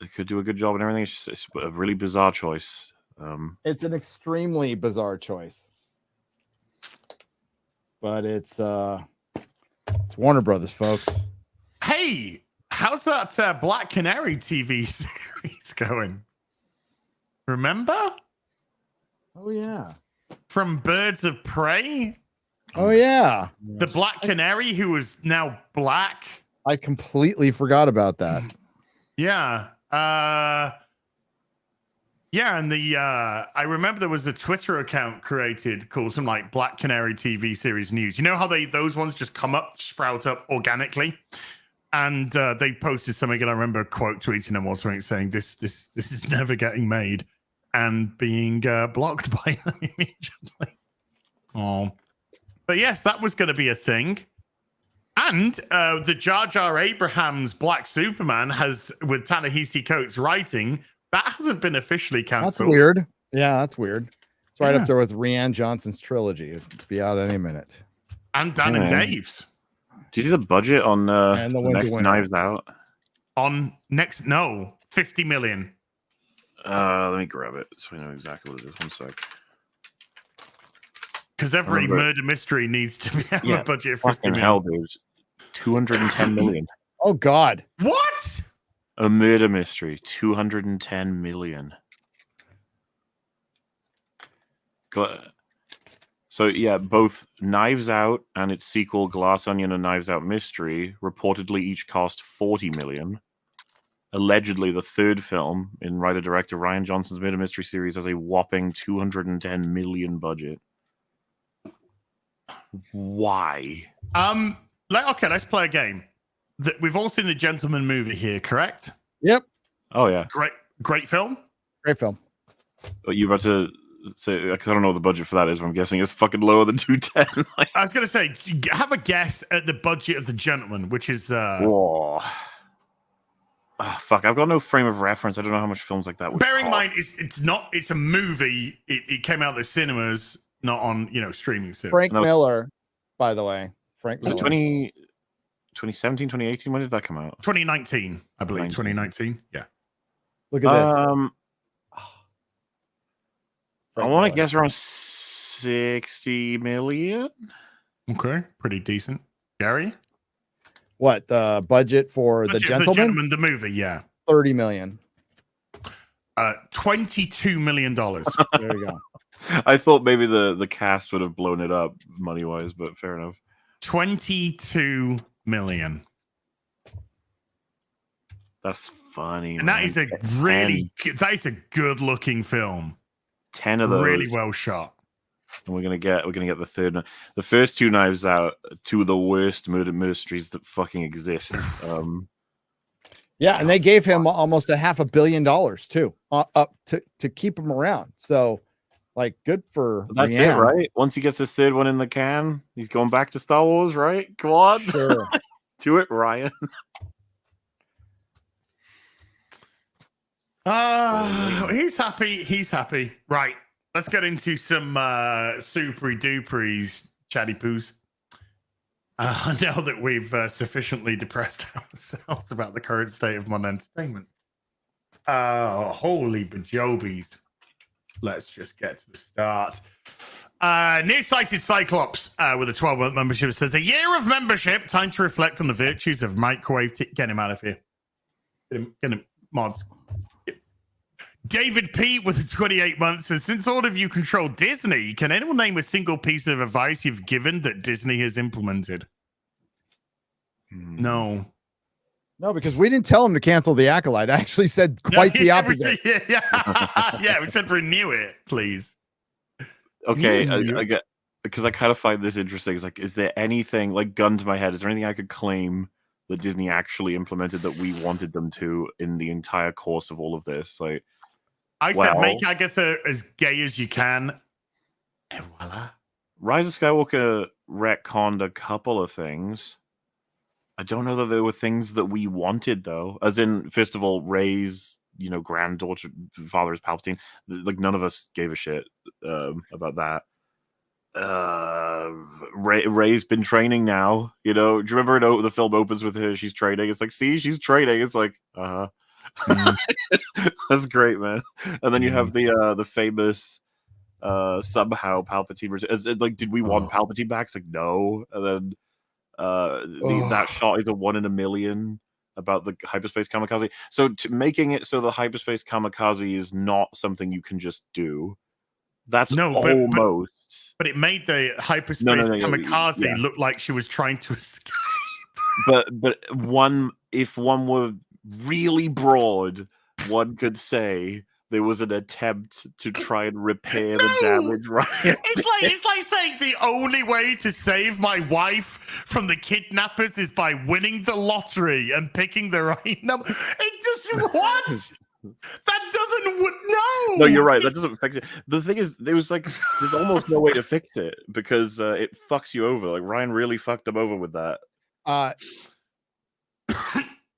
It could do a good job and everything. It's a really bizarre choice. It's an extremely bizarre choice, but it's Warner Brothers, folks. Hey, how's that Black Canary TV series going? Remember? Oh yeah, from Birds of Prey. Oh yeah, the Black Canary who was now black. I completely forgot about that. Yeah. And I remember there was a Twitter account created called something like Black Canary TV series news. You know how those ones just come up, sprout up organically, and they posted something, and I remember quote tweeting them or something saying this is never getting made, and being blocked by them immediately. Oh, but yes, that was going to be a thing. And the Jar Jar Abrahams Black Superman has, with Ta-Nehisi Coates writing, that hasn't been officially cancelled. That's weird. Yeah, that's weird. It's right up there with Rian Johnson's trilogy. It'll be out any minute. And Dan and Dave's. Do you see the budget on the next Knives Out? No, 50 million. Let me grab it so we know exactly what it is. 1 sec. Because every murder mystery needs to have a budget of 50 million. Hell, dude. 210 million. Oh, God. What? A murder mystery. 210 million. So, yeah, both Knives Out and its sequel, Glass Onion and Knives Out Mystery, reportedly each cost 40 million. Allegedly, the third film in writer-director Rian Johnson's murder mystery series has a whopping 210 million budget. Why? Okay, let's play a game. We've all seen the Gentleman movie here, correct? Yep. Oh yeah. Great film. Great film. But you about to say, because I don't know what the budget for that is, but I'm guessing it's fucking lower than 210. Like, I was gonna say, have a guess at the budget of The Gentleman, which is whoa. Oh, fuck, I've got no frame of reference. I don't know how much films like that would bearing in cost. mind it's a movie. It came out in the cinemas, not on streaming service. Frank No. Miller, by the way. Frank Was it Miller. 2017, 2018? When did that come out? 2019, I believe. 19. 2019. Yeah. Look at this. I Frank want Miller. to guess around 60 million. Okay, pretty decent. Gary, What the budget for Budget the of Gentleman? the movie, yeah. 30 million. $22 million. There you go. I thought maybe the cast would have blown it up money wise, but fair enough. 22 million. That's funny. And that man. is a really that is a good looking film. 10 of those. Really well shot. And we're gonna get the third one. The first two Knives Out, two of the worst murder mysteries that fucking exist. Yeah, and they gave him almost $500 million too, up to keep him around. So, like, good for That's Rian. it, right? Once he gets his third one in the can, he's going back to Star Wars, right? Come on, Sure. do it, Ryan. He's happy. He's happy. Right. Let's get into some super duperies, chatty poos. Now that we've sufficiently depressed ourselves about the current state of modern entertainment. Holy bajobies. Let's just get to the start. Nearsighted Cyclops with a 12-month membership says, a year of membership, time to reflect on the virtues of microwave. Get him out of here. Get him, mods. David P with 28 months says, since all of you control Disney, can anyone name a single piece of advice you've given that Disney has implemented? No. No, because we didn't tell him to cancel the Acolyte. I actually said quite the opposite. Yeah, we said renew it, please. Okay, I get, because I kind of find this interesting. It's like, is there anything, like, gun to my head, is there anything I could claim that Disney actually implemented that we wanted them to in the entire course of all of this? Like, I said make Agatha as gay as you can. And voila. Rise of Skywalker retconned a couple of things. I don't know that there were things that we wanted, though. As in, first of all, Rey's, granddaughter, father is Palpatine. Like, none of us gave a shit about that. Rey's been training now. Do you remember the film opens with her? She's training. It's like, see, she's training. It's like, that's great, man. And then you have the famous somehow Palpatine. Like, did we want Palpatine back? It's like, no. And then that shot is a 1 in a million about the hyperspace kamikaze. So making it so the hyperspace kamikaze is not something you can just do. That's almost. But it made the hyperspace kamikaze look like she was trying to escape. But if one were really broad, one could say there was an attempt to try and repair the damage, right? It's like saying the only way to save my wife from the kidnappers is by winning the lottery and picking the right number. It doesn't what? That doesn't no. No, you're right. That doesn't fix it. The thing is, there's almost no way to fix it because it fucks you over. Like, Ryan really fucked him over with that.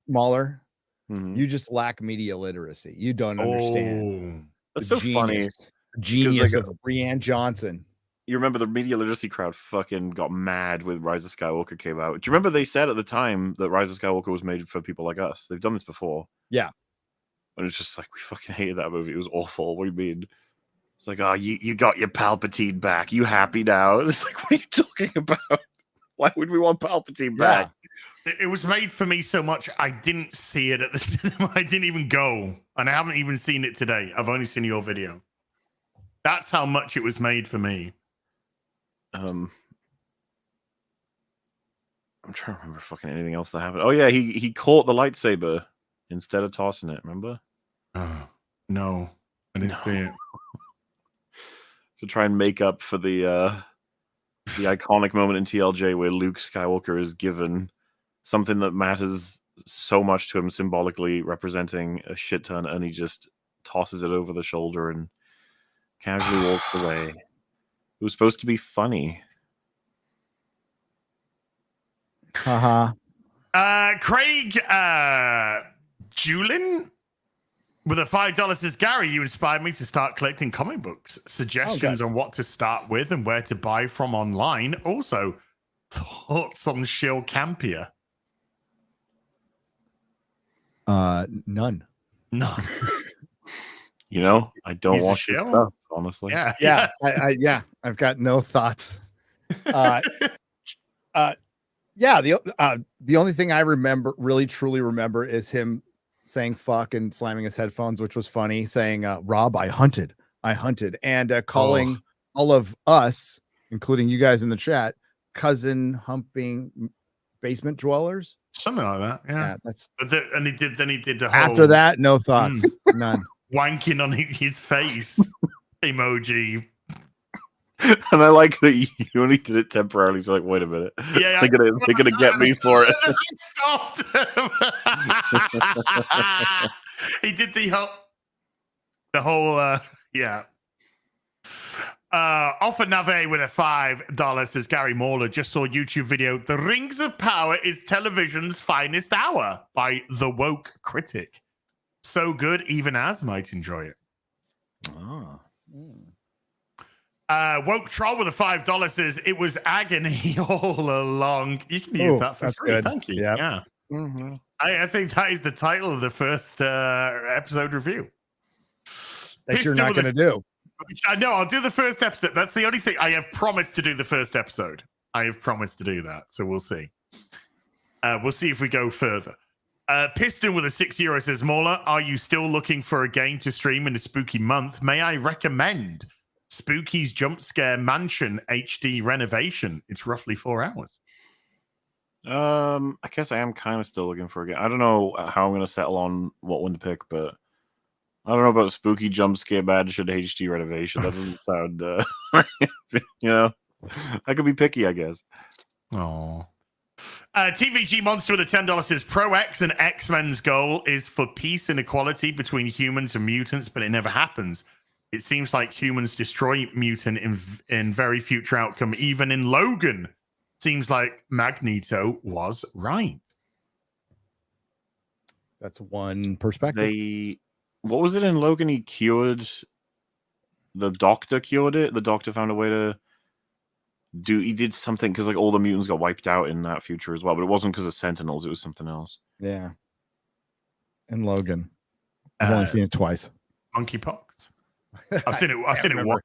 Mahler, you just lack media literacy. You don't understand. That's so funny. Genius of Rian Johnson. You remember the media literacy crowd fucking got mad when Rise of Skywalker came out. Do you remember they said at the time that Rise of Skywalker was made for people like us? They've done this before. Yeah. And it's just like, we fucking hated that movie. It was awful. What do you mean? It's like, oh, you got your Palpatine back. You happy now? And it's like, what are you talking about? Why would we want Palpatine back? It was made for me so much I didn't see it at the cinema. I didn't even go. And I haven't even seen it today. I've only seen your video. That's how much it was made for me. I'm trying to remember fucking anything else that happened. Oh yeah, he caught the lightsaber instead of tossing it, remember? No. I didn't see it. To try and make up for the iconic moment in TLJ where Luke Skywalker is given something that matters so much to him, symbolically representing a shit ton, and he just tosses it over the shoulder and casually walked away. It was supposed to be funny. Haha. Craig Julin with a $5 says, Gary, you inspired me to start collecting comic books. Suggestions on what to start with and where to buy from online. Also, thoughts on Shill Campia? None. No. You know, I don't He's a watch this shill? stuff, honestly. Yeah. Yeah, I've got no thoughts. Yeah, the only thing I really truly remember is him saying fuck and slamming his headphones, which was funny, saying, Rob, I hunted, and calling all of us, including you guys in the chat, cousin humping basement dwellers. Something like that. Yeah. That's And he did the whole after that, no thoughts. None. wanking on his face emoji. And I like that you only did it temporarily. So like, wait a minute. Yeah, they're gonna get me for it. Stopped. He did the whole yeah. Offer Nave with a $5 says Gary Mauler just saw YouTube video. The Rings of Power is television's finest hour by The Woke Critic. So good, even as might enjoy it. Woke Troll with a $5 says it was agony all along. You can use that for that's free. good. Thank you. Yep. Yeah. I think that is the title of the first episode review. That you're not going to do. No, I'll do the first episode. That's the only thing. I have promised to do the first episode. I have promised to do that. So we'll see. We'll see if we go further. Piston with a €6 says, Mauler, are you still looking for a game to stream in a spooky month? May I recommend Spooky's Jump Scare Mansion HD renovation? It's roughly 4 hours. I guess I am kind of still looking for a game. I don't know how I'm going to settle on what one to pick, but I don't know about Spooky Jump Scare Mansion HD renovation. That doesn't sound, you know, I could be picky, I guess. Oh. TVG Monster with a $10 says Pro X and X-Men's goal is for peace and equality between humans and mutants, but it never happens. It seems like humans destroy mutant in very future outcome. Even in Logan, seems like Magneto was right. That's one perspective. What was it in Logan? He cured the Doctor. Cured it. The Doctor found a way to do. He did something because like all the mutants got wiped out in that future as well, but it wasn't because of Sentinels. It was something else. Yeah. And Logan, I've only seen it twice. Monkeypox. I've seen it once.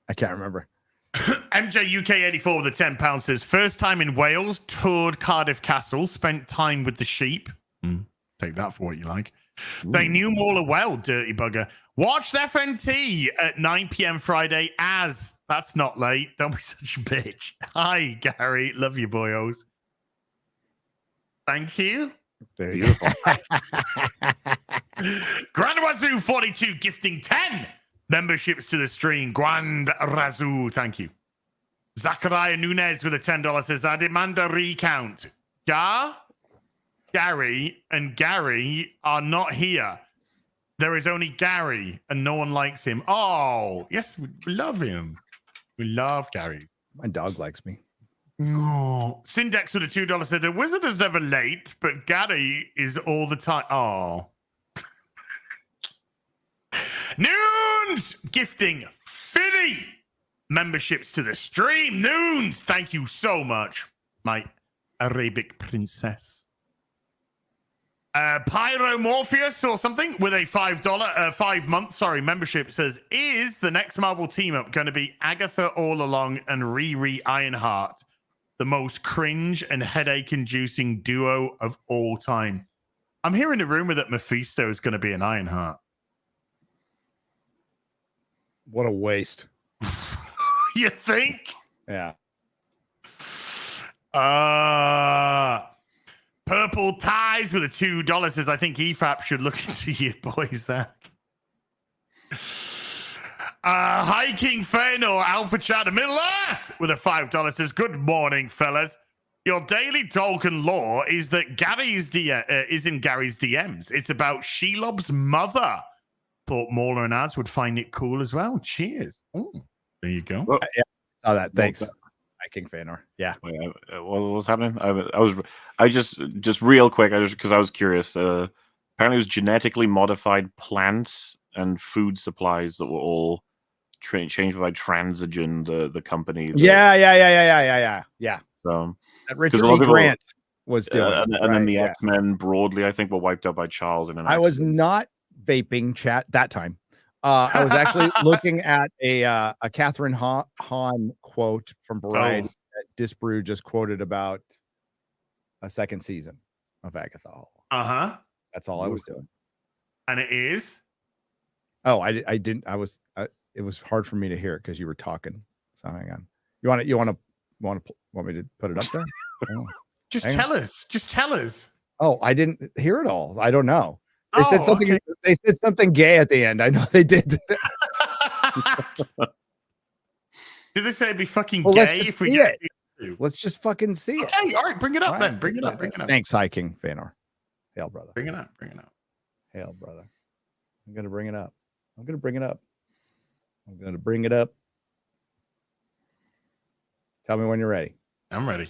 I can't remember. MJ UK 84 with a £10 says first time in Wales, toured Cardiff Castle, spent time with the sheep. Take that for what you like. Ooh. They knew Mauler well, dirty bugger. Watched FNT at 9 p.m. Friday as that's not late. Don't be such a bitch. Hi, Gary. Love you, boyos. Thank you. Beautiful. Grand Wazoo 42 gifting 10 memberships to the stream. Grand Razoo, thank you. Zachariah Nunez with a $10 says, I demand a recount. Gary and Gary are not here. There is only Gary and no one likes him. Oh, yes, we love him. We love Gary. My dog likes me. No. Syndex with a $2 said, the wizard is never late, but Gary is all the time. Oh. Noons gifting 50 memberships to the stream. Noons, thank you so much, my Arabic princess. Pyromorpheus or something with a $5 membership says, is the next Marvel team up going to be Agatha All Along and Riri Ironheart, the most cringe and headache-inducing duo of all time? I'm hearing a rumor that Mephisto is going to be an Ironheart. What a waste. You think? Yeah. Purple Ties with a $2 says, I think EFAP should look into you, boy, Zach. Hiking Fëanor Alpha Chad of Middle Earth with a $5 says, good morning, fellas. Your daily Tolkien lore is that is in Gary's DMs. It's about Shelob's mother. thought Mauler and ads would find it cool as well. Cheers. Ooh, there you go. Well, Saw that. Thanks. Well, Hi, King Fanor. Yeah. wait, what was happening? I just real quick. Because I was curious. Apparently, it was genetically modified plants and food supplies that were all changed by Transigen, the company. Yeah. So, That Richard a lot of E. people- Grant was doing. and then the yeah. X-Men broadly, I think, were wiped out by Charles in an I was accident. not vaping chat that time. I was actually looking at a Catherine Hahn quote from Variety that Disbrew just quoted about a second season of Agatha Hall. Uh-huh. That's all I was doing. And it is? Oh, I didn't. It was hard for me to hear it because you were talking. So hang on. You want me to put it up there? Oh. Just Hang tell us. Just tell us. Oh, I didn't hear it all. I don't know. They said something. Okay. They said something gay at the end. I know they did. Did they say it'd be fucking Well, let's gay just if we see get it. Let's just fucking see it. Okay, all right, bring it up All then. right. Bring it up. Bring it up. Thanks, High King Fanor. Hail, brother. Bring it up. Bring it up. Hail, brother. I'm gonna bring it up. I'm gonna bring it up. I'm gonna bring it up. Tell me when you're ready. I'm ready.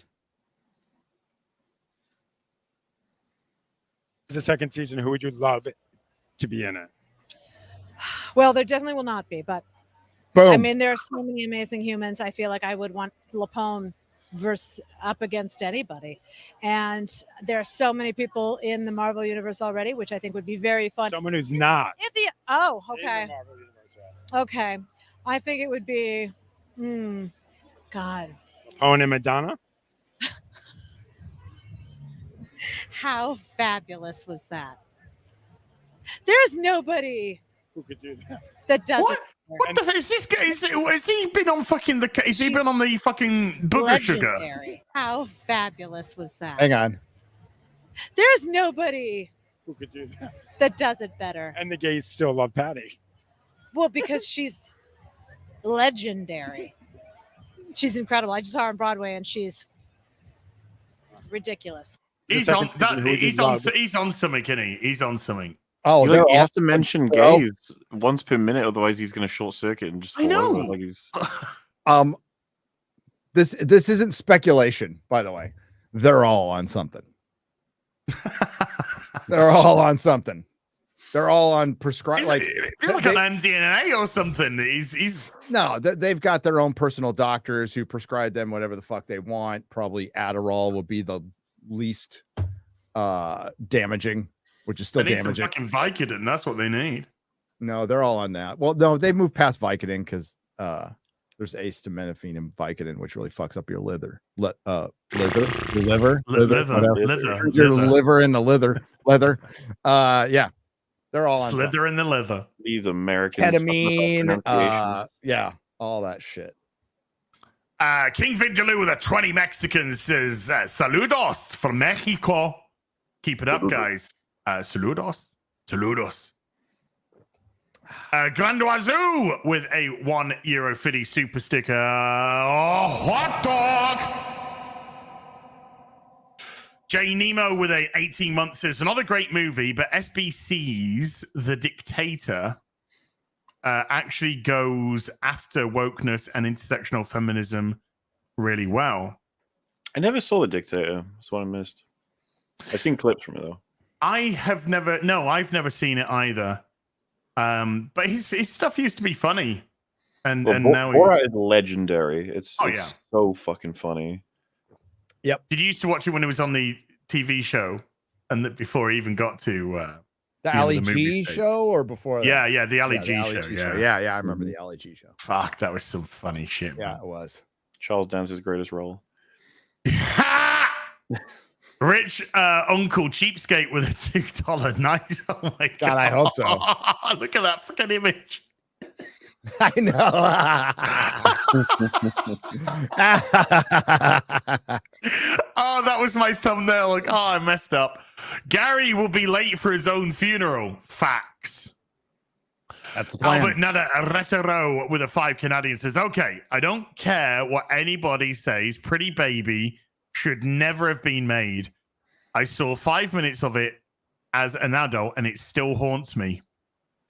The second season, who would you love to be in it? Well, there definitely will not be, but Boom. I mean, there are so many amazing humans. I feel like I would want Lapone versus up against anybody, and there are so many people in the Marvel universe already, which I think would be very fun. Someone who's not. If the in okay, the Marvel universe, yeah. okay, I think it would be, God, Owen and Madonna. how fabulous was that? There's nobody Who could do that? that does What? it. What the fuck is this guy? Has he been on fucking the? Has he been on the fucking booger sugar? Legendary. How fabulous was that? Hang on. There's nobody Who could do that? that does it better. And the gays still love Patty. Well, because she's legendary. She's incredible. I just saw her on Broadway, and she's ridiculous. He's on that. He's on something, isn't he? He's on something. Oh, He, they're he all, has to mention Well- gays once per minute, otherwise he's going to short circuit and just. I fall over know. like he's. This isn't speculation, by the way. They're all on something. They're all on something. They're all on prescribed. He's Like he's like they- an MDNA or something. He's no, they've got their own personal doctors who prescribe them whatever the fuck they want. Probably Adderall will be the least damaging, which is still they need some damaging. fucking Vicodin. That's what they need. No, they're all on that. Well, no, they've moved past Vicodin because there's acetaminophen and Vicodin, which really fucks up your liver. Your liver, Liver. your liver and the leather. Yeah, they're all on something. Slither in the leather. These Americans. Ketamine. pronunciation. Yeah, all that shit. King Vindaloo with a 20 Mexicans says, saludos from Mexico. Keep it up, guys. Saludos. Saludos. Grandoiseau with a €1 super sticker. Hot dog. Jay Nemo with a 18 months says, another great movie, but SBC's The Dictator actually goes after wokeness and intersectional feminism really well. I never saw The Dictator. That's what I missed. I've seen clips from it though. I've never seen it either. But his stuff used to be funny, and now Borat is legendary. It's yeah. so fucking funny. Did you used to watch it when it was on the TV show, and that before he even got to The the Ali movie G stage. show or before that? yeah, the Ali Yeah, G the Ali show. G Yeah. yeah, I remember the Ali G show. Fuck, that was some funny shit. Yeah, Man. it was. Charles Dance's greatest role. Rich Uncle Cheapskate with a $2 nice. Oh my god! God, I hope so. Look at that fucking image. I know. Oh, that was my thumbnail. Like, oh, I messed up. Gary will be late for his own funeral. Facts. That's the plan. Albert Nada Retero with a 5 Canadian says, okay, I don't care what anybody says. Pretty Baby should never have been made. I saw 5 minutes of it as an adult and it still haunts me.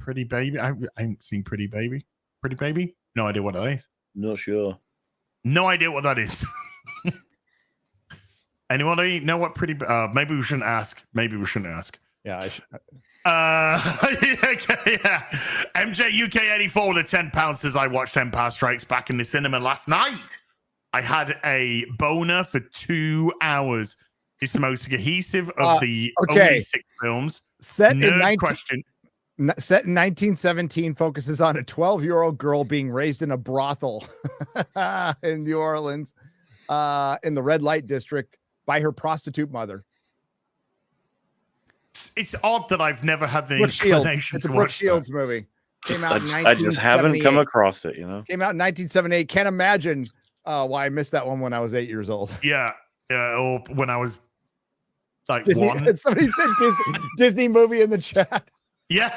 Pretty Baby. I haven't seen Pretty Baby. Pretty Baby? No idea what that is. Not sure. No idea what that is. Anybody know what Pretty? Maybe we shouldn't ask. Maybe we shouldn't ask. Yeah. Yeah. MJ UK 84 with a £10 says I watched Empire Strikes Back in the cinema last night. I had a boner for 2 hours. It's the most cohesive of the only 6 films. Set Nerd in question. Set in 1917, focuses on a 12-year-old girl being raised in a brothel in New Orleans, in the red light district, by her prostitute mother. It's odd that I've never had the Brooke Shields. inclination It's a to Brooke watch Shields movie. Came out in I just haven't come 1978. across it, you know. Came out in 1978. Can't imagine why I missed that one when I was 8 years old. that. Yeah, or when I was like Disney, 1. somebody said Disney movie in the chat. Yeah.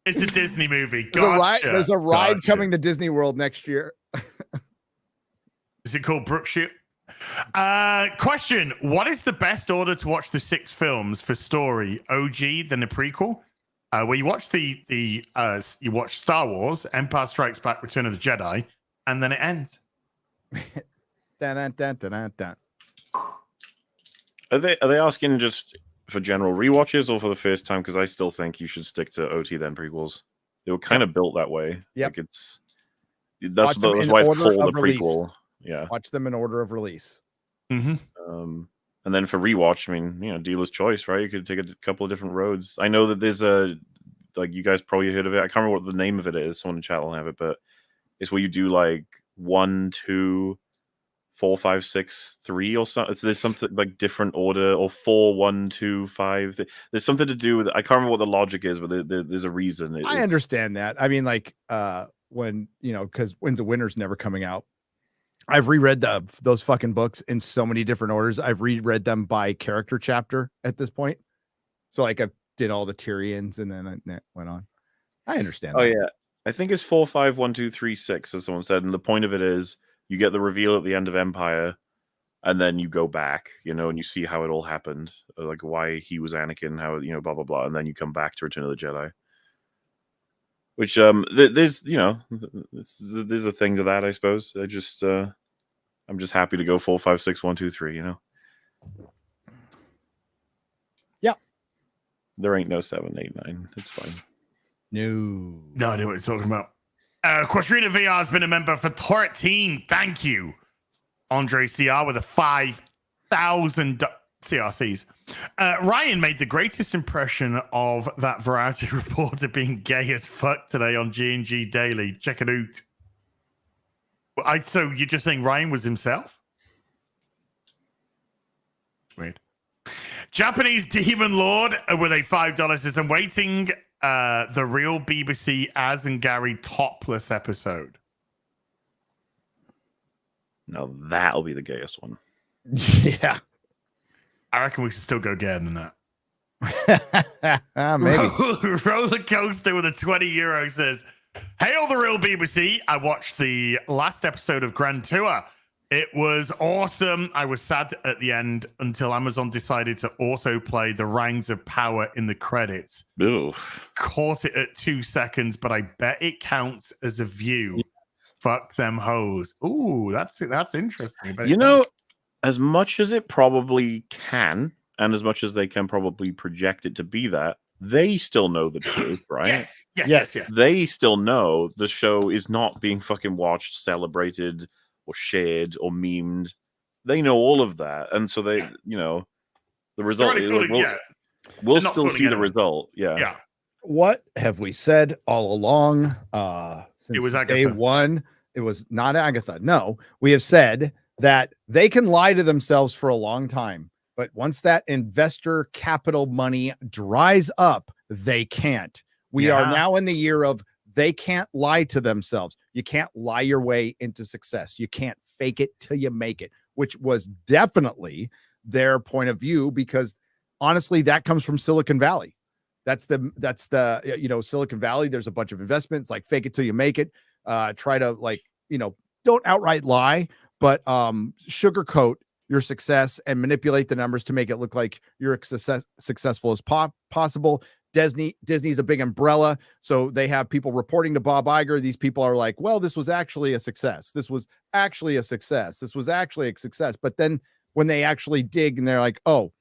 It's a Disney movie. There's a ride coming to Disney World next year. Is it called Brookshire? Question: what is the best order to watch the 6 films for story? OG, then the prequel, where you watch you watch Star Wars, Empire Strikes Back, Return of the Jedi, and then it ends. Dun, dun, dun, dun, dun, dun. Are they asking just for general rewatches or for the first time? Because I still think you should stick to OT then prequels. They were kind of built that way. Yep. Like that's why it's called a prequel. Yeah. Watch them in order of release. Mm-hmm. And then for rewatch, I mean, dealer's choice, right? You could take a couple of different roads. I know that there's you guys probably heard of it. I can't remember what the name of it is. Someone in chat will have it, but it's where you do like 1, 2, 4, 5, 6, 3 or something. There's something like different order, or 4, 1, 2, 5. There's something to do with it. I can't remember what the logic is, but there's a reason. I understand that. I mean, like when because Winds of Winter's never coming out. I've reread those fucking books in so many different orders. I've reread them by character chapter at this point. So like I did all the Tyrians and then I went on. I understand. Oh yeah, I think it's 4, 5, 1, 2, 3, 6, as someone said. And the point of it is you get the reveal at the end of Empire, and then you go back, and you see how it all happened, like why he was Anakin, how blah blah blah, and then you come back to Return of the Jedi. Which there's there's a thing to that, I suppose. I'm just happy to go 4, 5, 6, 1, 2, 3. Yeah. There ain't no 7, 8, 9. It's fine. No idea what you're talking about. Quadrina VR has been a member for 13. Thank you, Andre CR, with a 5,000 CRCs. Ryan made the greatest impression of that Variety reporter being gay as fuck today on G&G Daily. Check it out. So you're just saying Ryan was himself? Weird. Japanese Demon Lord with a $5 says, I'm waiting the real BBC Az and Gary topless episode. No, that'll be the gayest one. Yeah. I reckon we should still go gayer than that. Maybe. Roller Coaster with a €20 says, Hail the real BBC. I watched the last episode of Grand Tour. It was awesome. I was sad at the end until Amazon decided to autoplay the Rings of Power in the credits. Ew. Caught it at 2 seconds, but I bet it counts as a view. Yes. Fuck them hoes. Ooh, that's interesting. As much as it probably can, and as much as they can probably project it to be that, they still know the truth, right? Yes. They still know the show is not being fucking watched, celebrated, or shared, or memed. They know all of that. And so they, the result is we'll still see the result. Yeah. What have we said all along? Since it was Agatha. Day one. It was not Agatha. No, we have said that they can lie to themselves for a long time. But once that investor capital money dries up, they can't. We are now in the year of they can't lie to themselves. You can't lie your way into success. You can't fake it till you make it, which was definitely their point of view, because honestly, that comes from Silicon Valley. That's the Silicon Valley. There's a bunch of investments like fake it till you make it. Try to don't outright lie, but sugarcoat your success and manipulate the numbers to make it look like you're successful as possible. Disney's a big umbrella, so they have people reporting to Bob Iger. These people are like, well, this was actually a success. This was actually a success. This was actually a success. But then when they actually dig and they're like, oh,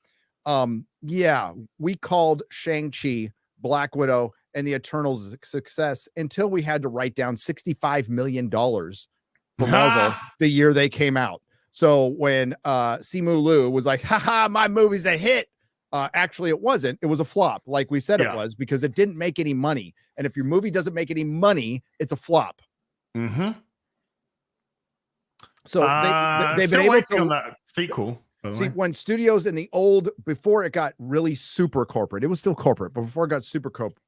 yeah, we called Shang-Chi, Black Widow, and the Eternals a success until we had to write down $65 million for Marvel the year they came out. So when Simu Liu was like, haha, my movie's a hit. Actually, it wasn't. It was a flop, like we said it was, because it didn't make any money. And if your movie doesn't make any money, it's a flop. Mm-hmm. So they've been able to on that sequel. See, when studios in the old, before it got really super corporate, it was still corporate, but before it got super corporate,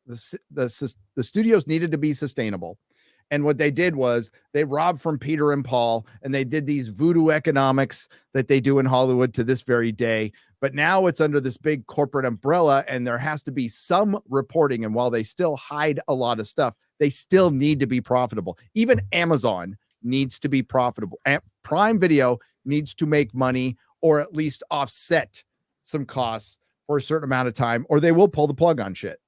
the studios needed to be sustainable. And what they did was they robbed from Peter and Paul, and they did these voodoo economics that they do in Hollywood to this very day. But now it's under this big corporate umbrella, and there has to be some reporting. And while they still hide a lot of stuff, they still need to be profitable. Even Amazon needs to be profitable. Prime Video needs to make money, or at least offset some costs for a certain amount of time, or they will pull the plug on shit.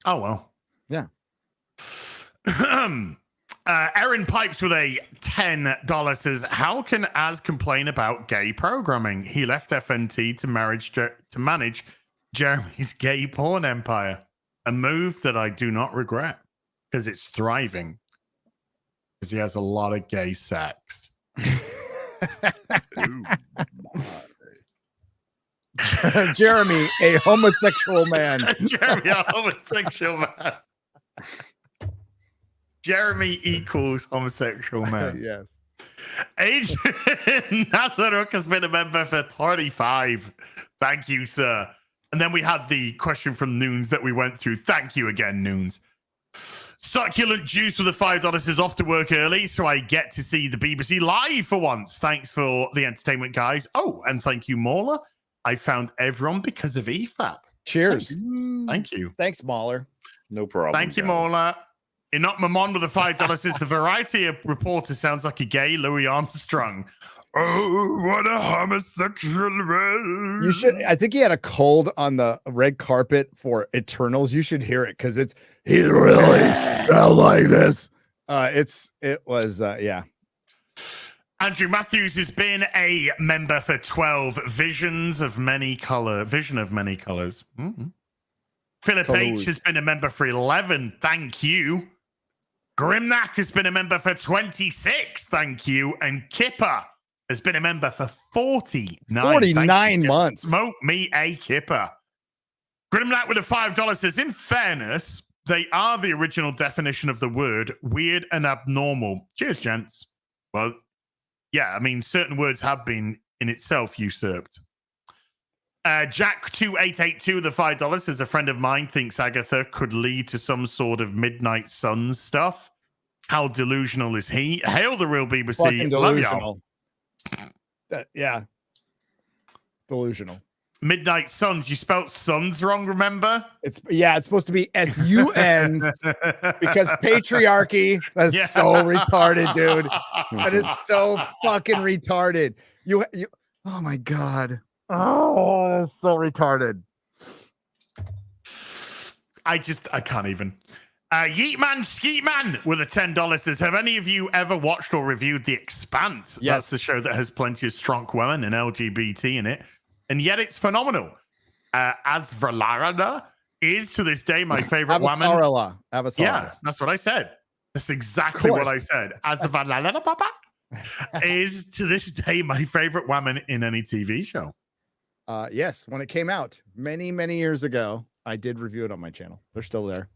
Oh, well. Yeah. Aaron Pipes with a $10 says, how can Az complain about gay programming? He left FNT to manage Jeremy's gay porn empire. A move that I do not regret because it's thriving. Because he has a lot of gay sex. Jeremy, a homosexual man. Jeremy, a homosexual man. Jeremy equals homosexual man. Yes. Adrian Nazaruk has been a member for 25. Thank you, sir. And then we had the question from Noons that we went through. Thank you again, Noons. Succulent Juice with the $5 is off to work early, so I get to see the BBC live for once. Thanks for the entertainment, guys. Oh, and thank you, Mauler. I found everyone because of EFAP. Cheers. Thank you. Thanks, Mauler. No problem. Thank you, Mauler. Enoch Mamon with the $5 says the Variety reporter sounds like a gay Louis Armstrong. Oh, what a homosexual man. You should. I think he had a cold on the red carpet for Eternals. You should hear it because he really sound like this. It was yeah. Andrew Matthews has been a member for 12. Vision of many colors. Mm-hmm. Philip H has been a member for 11. Thank you. Grimnack has been a member for 26. Thank you. And Kipper has been a member for 49 months. Smoke me a Kipper. Grimnack with a $5 says, in fairness, they are the original definition of the word weird and abnormal. Cheers, gents. Well, yeah, I mean, certain words have been in itself usurped. Jack2882, the $5 says, a friend of mine thinks Agatha could lead to some sort of Midnight Suns stuff. How delusional is he? Hail the real BBC. Fucking Love y'all. Yeah. Delusional. Midnight Suns. You spelt suns wrong, remember? It's supposed to be SUNs because patriarchy. That's so retarded, dude. That is so fucking retarded. You oh my God. Oh, that's so retarded. I can't even. Yeetman Skeetman with a $10 says, have any of you ever watched or reviewed The Expanse? Yes. That's the show that has plenty of strong women and LGBT in it. And yet it's phenomenal. Azvalarada is to this day my favorite woman. Avasarala. Yeah, that's what I said. That's exactly what I said. Azvalarada Papa is to this day my favorite woman in any TV show. Yes, when it came out many, many years ago, I did review it on my channel. They're still there.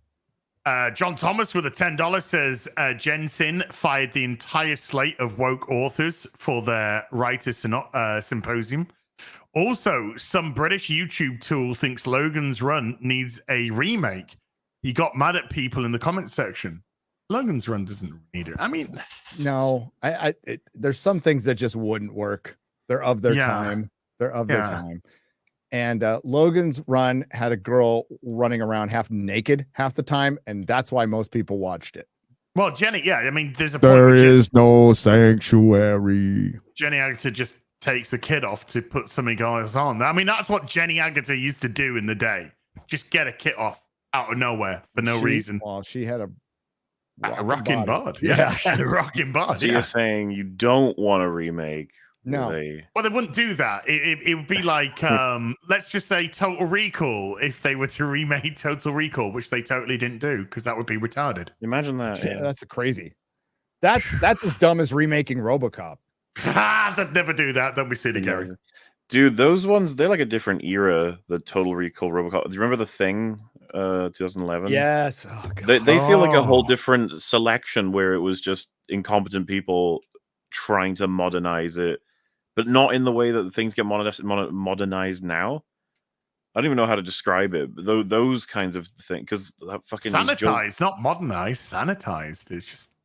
John Thomas with a $10 says Jensen fired the entire slate of woke authors for their writers symposium. Also, some British YouTube tool thinks Logan's Run needs a remake. He got mad at people in the comment section. Logan's Run doesn't need it. I mean, no, there's some things that just wouldn't work. They're of their time. They're of their time. And Logan's Run had a girl running around half naked half the time, and that's why most people watched it. Well, Jenny, I mean, there's a point. There is no sanctuary. Jenny had to just takes a kid off to put something else on. I mean, that's what Jenny Agutter used to do in the day. Just get a kid off out of nowhere for no reason. Well, she had a rocking body. bod. Yeah, she had a rocking bod. So you're saying you don't want a remake? No. Well, they wouldn't do that. It would be like, let's just say Total Recall, if they were to remake Total Recall, which they totally didn't do, because that would be retarded. Imagine that. Yeah, that's crazy. That's as dumb as remaking RoboCop. They'd never do that. Don't be silly, Gary. Dude, those ones, they're like a different era, the Total Recall RoboCop. Do you remember The Thing, 2011? Yes. Oh, God. They feel like a whole different selection where it was just incompetent people trying to modernize it, but not in the way that things get modernized now. I don't even know how to describe it. But those kinds of things, because that fucking sanitized, not modernized. Sanitized. It's just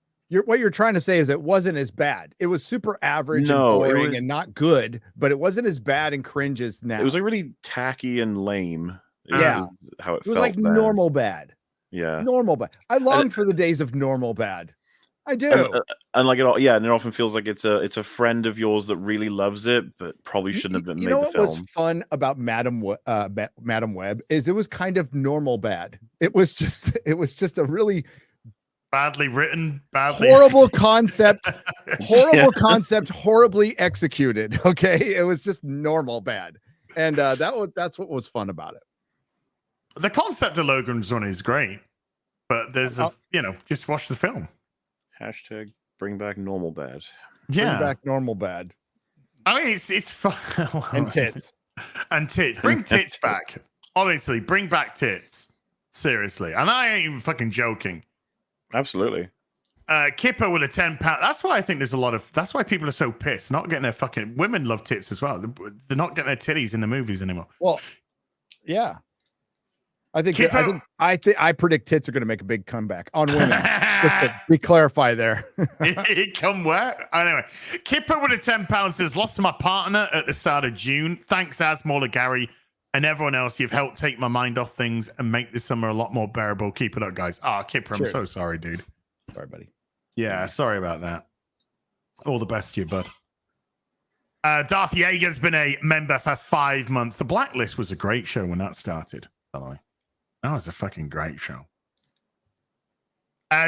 what you're trying to say is it wasn't as bad. It was super average and boring and not good, but it wasn't as bad and cringe as now. It was like really tacky and lame. Yeah, how it was felt like then. normal bad. Yeah, normal bad. I long for the days of normal bad. I do. And like it all, yeah, and it often feels like it's a friend of yours that really loves it, but probably shouldn't have been. You know what was fun about Madam Web is it was kind of normal bad. It was just a really badly written, badly horrible concept, concept, horribly executed. Okay, it was just normal bad, and that's what was fun about it. The concept of Logan's Run is great, but there's just watch the film. Hashtag bring back normal bad. Yeah, bring back normal bad. I mean, it's fun. And tits. And tits. Bring tits back. Honestly, bring back tits. Seriously. And I ain't even fucking joking. Absolutely. Kipper with a 10 pound. That's why I think there's that's why people are so pissed. Not getting their fucking women love tits as well. They're not getting their titties in the movies anymore. Well, yeah. I predict tits are going to make a big comeback on women. Just to be clarify there. Come where? Anyway, Kipper with a 10 pounds says, lost to my partner at the start of June. Thanks, Asmauler, Gary, and everyone else. You've helped take my mind off things and make this summer a lot more bearable. Keep it up, guys. Kipper, I'm so sorry, dude. Sorry, buddy. Yeah, sorry about that. All the best to you, bud. Darth Yeager's been a member for 5 months. The Blacklist was a great show when that started, by the way. That was a fucking great show.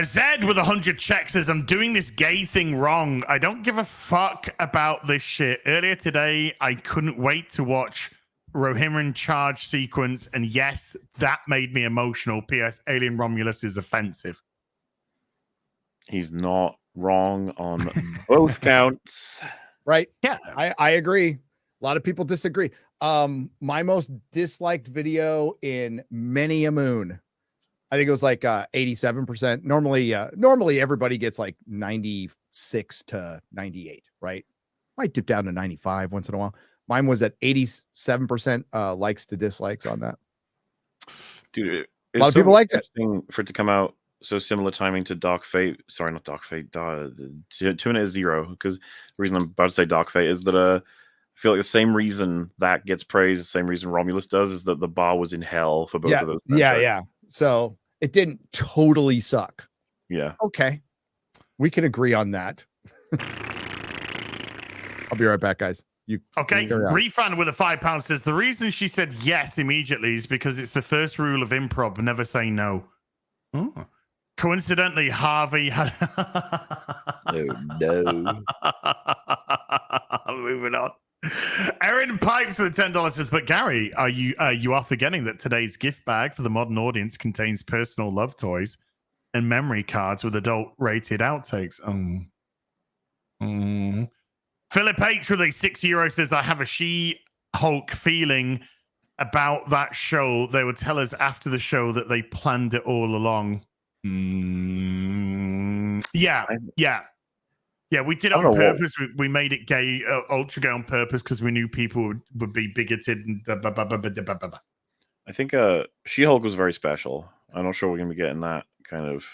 Zed with 100 checks says, I'm doing this gay thing wrong. I don't give a fuck about this shit. Earlier today, I couldn't wait to watch Rohirrim charge sequence. And yes, that made me emotional. P.S. Alien Romulus is offensive. He's not wrong on both counts. Right? Yeah. I agree. A lot of people disagree. My most disliked video in many a moon. I think it was like 87%. Normally everybody gets like 96 to 98, right? Might dip down to 95 once in a while. Mine was at 87% likes to dislikes on that. Dude, a lot of people liked it. For it to come out so similar timing to Dark Fate. Sorry, not Dark Fate. Tuna is Zero. Because the reason I'm about to say Dark Fate is that I feel like the same reason that gets praised, the same reason Romulus does, is that the bar was in hell for both of those. Yeah. So it didn't totally suck. Yeah. Okay. We can agree on that. I'll be right back, guys. Refund with a £5 says the reason she said yes immediately is because it's the first rule of improv: never say no. Oh. Coincidentally, Harvey had. No. Moving on. Erin Pipes with $10 says, but Gary, you are forgetting that today's gift bag for the modern audience contains personal love toys and memory cards with adult rated outtakes. Philip H with a €6 says, I have a She-Hulk feeling about that show. They would tell us after the show that they planned it all along. Yeah, we did it on purpose. We made it gay, ultra gay on purpose because we knew people would be bigoted. And I think She-Hulk was very special. I'm not sure we're going to be getting that kind of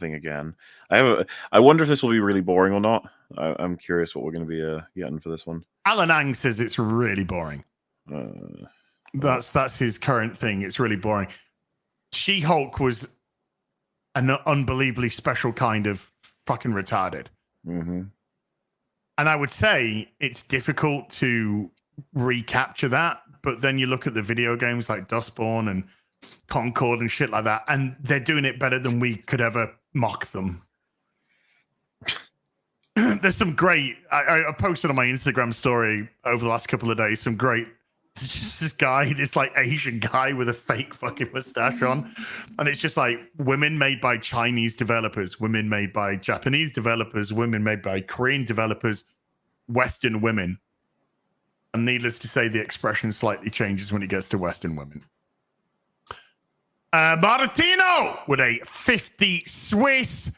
thing again. I wonder if this will be really boring or not. I'm curious what we're going to be getting for this one. Alan Ang says it's really boring. That's his current thing. It's really boring. She-Hulk was an unbelievably special kind of fucking retarded. Mm-hmm. And I would say it's difficult to recapture that. But then you look at the video games like Dustborn and Concord and shit like that, and they're doing it better than we could ever mock them. There's some great. I posted on my Instagram story over the last couple of days. Some great. It's just this guy, this like Asian guy with a fake fucking mustache on, and it's just like women made by Chinese developers, women made by Japanese developers, women made by Korean developers, Western women. And needless to say, the expression slightly changes when it gets to Western women. Martino with a 50 Swiss.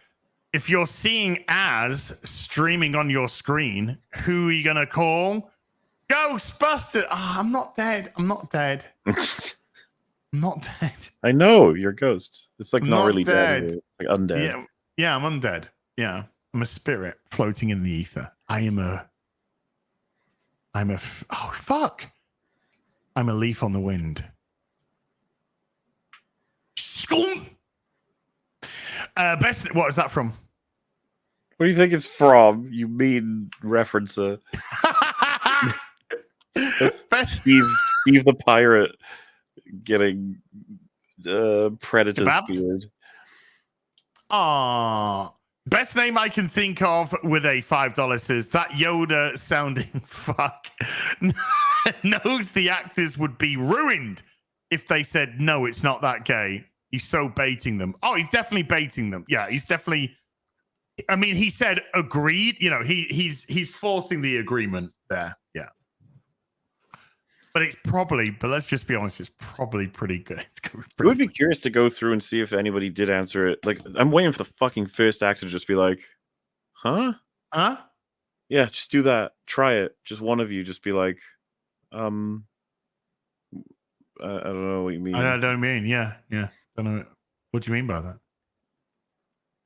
If you're seeing as streaming on your screen, who are you going to call? Ghostbuster. Oh, I'm not dead. I'm not dead. I'm not dead. I know you're a ghost. It's like I'm not not really dead. dead. It's like undead. Yeah, I'm undead. Yeah, I'm a spirit floating in the ether. I'm a leaf on the wind. Best. What is that from? What do you think it's from? You mean reference Best. Steve the pirate getting predator Kebabbed? speared. Aww. Best name I can think of with a $5 says that Yoda sounding fuck knows the actors would be ruined if they said no, it's not that gay. He's so baiting them. Oh, he's definitely baiting them. Yeah, he's definitely. I mean, he said agreed. You know, he's forcing the agreement there. Yeah. But it's probably, but let's just be honest, it's probably pretty good. It's pretty It would be curious to go through and see if anybody did answer it. Like, I'm waiting for the fucking first actor to just be like, huh? Huh? Yeah, just do that. Try it. Just one of you just be like, I don't know what you mean. I don't mean, yeah. Don't know. What do you mean by that?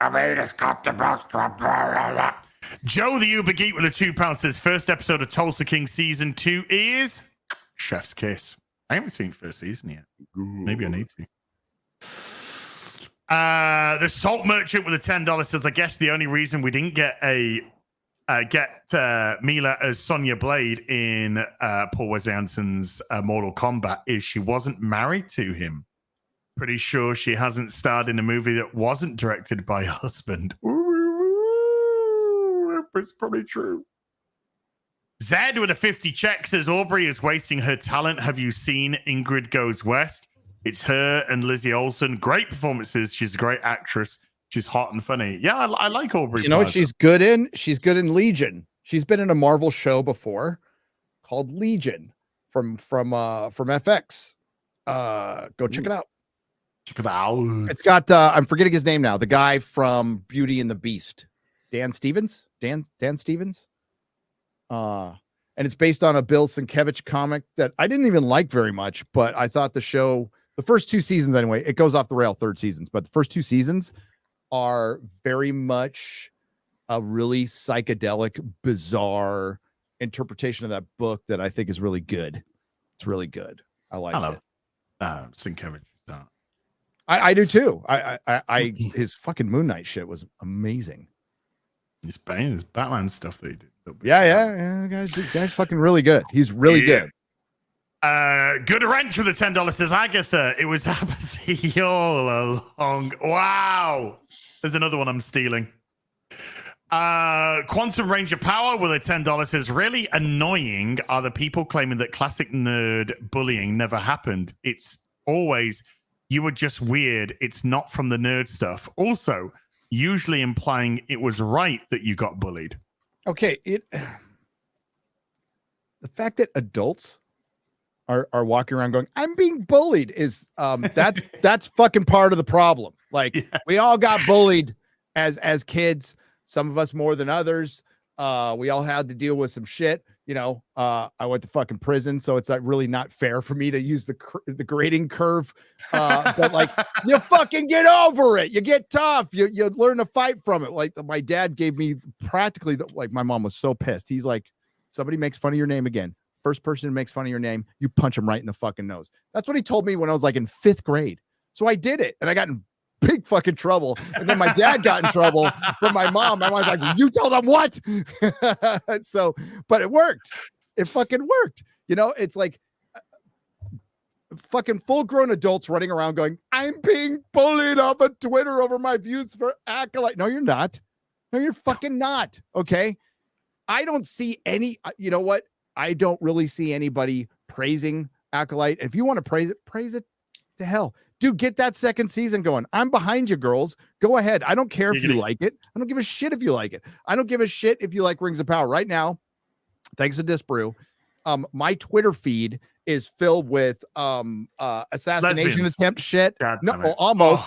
I mean, it's got the box. Joe the Uber Geek with a £2 says first episode of Tulsa King season 2 is Chef's Kiss. I haven't seen the first season yet. Maybe I need to. The Salt Merchant with a $10 says, I guess the only reason we didn't get Mila as Sonya Blade in Paul Wesley Anderson's Mortal Kombat is she wasn't married to him. Pretty sure she hasn't starred in a movie that wasn't directed by her husband. Ooh, it's probably true. Zed with a 50 check says Aubrey is wasting her talent. Have you seen Ingrid Goes West? It's her and Lizzie Olsen. Great performances. She's a great actress. She's hot and funny. Yeah, I like Aubrey. You know what she's good in? She's good in Legion. She's been in a Marvel show before called Legion from FX. Go check it out. Check it out. It's got I'm forgetting his name now. The guy from Beauty and the Beast, Dan Stevens. Dan Stevens. And it's based on a Bill Sienkiewicz comic that I didn't even like very much, but I thought the show, the first 2 seasons anyway, it goes off the rail third seasons, but the first 2 seasons are very much a really psychedelic, bizarre interpretation of that book that I think is really good. It's really good. I like it. Sienkiewicz. I do too. I his fucking Moon Knight shit was amazing. His Batman stuff they did. Yeah. Guy's fucking really good. He's really good. Good Wrench with a $10 says Agatha. It was apathy all along. Wow. There's another one I'm stealing. Quantum Ranger Power with a $10 says really annoying are the people claiming that classic nerd bullying never happened. It's always you were just weird. It's not from the nerd stuff. Also, usually implying it was right that you got bullied. Okay, the fact that adults are walking around going, I'm being bullied is that's fucking part of the problem. Like we all got bullied as kids, some of us more than others. We all had to deal with some shit. You know, I went to fucking prison, so it's like really not fair for me to use the grading curve. But like, you fucking get over it. You get tough. You learn to fight from it. Like my dad gave me practically, like my mom was so pissed. He's like, somebody makes fun of your name again. First person who makes fun of your name, you punch him right in the fucking nose. That's what he told me when I was like in 5th grade. So I did it, and I got in big fucking trouble. And then my dad got in trouble from my mom. My mom's like, you told him what? So, but it worked. It fucking worked. You know, it's like fucking full-grown adults running around going, I'm being bullied off of Twitter over my views for Acolyte. No, you're not. No, you're fucking not. Okay. I don't see any, you know what? I don't really see anybody praising Acolyte. If you want to praise it to hell. Dude, get that second season going. I'm behind you, girls. Go ahead. I don't care if you like it. I don't give a shit if you like it. I don't give a shit if you like Rings of Power. Right now, thanks to Disbrew, my Twitter feed is filled with assassination attempt shit. Almost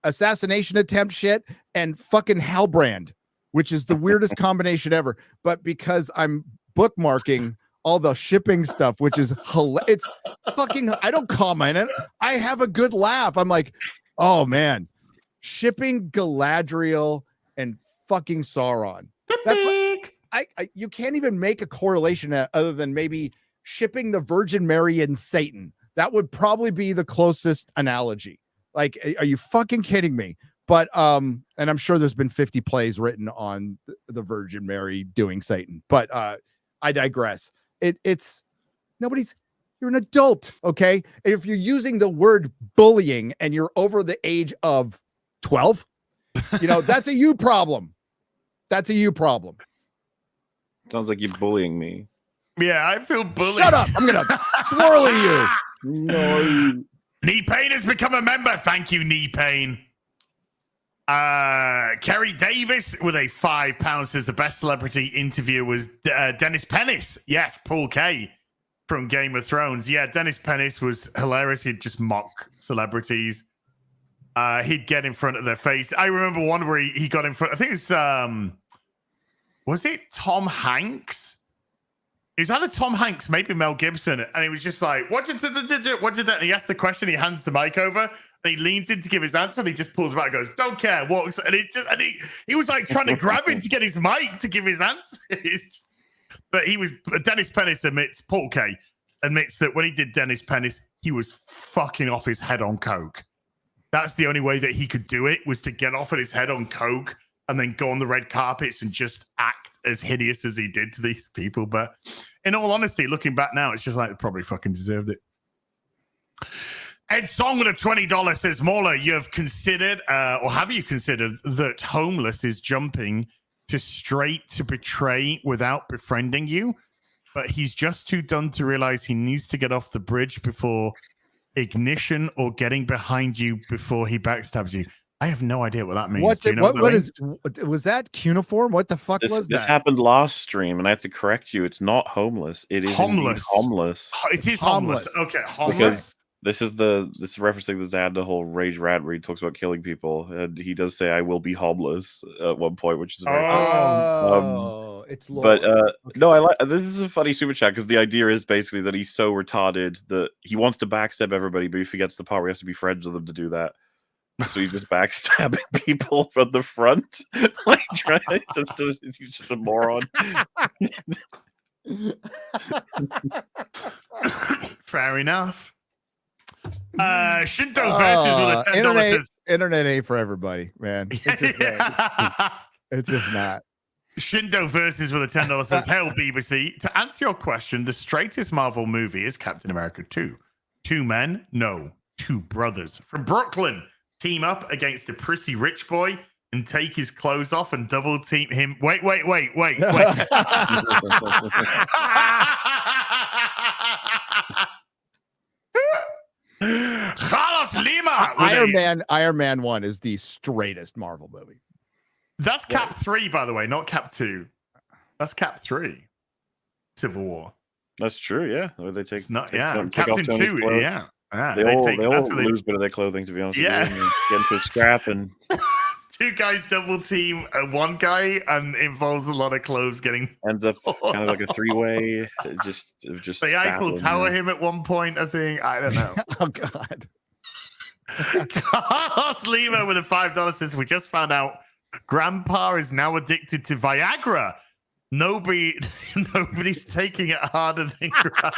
assassination attempt shit and fucking Halbrand, which is the weirdest combination ever. But because I'm bookmarking all the shipping stuff, which is hilarious. It's fucking, I don't comment it. I have a good laugh. I'm like, oh man, shipping Galadriel and fucking Sauron. You can't even make a correlation other than maybe shipping the Virgin Mary and Satan. That would probably be the closest analogy. Like, are you fucking kidding me? But and I'm sure there's been 50 plays written on the Virgin Mary doing Satan. But I digress. It's nobody's. You're an adult, okay? And if you're using the word bullying and you're over the age of 12, you know that's a you problem. That's a you problem. Sounds like you're bullying me. Yeah, I feel bullied. Shut up! I'm gonna swirl you. No. Knee Pain has become a member. Thank you, Knee Pain. Kerry Davis with a £5 says the best celebrity interview was Dennis Pennis. Yes, Paul K from Game of Thrones. Yeah, Dennis Pennis was hilarious. He'd just mock celebrities. He'd get in front of their face. I remember one where he got in front. I think it's was it Tom Hanks? It was either Tom Hanks, maybe Mel Gibson, and he was just like, what did that? And he asked the question, he hands the mic over, and he leans in to give his answer, and he just pulls back and goes, don't care, walks, and he was like trying to grab him to get his mic to give his answer. But Dennis Pennis admits, Paul K admits that when he did Dennis Pennis, he was fucking off his head on coke. That's the only way that he could do it, was to get off at his head on coke and then go on the red carpets and just act as hideous as he did to these people. But in all honesty, looking back now, it's just like they probably fucking deserved it. Ed Song with a $20 says, Mauler, you have considered, or have you considered that Homeless is jumping to straight to betray without befriending you, but he's just too dumb to realize he needs to get off the bridge before ignition or getting behind you before he backstabs you? I have no idea what that means. Was that cuneiform? What the fuck was that? This happened last stream, and I have to correct you. It's not homeless. It is homeless. It is homeless. Okay, homeless. Because this is referencing the Zad, the whole Rage Rat, where he talks about killing people, and he does say, "I will be homeless" at one point, which is very funny. It's lore. But no, I like this is a funny super chat because the idea is basically that he's so retarded that he wants to backstab everybody, but he forgets the part where he has to be friends with them to do that. So he's just backstabbing people from the front. Like he's just a moron. Fair enough. Shinto versus with a $10 says, internet ain't for everybody, man. It's just, it's just not. Shinto versus with a $10 says, Hell, BBC. To answer your question, the straightest Marvel movie is Captain America 2. 2 men? No. 2 brothers. From Brooklyn. Team up against a prissy rich boy and take his clothes off and double team him. Wait. Carlos Lima. Iron Man 1 is the straightest Marvel movie. That's Cap 3, by the way, not Cap 2. That's Cap 3. Civil War. That's true, yeah. They take, Captain 2, yeah. They all lose a bit of their clothing, to be honest with you. Get into a scrap and 2 guys double team one guy and involves a lot of clothes getting ends up kind of like a 3-way. Just the Eiffel Tower him at one point, I think. I don't know. Oh god. Carlos Lima with a $5 says, we just found out Grandpa is now addicted to Viagra. Nobody's taking it harder than Grandpa.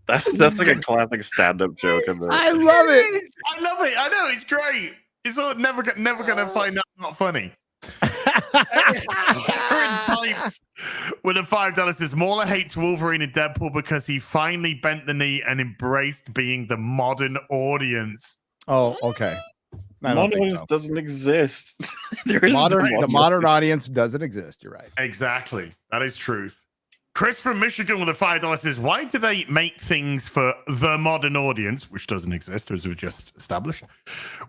That's like a classic stand-up joke. I love it. I love it. I know it's great. It's all never gonna find out not funny. Aaron Pipes with a $5 says Mauler hates Wolverine and Deadpool because he finally bent the knee and embraced being the modern audience. Oh, okay. I don't Modern think audience so. doesn't exist. There is The modern audience doesn't exist. You're right. Exactly. That is truth. Chris from Michigan with a $5 says, why do they make things for the modern audience, which doesn't exist, as we just established,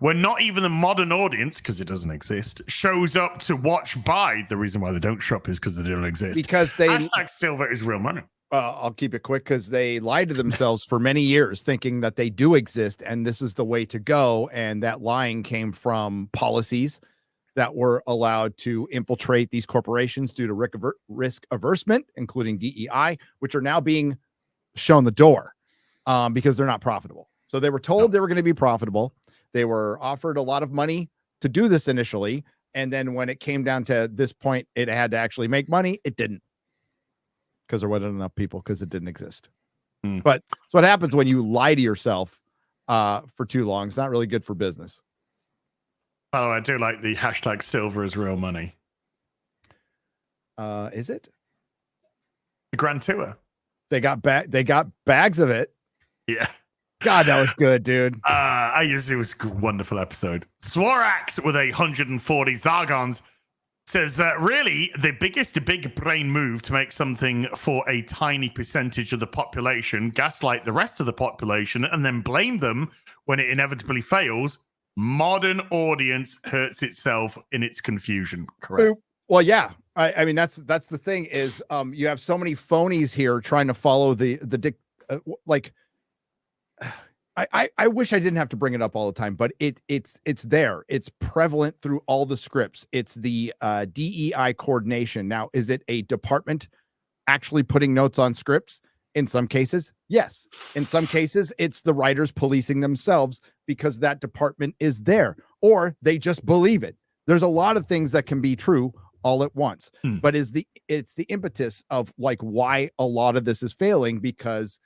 when not even the modern audience, because it doesn't exist, shows up to watch by? The reason why they don't show up is because they don't exist. Because they #silver is real money. I'll keep it quick because they lied to themselves for many years, thinking that they do exist and this is the way to go. And that lying came from policies that were allowed to infiltrate these corporations due to risk aversion, including DEI, which are now being shown the door because they're not profitable. So they were told they were going to be profitable. They were offered a lot of money to do this initially. And then when it came down to this point, it had to actually make money. It didn't. Because there wasn't enough people because it didn't exist. But it's what happens when you lie to yourself for too long. It's not really good for business. By the way, I do like the #silver is real money. Is it? The Grand Tour. They got bags of it. Yeah. God, that was good, dude. It was a wonderful episode. Sworax with 140 Zargons says, really, the biggest big brain move to make something for a tiny percentage of the population, gaslight the rest of the population, and then blame them when it inevitably fails. Modern audience hurts itself in its confusion. Correct. Well, yeah. I mean, that's the thing is you have so many phonies here trying to follow I wish I didn't have to bring it up all the time, but it's there. It's prevalent through all the scripts. It's the DEI coordination. Now, is it a department actually putting notes on scripts? In some cases, yes. In some cases, it's the writers policing themselves because that department is there, or they just believe it. There's a lot of things that can be true all at once, but it's the impetus of like why a lot of this is failing because,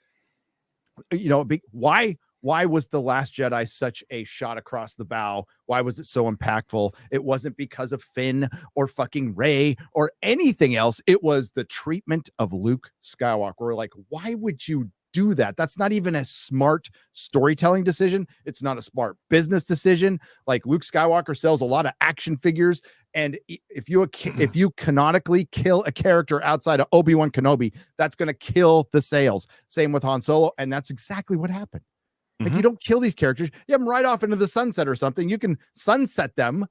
why was The Last Jedi such a shot across the bow? Why was it so impactful? It wasn't because of Finn or fucking Rey or anything else. It was the treatment of Luke Skywalker. We're like, why would you do that? That's not even a smart storytelling decision. It's not a smart business decision. Like Luke Skywalker sells a lot of action figures. And if you canonically kill a character outside of Obi-Wan Kenobi, that's going to kill the sales. Same with Han Solo. And that's exactly what happened. Like you don't kill these characters. You have them right off into the sunset or something. You can sunset them,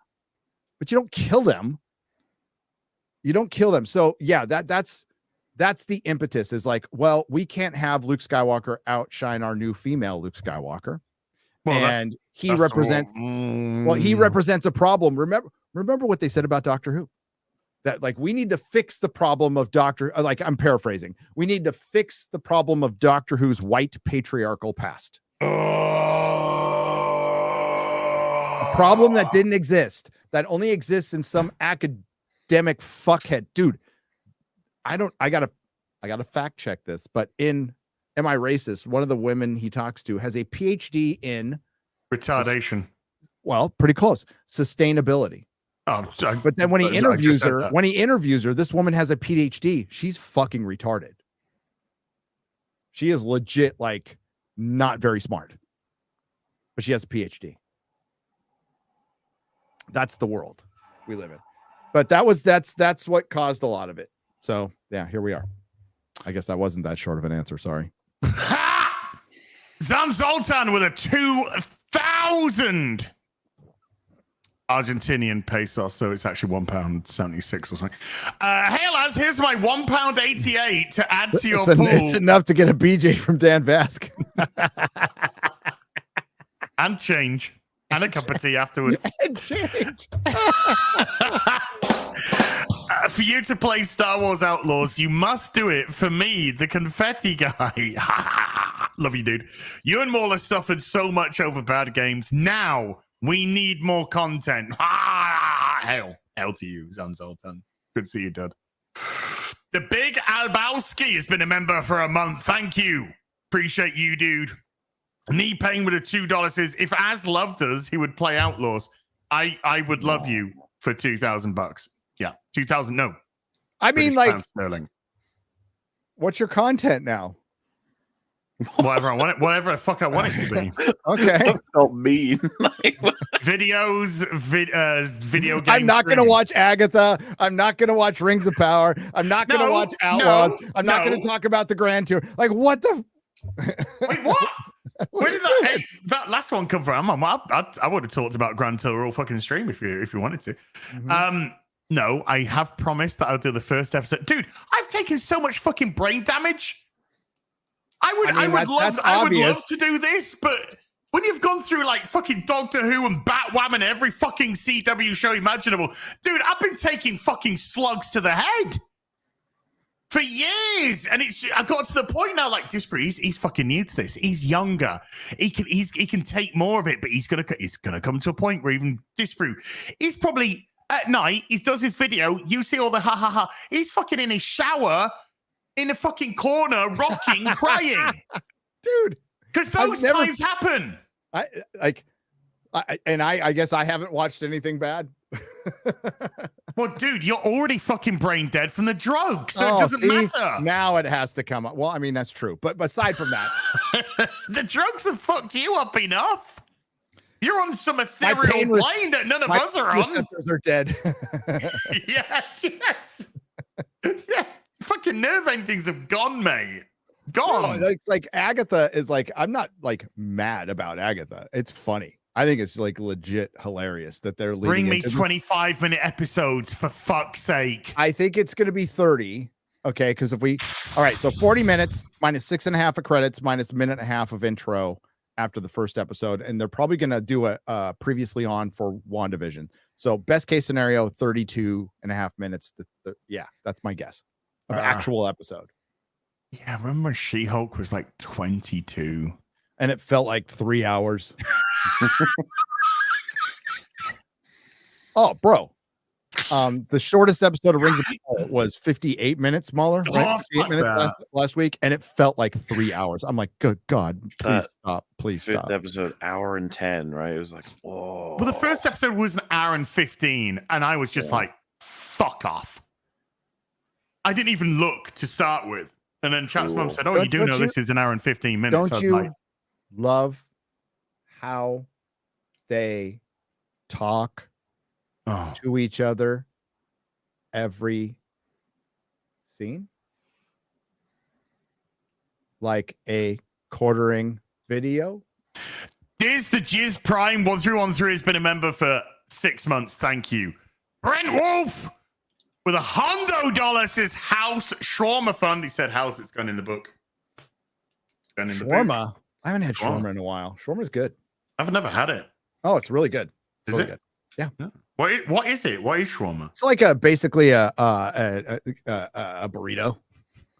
but you don't kill them. You don't kill them. So yeah, that's the impetus is like, well, we can't have Luke Skywalker outshine our new female Luke Skywalker. Well, and he represents a problem. Remember what they said about Doctor Who? That like we need to fix the problem of I'm paraphrasing. We need to fix the problem of Doctor Who's white patriarchal past. A problem that didn't exist, that only exists in some academic fuckhead. Dude, I gotta fact check this, but in Am I Racist? One of the women he talks to has a PhD in retardation. Well, pretty close. Sustainability. Oh, but then when he interviews her, this woman has a PhD. She's fucking retarded. She is legit like not very smart, but she has a PhD. That's the world we live in. But that's what caused a lot of it. So yeah, here we are. I guess that wasn't that short of an answer. Sorry. Zan Zoltan with a 2,000 Argentinian pesos, so it's actually £1.76 or something. Hey lads, here's my £1.88 to add to your pool. It's enough to get a BJ from Dan Vasc. And change. And a cup of tea afterwards. And change. For you to play Star Wars Outlaws, you must do it for me, the confetti guy. Love you, dude. You and Mauler suffered so much over bad games. Now we need more content. Hell to you, Zan Zoltan. Good to see you, Dud. The Big Albowski has been a member for a month. Thank you. Appreciate you, dude. Knee pain with a $2 says, if Az loved us, he would play Outlaws. I would love you for $2,000. Yeah, 2,000. No, I mean, British like, pounds sterling. what's your content now? Whatever I want it, whatever the fuck I want it to be. Okay. That felt mean. Videos, video games. I'm not going to watch Agatha. I'm not going to watch Rings of Power. I'm not going to No, watch Outlaws. no, I'm not going no. to talk about the Grand Tour. Like, what the? Wait, what? What Where are did you that, doing? hey, that last one come from? I would have talked about Grand Tour all fucking stream if you wanted to. Mhm. No, I have promised that I'll do the first episode. Dude, I've taken so much fucking brain damage. I would that's love obvious. to do this, but when you've gone through like fucking Doctor Who and Batwoman and every fucking CW show imaginable, dude, I've been taking fucking slugs to the head for years, and I got to the point now. Like Disbury, he's fucking new to this. He's younger. He can take more of it, but he's gonna come to a point where even Disbury, he's probably at night. He does his video. You see all the ha ha ha. He's fucking in his shower, in the fucking corner, rocking, crying, Dude. because those times happen. I guess I haven't watched anything bad. Well, dude, you're already fucking brain dead from the drugs, so it doesn't matter. Now it has to come up. Well, I mean, that's true. But aside from that, The drugs have fucked you up enough. You're on some ethereal plane that none of us are on. receptors are dead. Yes. Yeah. Fucking nerve endings have gone, mate. Gone. No, it's like Agatha is like, I'm not like mad about Agatha. It's funny. I think it's like legit hilarious that they're leading Bring me into this. 25-minute episodes for fuck's sake. I think it's going to be 30. Okay. Because all right. So 40 minutes minus 6.5 of credits minus a minute and a half of intro after the first episode. And they're probably going to do a previously on for WandaVision. So best case scenario, 32.5 minutes. Yeah. That's my guess of actual episode. Yeah, I remember She-Hulk was like 22. And it felt like 3 hours. Oh, bro. The shortest episode of Rings of Power was 58 minutes smaller, right? Oh, 58 fuck minutes last week, and it felt like 3 hours. I'm like, good God, please stop. Please Fifth stop. episode, hour and 10, right? It was like, whoa. Well, the first episode was an hour and 15, and I was just like, fuck off. I didn't even look to start with. And then Chat's mum said, you do know this is an hour and 15 minutes. Don't I was you like, love how they talk to each other every scene? Like a quartering video? Diz the Jizz Prime 1313 has been a member for 6 months. Thank you. Brent Wolf with $100 says House Shawarma Fund. He said house, it's gone in the book. Shawarma? I haven't had shawarma in a while. Shawarma's good. I've never had it. Oh, it's really good. Is really it? good. Yeah. What is it? What is shawarma? It's like basically a burrito.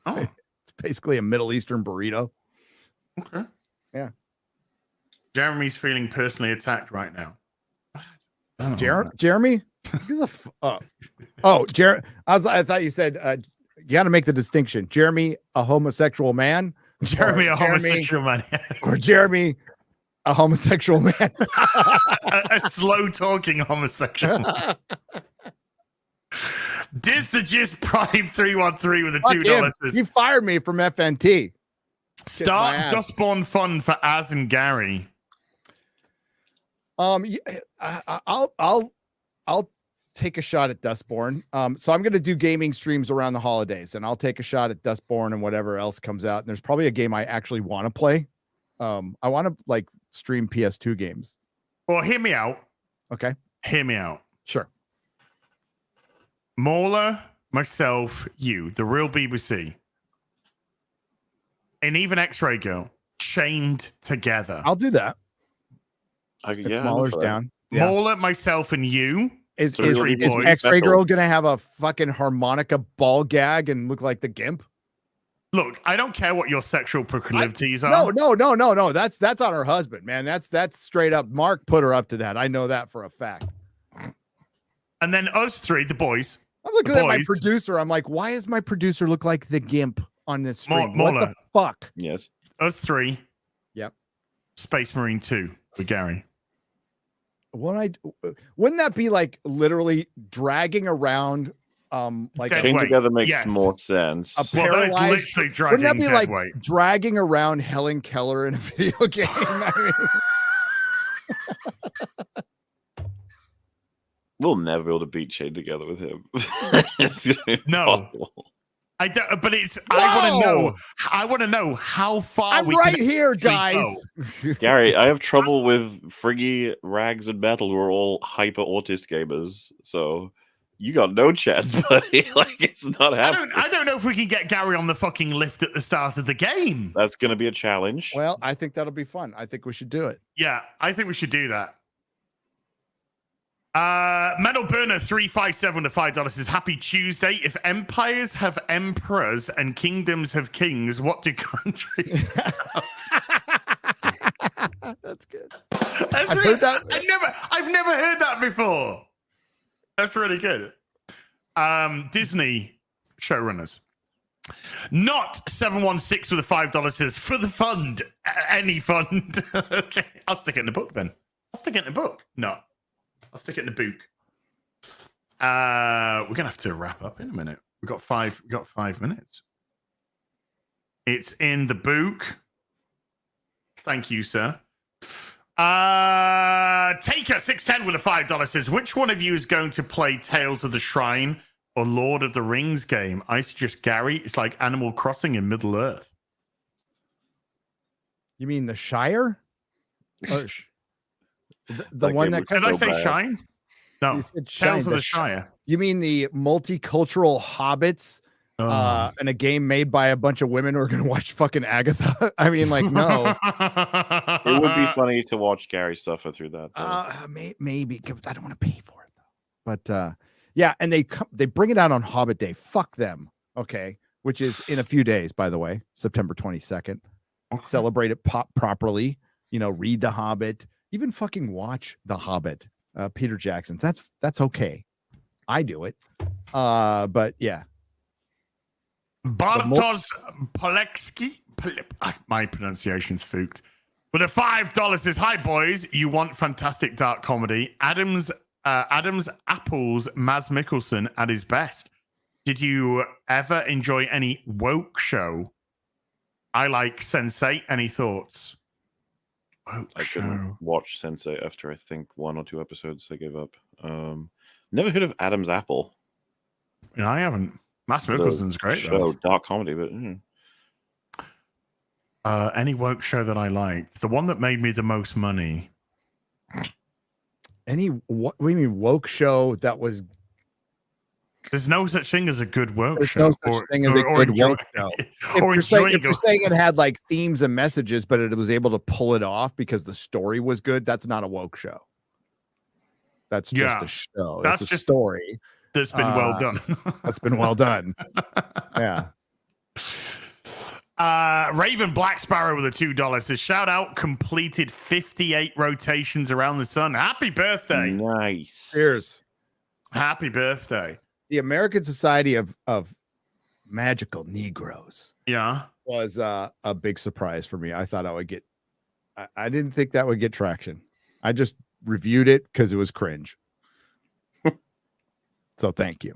Oh, It's basically a Middle Eastern burrito. okay. Yeah. Jeremy's feeling personally attacked right now. Jeremy? I thought you said you got to make the distinction. Jeremy, a homosexual man. Jeremy, a homosexual man. Or Jeremy, a homosexual man. a slow talking homosexual man. Diz the Jizz Prime 313 with a $2 says, You fired me from FNT. start Dustborn Fund for Az and Gary. I'll take a shot at Dustborn. So I'm going to do gaming streams around the holidays, and I'll take a shot at Dustborn and whatever else comes out. And there's probably a game I actually want to play. I want to like stream PS2 games. Well, hear me out. Okay. Hear me out. Sure. Mauler, myself, you, the real BBC, and even X-Ray Girl chained together. I'll do that. Yeah, Mauler's down. Yeah. Mauler, myself, and you. Is three boys. X-Ray Girl gonna have a fucking harmonica ball gag and look like the Gimp? Look, I don't care what your sexual proclivities are. No. That's on her husband, man. That's straight up. Mark put her up to that. I know that for a fact. And then us three, the boys. I'm looking at my producer. I'm like, why does my producer look like the Gimp on this stream? What the fuck? Yes. Us three. Yep. Space Marine 2 with Gary. Wouldn't that be like literally dragging around like Dead Chained weight. Together makes Yes. more sense. a Well, that is paralyzed? literally dragging Wouldn't that be dead like weight. dragging around Helen Keller in a video game? I mean, We'll never be able to beat Chained Together with him. It's gonna be No. impossible. I don't, but it's. Whoa! I want to know how far I'm we right can here, actually guys. go. Gary, I have trouble with Friggy, Rags, and Metal, who are all hyper autist gamers. So you got no chance, buddy. Like it's not happening. I don't know if we can get Gary on the fucking lift at the start of the game. That's going to be a challenge. Well, I think that'll be fun. I think we should do it. Yeah, I think we should do that. Metal Burner 357 to $5 says Happy Tuesday. If empires have emperors and kingdoms have kings, what do countries have? That's good. That's I've really- heard that. I've never heard that before. That's really good. Disney showrunners. Not 716 with a $5 says for the fund. Any fund. Okay. I'll stick it in the book then. I'll stick it in the book. No. I'll stick it in the book. We're gonna have to wrap up in a minute. We got 5 minutes. It's in the book. Thank you, sir. Taker 610 with a $5 says, which one of you is going to play Tales of the Shrine or Lord of the Rings game? I suggest Gary. It's like Animal Crossing in Middle Earth. You mean the Shire? Or the That one game that looks Did I so say bad. Shine? No. You said Tales Shine, of the Shire. You mean the multicultural hobbits in a game made by a bunch of women who are going to watch fucking Agatha? I mean, like, no. It would be funny to watch Gary suffer through that. though. Maybe. I don't want to pay for it, though. But yeah, and they bring it out on Hobbit Day. Fuck them. Okay. Which is in a few days, by the way, September 22nd. Celebrate it properly. You know, read The Hobbit. Even fucking watch The Hobbit. Peter Jackson's. That's okay. I do it. But yeah. Bartosz Polexki. My pronunciation's spooked. With a $5 says, hi boys, you want fantastic dark comedy. Adam's Apple's Maz Mikkelsen at his best. Did you ever enjoy any woke show? I like Sense8. Any thoughts? Woke I show. couldn't watch Sensei after I think 1 or 2 episodes. I gave up. Never heard of Adam's Apple. Yeah, I haven't. Maz Mikkelsen's great Show, though. dark comedy, but Any woke show that I liked, the one that made me the most money. What do you mean woke show that was? There's no such thing as a good woke There's show. no such thing as a good woke show. If Or you're saying enjoying it had like themes and messages, but it was able to pull it off because the story was good, that's not a woke show. That's just Yeah. a show. That's That's a just- story. that's been well done. That's been well done. Yeah. Raven Black Sparrow with a $2 says, shout out, completed 58 rotations around the sun. Happy birthday. nice. Cheers. Happy birthday. The American Society of Magical Negroes Yeah. was a big surprise for me. I thought I would get. I didn't think that would get traction. I just reviewed it because it was cringe. So thank you.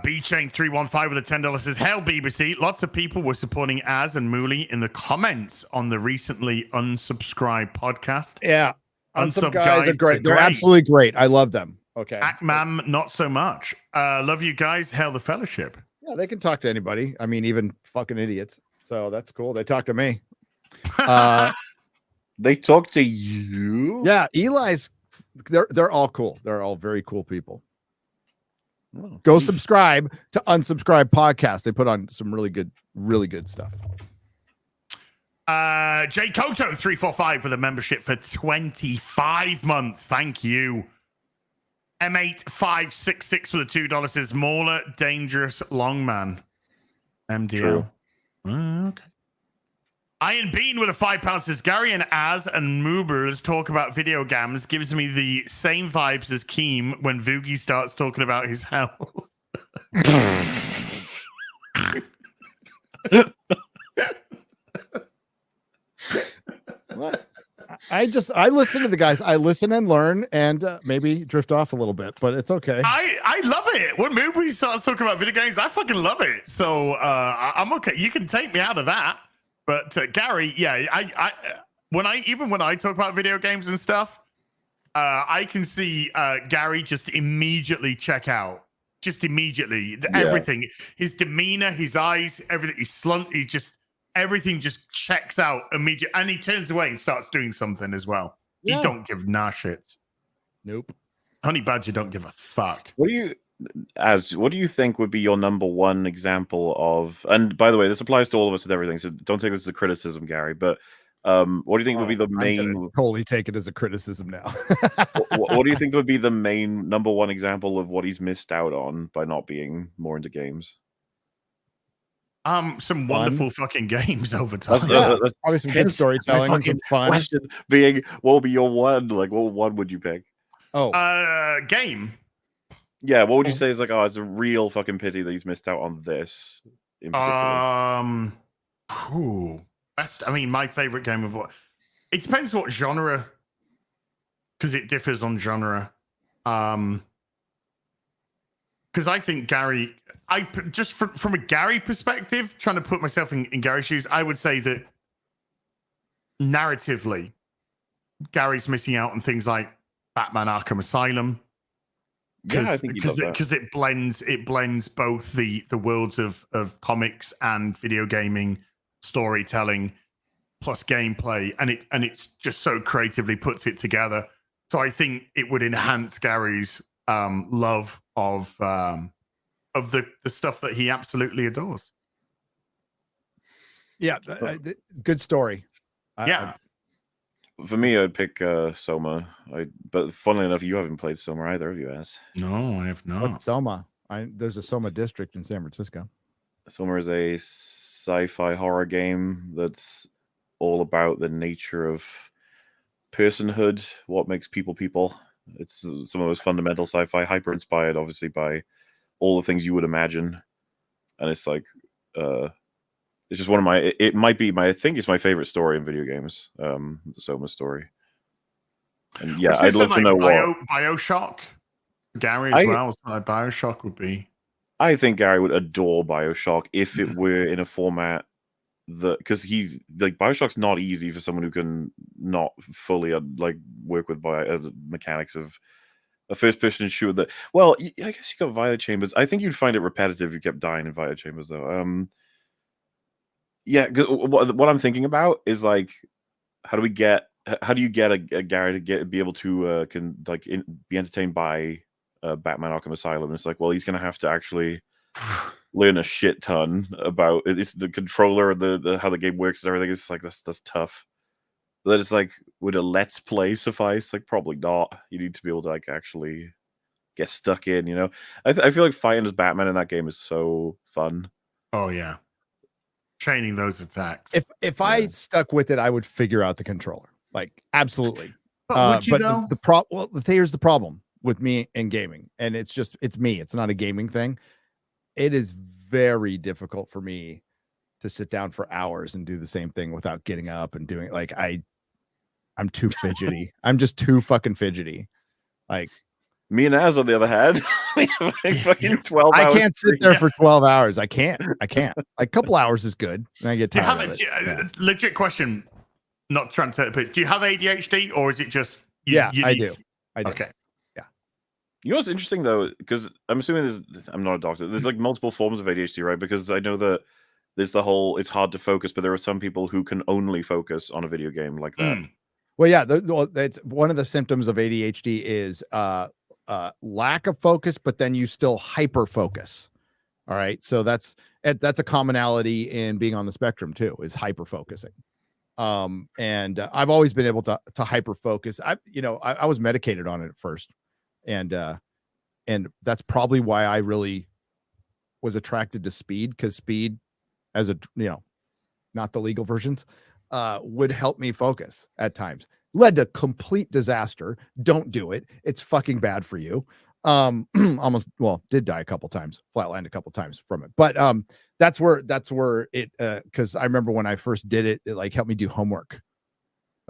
B-Chain 315 with a $10 says, hell, BBC. Lots of people were supporting Az and Mooley in the comments on the recently unsubscribed podcast. Yeah. Unsub Guys are great. They're great. absolutely great. I love them. Okay. Akmam, not so much. Love you guys. Hail the fellowship. Yeah, they can talk to anybody. I mean, even fucking idiots. So that's cool. They talk to me. They talk to you. Yeah, Eli's. They're all cool. They're all very cool people. Oh, Go geez. subscribe to Unsubscribe Podcast. They put on some really good stuff. Jay Koto 345 for the membership for 25 months. Thank you. M8566 for the $2 says Mauler Dangerous Longman. MDL. True. Okay. Iron Bean with a £5 says Gary and Az and Moobers talk about video games gives me the same vibes as Keem when Voogie starts talking about his health. I listen to the guys. I listen and learn, and maybe drift off a little bit, but it's okay. I love it. When Moobie starts talking about video games, I fucking love it. So I'm okay. You can take me out of that. But Gary, yeah, when I talk about video games and stuff, I can see Gary just immediately check out. Just immediately, everything, his demeanor, his eyes, everything. Everything just checks out immediately, and he turns away and starts doing something as well. Yeah. He don't give nah shits. Nope. Honey Badger don't give a fuck. What do you think would be your number one example of? And by the way, this applies to all of us with everything, so don't take this as a criticism, Gary. But what do you think would be the main? Totally take it as a criticism now. What do you think would be the main number one example of what he's missed out on by not being more into games? Some wonderful fucking games over time. That's probably some good storytelling and some fun. Question being, what would be your one? Like, what one would you pick? Game. Yeah, what would you say is like, it's a real fucking pity that he's missed out on this in particular? Best. I mean, my favorite game of what? It depends what genre, because it differs on genre. Because I think Gary, just from a Gary perspective, trying to put myself in Gary's shoes, I would say that narratively, Gary's missing out on things like Batman: Arkham Asylum. Because it blends both the worlds of comics and video gaming, storytelling, plus gameplay, and it's just so creatively puts it together. So I think it would enhance Gary's love of the stuff that he absolutely adores. Yeah, good story. For me, I'd pick Soma. But funnily enough, you haven't played Soma either, have you, Az? No, I have not. What's Soma? There's a Soma district in San Francisco. Soma is a sci-fi horror game that's all about the nature of personhood, what makes people people. It's some of those fundamental sci-fi, hyper inspired, obviously, by all the things you would imagine. And it's like, it's just one of it might be I think it's my favorite story in video games, the Soma story. And yeah, I'd love to know what BioShock, Gary as well. Like BioShock would be. I think Gary would adore BioShock if it were in a format because he's like BioShock's not easy for someone who can not fully like work with mechanics of a first-person shooter. That I guess you got Violet Chambers. I think you'd find it repetitive if you kept dying in Violet Chambers, though. Yeah, what I'm thinking about is like, how do you get a Gary to be able to be entertained by Batman: Arkham Asylum? And it's like, well, he's gonna have to actually learn a shit ton about it's the controller, the how the game works and everything. It's like that's tough. But it's like, would a let's play suffice? Like, probably not. You need to be able to like actually get stuck in. You know, I feel like fighting as Batman in that game is so fun. Oh yeah. Training those attacks. If I stuck with it, I would figure out the controller. Like, absolutely. But would you though? Here's the problem with me and gaming, and it's me. It's not a gaming thing. It is very difficult for me to sit down for hours and do the same thing without getting up and doing like I'm too fidgety. I'm just too fucking fidgety. Like. Me and Az, on the other hand, we have like fucking 12 hours. I can't sit there for 12 hours. I can't. A couple hours is good. And I get tired of it. Legit question, not trying to take the piss. Do you have ADHD or is it just... I do. Okay. Yeah. You know what's interesting, though? Because I'm assuming I'm not a doctor. There's like multiple forms of ADHD, right? Because I know that there's the whole, it's hard to focus, but there are some people who can only focus on a video game like that. Well, yeah. That's one of the symptoms of ADHD is... lack of focus, but then you still hyper focus. All right. So that's a commonality in being on the spectrum too, is hyper focusing. And I've always been able to hyper focus. I was medicated on it at first. And that's probably why I really was attracted to speed, because speed as not the legal versions, would help me focus at times. Led to complete disaster. Don't do it. It's fucking bad for you. Did die a couple times, flatlined a couple times from it. But that's where it because I remember when I first did it, it like helped me do homework.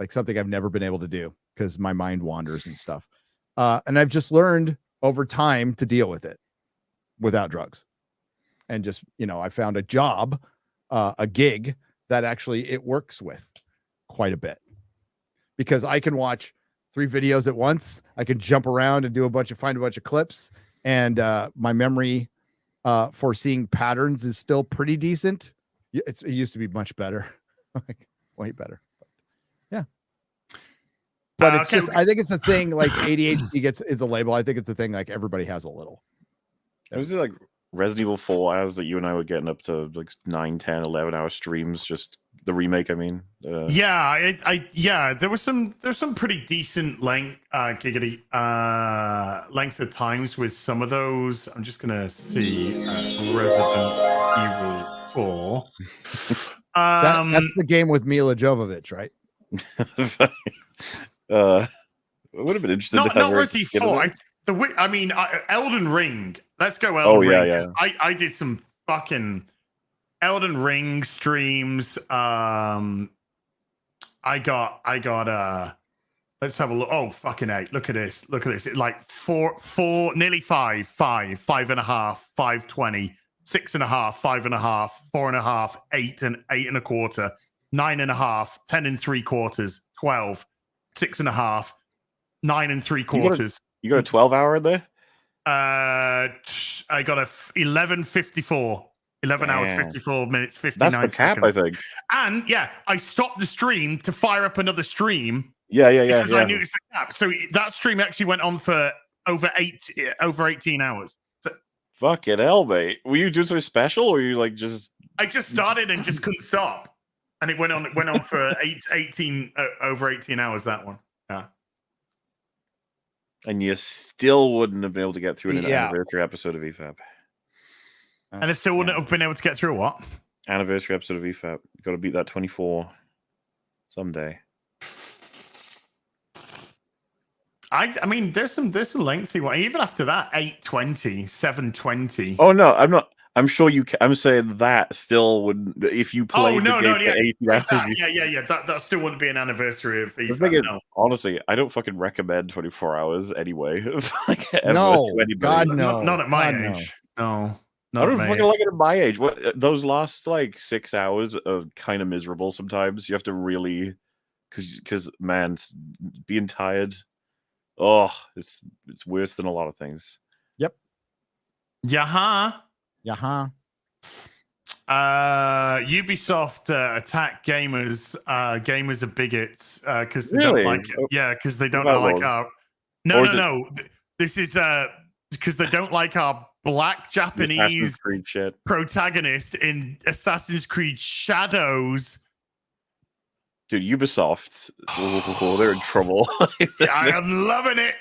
like something I've never been able to do because my mind wanders and stuff. And I've just learned over time to deal with it without drugs. And just, I found a job, a gig that actually it works with quite a bit, because I can watch 3 videos at once. I can jump around and find a bunch of clips, and my memory for seeing patterns is still pretty decent. It used to be much better, like way better. Yeah. But it's just, I think it's a thing like ADHD is a label. I think it's a thing like everybody has a little. It was like Resident Evil 4 hours that you and I were getting up to like 9, 10, 11 hour streams, just the remake. I mean, there's some pretty decent length of times with some of those. I'm just gonna see Resident Evil 4. That's the game with Mila Jovovich, right? It would have been interesting. Not Resident Evil 4. Elden Ring. Let's go Elden Ring. Yeah. I did some fucking Elden Ring streams. I got let's have a look. Oh, fucking 8. Look at this. It's like 4, nearly 5, 5.5, 5.20, 6.5, 5.5, 4.5, 8 and 8.25, 9.5, 10 3/4, 12, 6.5, 9 3/4. You got a 12 hour in there? I got a 11:54. 11 hours, 54 minutes, 59 That's the cap, seconds. I think. And yeah, I stopped the stream to fire up another stream. Yeah. Because I knew it's the cap. So that stream actually went on for over 18 hours. So, fucking hell, mate. Were you doing something special, or were you like just? I just started and just couldn't stop, and it went on for over 18 hours. That one, yeah. And you still wouldn't have been able to get through an anniversary episode of EFAP. And I still wouldn't have been able to get through what? Anniversary episode of EFAP. You got to beat that 24 someday. I mean, there's some lengthy one. Even after that, 8:20, 7:20. Oh no, I'm not. I'm sure you can. I'm saying that still would, if you play the game for 80 hours. Yeah. That still wouldn't be an anniversary of FIFA. The thing is, honestly, I don't fucking recommend 24 hours anyway. No, God, no. Not at my age. No. I don't fucking like it at my age. What those last like 6 hours are kind of miserable sometimes. You have to really, because man, being tired, it's worse than a lot of things. Yep. Yaha. Ubisoft attack gamers. Gamers are bigots because they don't like it. Yeah, because they don't like our. No. This is because they don't like our black Japanese protagonist in Assassin's Creed Shadows. Dude, Ubisoft, they're in trouble. I am loving it.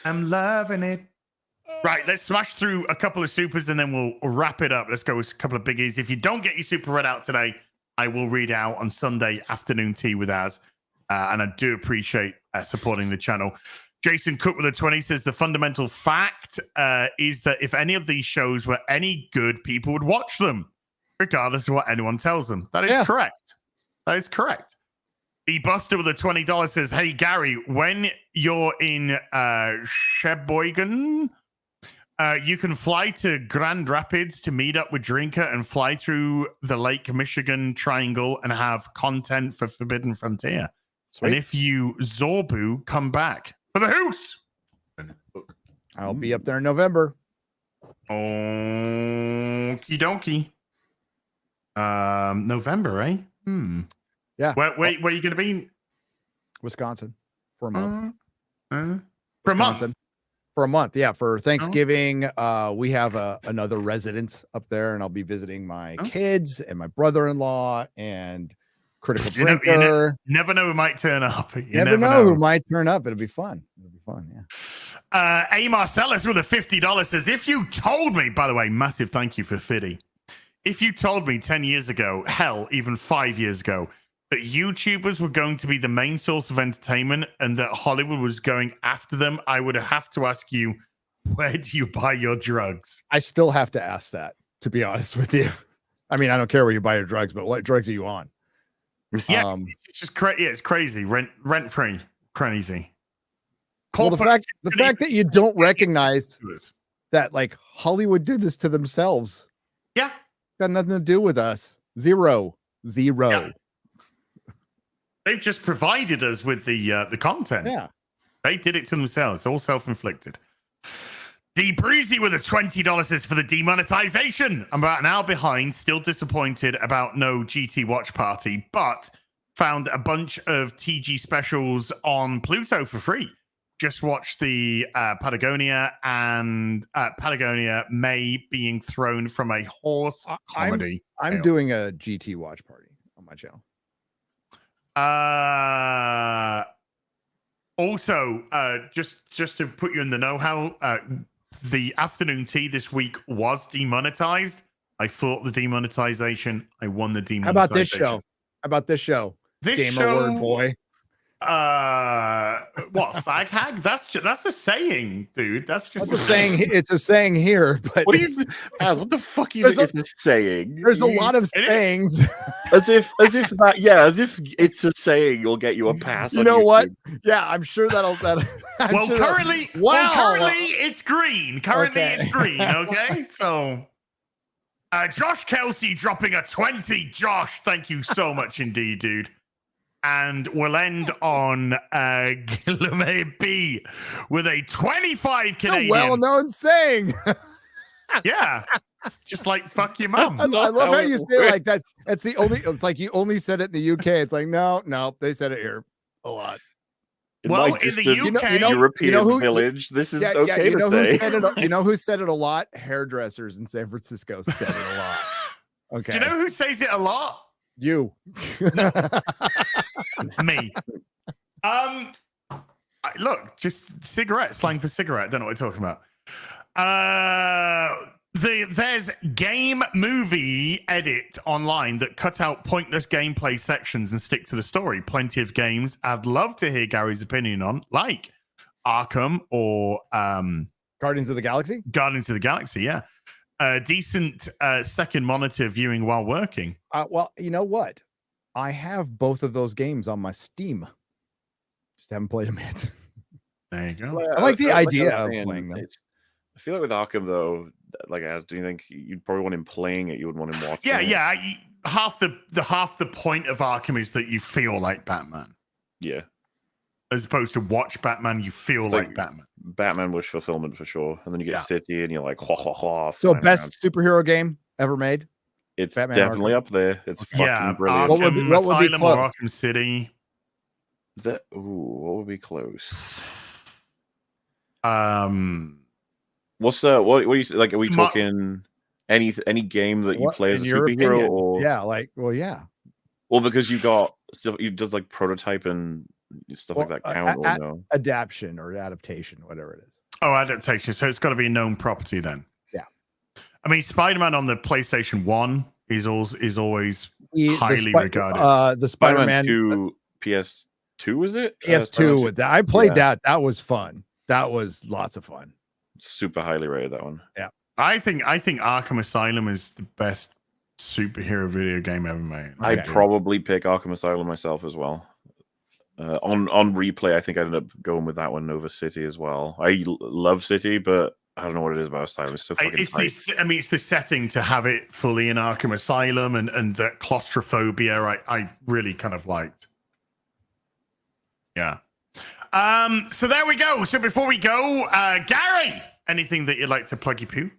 I'm loving it. Right, let's smash through a couple of supers and then we'll wrap it up. Let's go with a couple of biggies. If you don't get your super read out today, I will read out on Sunday afternoon tea with Az. And I do appreciate supporting the channel. Jason Cook with a 20 says the fundamental fact is that if any of these shows were any good, people would watch them, regardless of what anyone tells them. That is correct. That is correct. The Buster with a $20 says, hey, Gary, when you're in Sheboygan, you can fly to Grand Rapids to meet up with Drinker and fly through the Lake Michigan Triangle and have content for Forbidden Frontier. Sweet. And if you Zorbu, come back for the hoose. I'll be up there in November. Okie dokie. November, eh? Yeah. Where are you going to be? Wisconsin for a month. For a month. For a month, yeah. For Thanksgiving, we have another residence up there, and I'll be visiting my kids and my brother-in-law and Critical Drinker. Never know who might turn up. You never know who might turn up. It'll be fun. Yeah. A. Marcellus with a $50 says, if you told me, by the way, massive thank you for Fiddy. If you told me 10 years ago, hell, even 5 years ago, that YouTubers were going to be the main source of entertainment and that Hollywood was going after them, I would have to ask you, where do you buy your drugs? I still have to ask that, to be honest with you. I mean, I don't care where you buy your drugs, but what drugs are you on? Yeah, it's just it's crazy. Rent free, crazy. Well, the fact that you don't recognize that, like, Hollywood did this to themselves. Yeah, got nothing to do with us. Zero. Yeah. They've just provided us with the content. Yeah, they did it to themselves. All self-inflicted. D Breezy with a $20 says for the demonetization. I'm about an hour behind. Still disappointed about no GT watch party, but found a bunch of TG specials on Pluto for free. Just watched the Patagonia and Patagonia May being thrown from a horse comedy. I'm doing a GT watch party on my channel. Also, just to put you in the know-how, the afternoon tea this week was demonetized. I fought the demonetization. I won the demonetization. How about this show? This Gamer show, word boy. What, fag hag? That's a saying, dude. That's just a saying. It's a saying here, but what the fuck is this saying? There's a lot of sayings. as if it's a saying you'll get you a pass. You know what? Yeah, I'm sure that'll. Currently it's green. It's green. Okay, so. Josh Kelsey dropping a 20. Josh, thank you so much indeed, dude. And we'll end on Guillaume B with a 25 Canadian. A well-known saying. Yeah. It's just like, fuck your mom. I love how you say it like that. That's the only, it's like you only said it in the UK. It's like, no, they said it here a lot. In the UK, European village, this is okay to say. You know who said it a lot? Hairdressers in San Francisco said it a lot. Okay. Do you know who says it a lot? You. Me. Look, just cigarette, slang for cigarette. Don't know what we're talking about. There's game movie edit online that cut out pointless gameplay sections and stick to the story. Plenty of games I'd love to hear Gary's opinion on, like Arkham or Guardians of the Galaxy. Guardians of the Galaxy, yeah. Decent second monitor viewing while working. Well, you know what? I have both of those games on my Steam. Just haven't played them yet. There you go. Well, I like the idea of playing them. I feel like with Arkham, though, like, do you think you'd probably want him playing it? You would want him watching it? Yeah. Half the point of Arkham is that you feel like Batman. Yeah. As opposed to watch Batman, you feel like Batman. Batman wish fulfillment for sure. And then you get City and you're like, ha. So best superhero game ever made? It's Batman definitely Arkham. Up there. It's fucking brilliant. What would be close? Arkham City. What would be close? What's what do you like? Are we talking any game that you play as a superhero? Or yeah. Well, because you got stuff you does like prototype and stuff like that count or no? Adaptation or adaptation, whatever it is. Oh, adaptation. So it's got to be a known property then. Yeah. I mean, Spider-Man on the PlayStation 1 is always highly regarded. The Spider-Man 2 PS2, is it? PS2 with that. I played that. That was fun. That was lots of fun. Super highly rated, that one. Yeah. I think Arkham Asylum is the best superhero video game ever made. I'd probably pick Arkham Asylum myself as well. On replay, I think I ended up going with that one over City as well. I love City, but I don't know what it is about Asylum. It's so fucking it's the setting to have it fully in Arkham Asylum and the claustrophobia I really kind of liked. Yeah. So there we go. So before we go, Gary, anything that you'd like to plug your poo?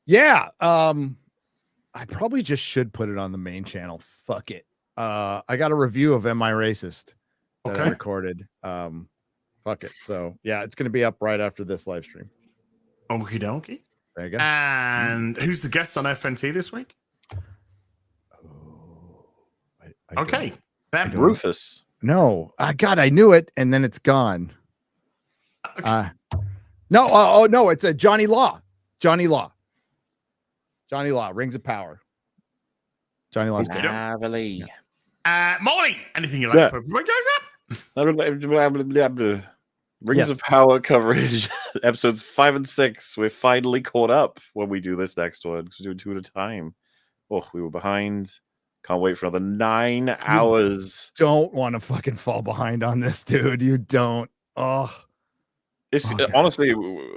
Yeah. I probably just should put it on the main channel. Fuck it. I got a review of Am I Racist that I recorded. Fuck it. So yeah, it's gonna be up right after this live stream. Okie dokie. There you go. And who's the guest on FNT this week? Okay. Rufus. No, God, I knew it, and then it's gone. Okay. No, it's a Johnny Law. Johnny Law, Rings of Power. Johnny Law's good. Molly, anything you like to put before it goes up? Rings of Power coverage, episodes 5 and 6. We're finally caught up when we do this next one because we're doing 2 at a time. Oh, we were behind. Can't wait for another 9 hours. Don't want to fucking fall behind on this, dude. You don't. Oh. It's Okay. honestly,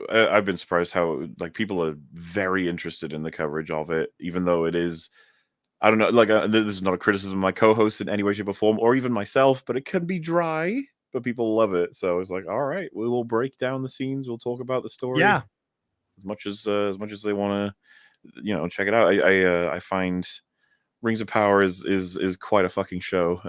I've been surprised how like people are very interested in the coverage of it, even though it is, I don't know, like this is not a criticism of my co-host in any way, shape, or form, or even myself, but it can be dry, but people love it. So it's like, all right, we will break down the scenes, we'll talk about the story, Yeah. as much as they want to, check it out. I find Rings of Power is quite a fucking show.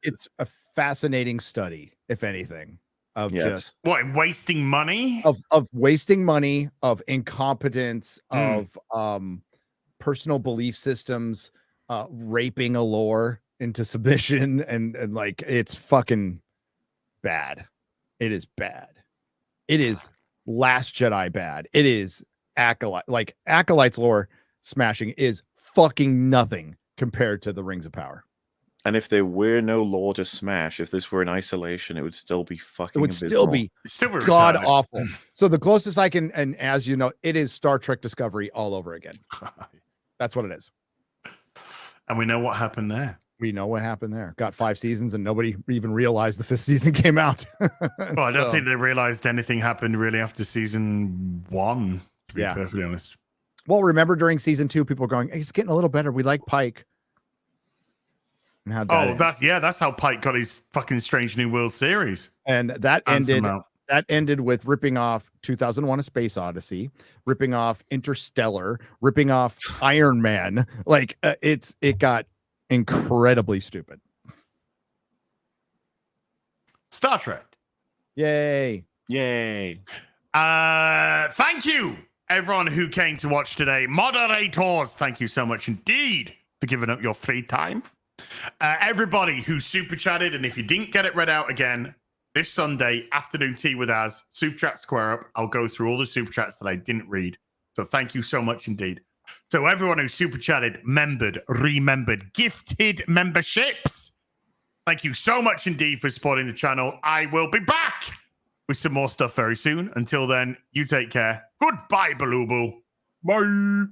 It's a fascinating study, if anything. Of Yes. just wasting money of wasting money, of incompetence, of personal belief systems, raping a lore into submission, and like it's fucking bad. It is bad. It is Last Jedi bad. It is Acolyte's lore smashing is fucking nothing compared to the Rings of Power. And if there were no lore to smash, if this were in isolation, it would still be fucking. It would still be god awful. So the closest I can, and as you know, it is Star Trek Discovery all over again. That's what it is. And we know what happened there. We know what happened there. Got 5 seasons and nobody even realized the 5th season came out. Well, I don't think they realized anything happened really after season 1, to be perfectly honest. Well, remember during season 2, people were going, "It's getting a little better. We like Pike." And that's how Pike got his fucking Strange New World series. And that ended with ripping off 2001: A Space Odyssey, ripping off Interstellar, ripping off Iron Man. Like it got incredibly stupid. Star Trek. Yay. Thank you, everyone who came to watch today. Moderators, thank you so much indeed for giving up your free time. Everybody who super chatted, and if you didn't get it read out again, this Sunday, afternoon tea with us, Super Chat Square Up, I'll go through all the super chats that I didn't read. So thank you so much indeed. So everyone who super chatted, remembered, gifted memberships. Thank you so much indeed for supporting the channel. I will be back with some more stuff very soon. Until then, you take care. Goodbye, Balooble. Bye.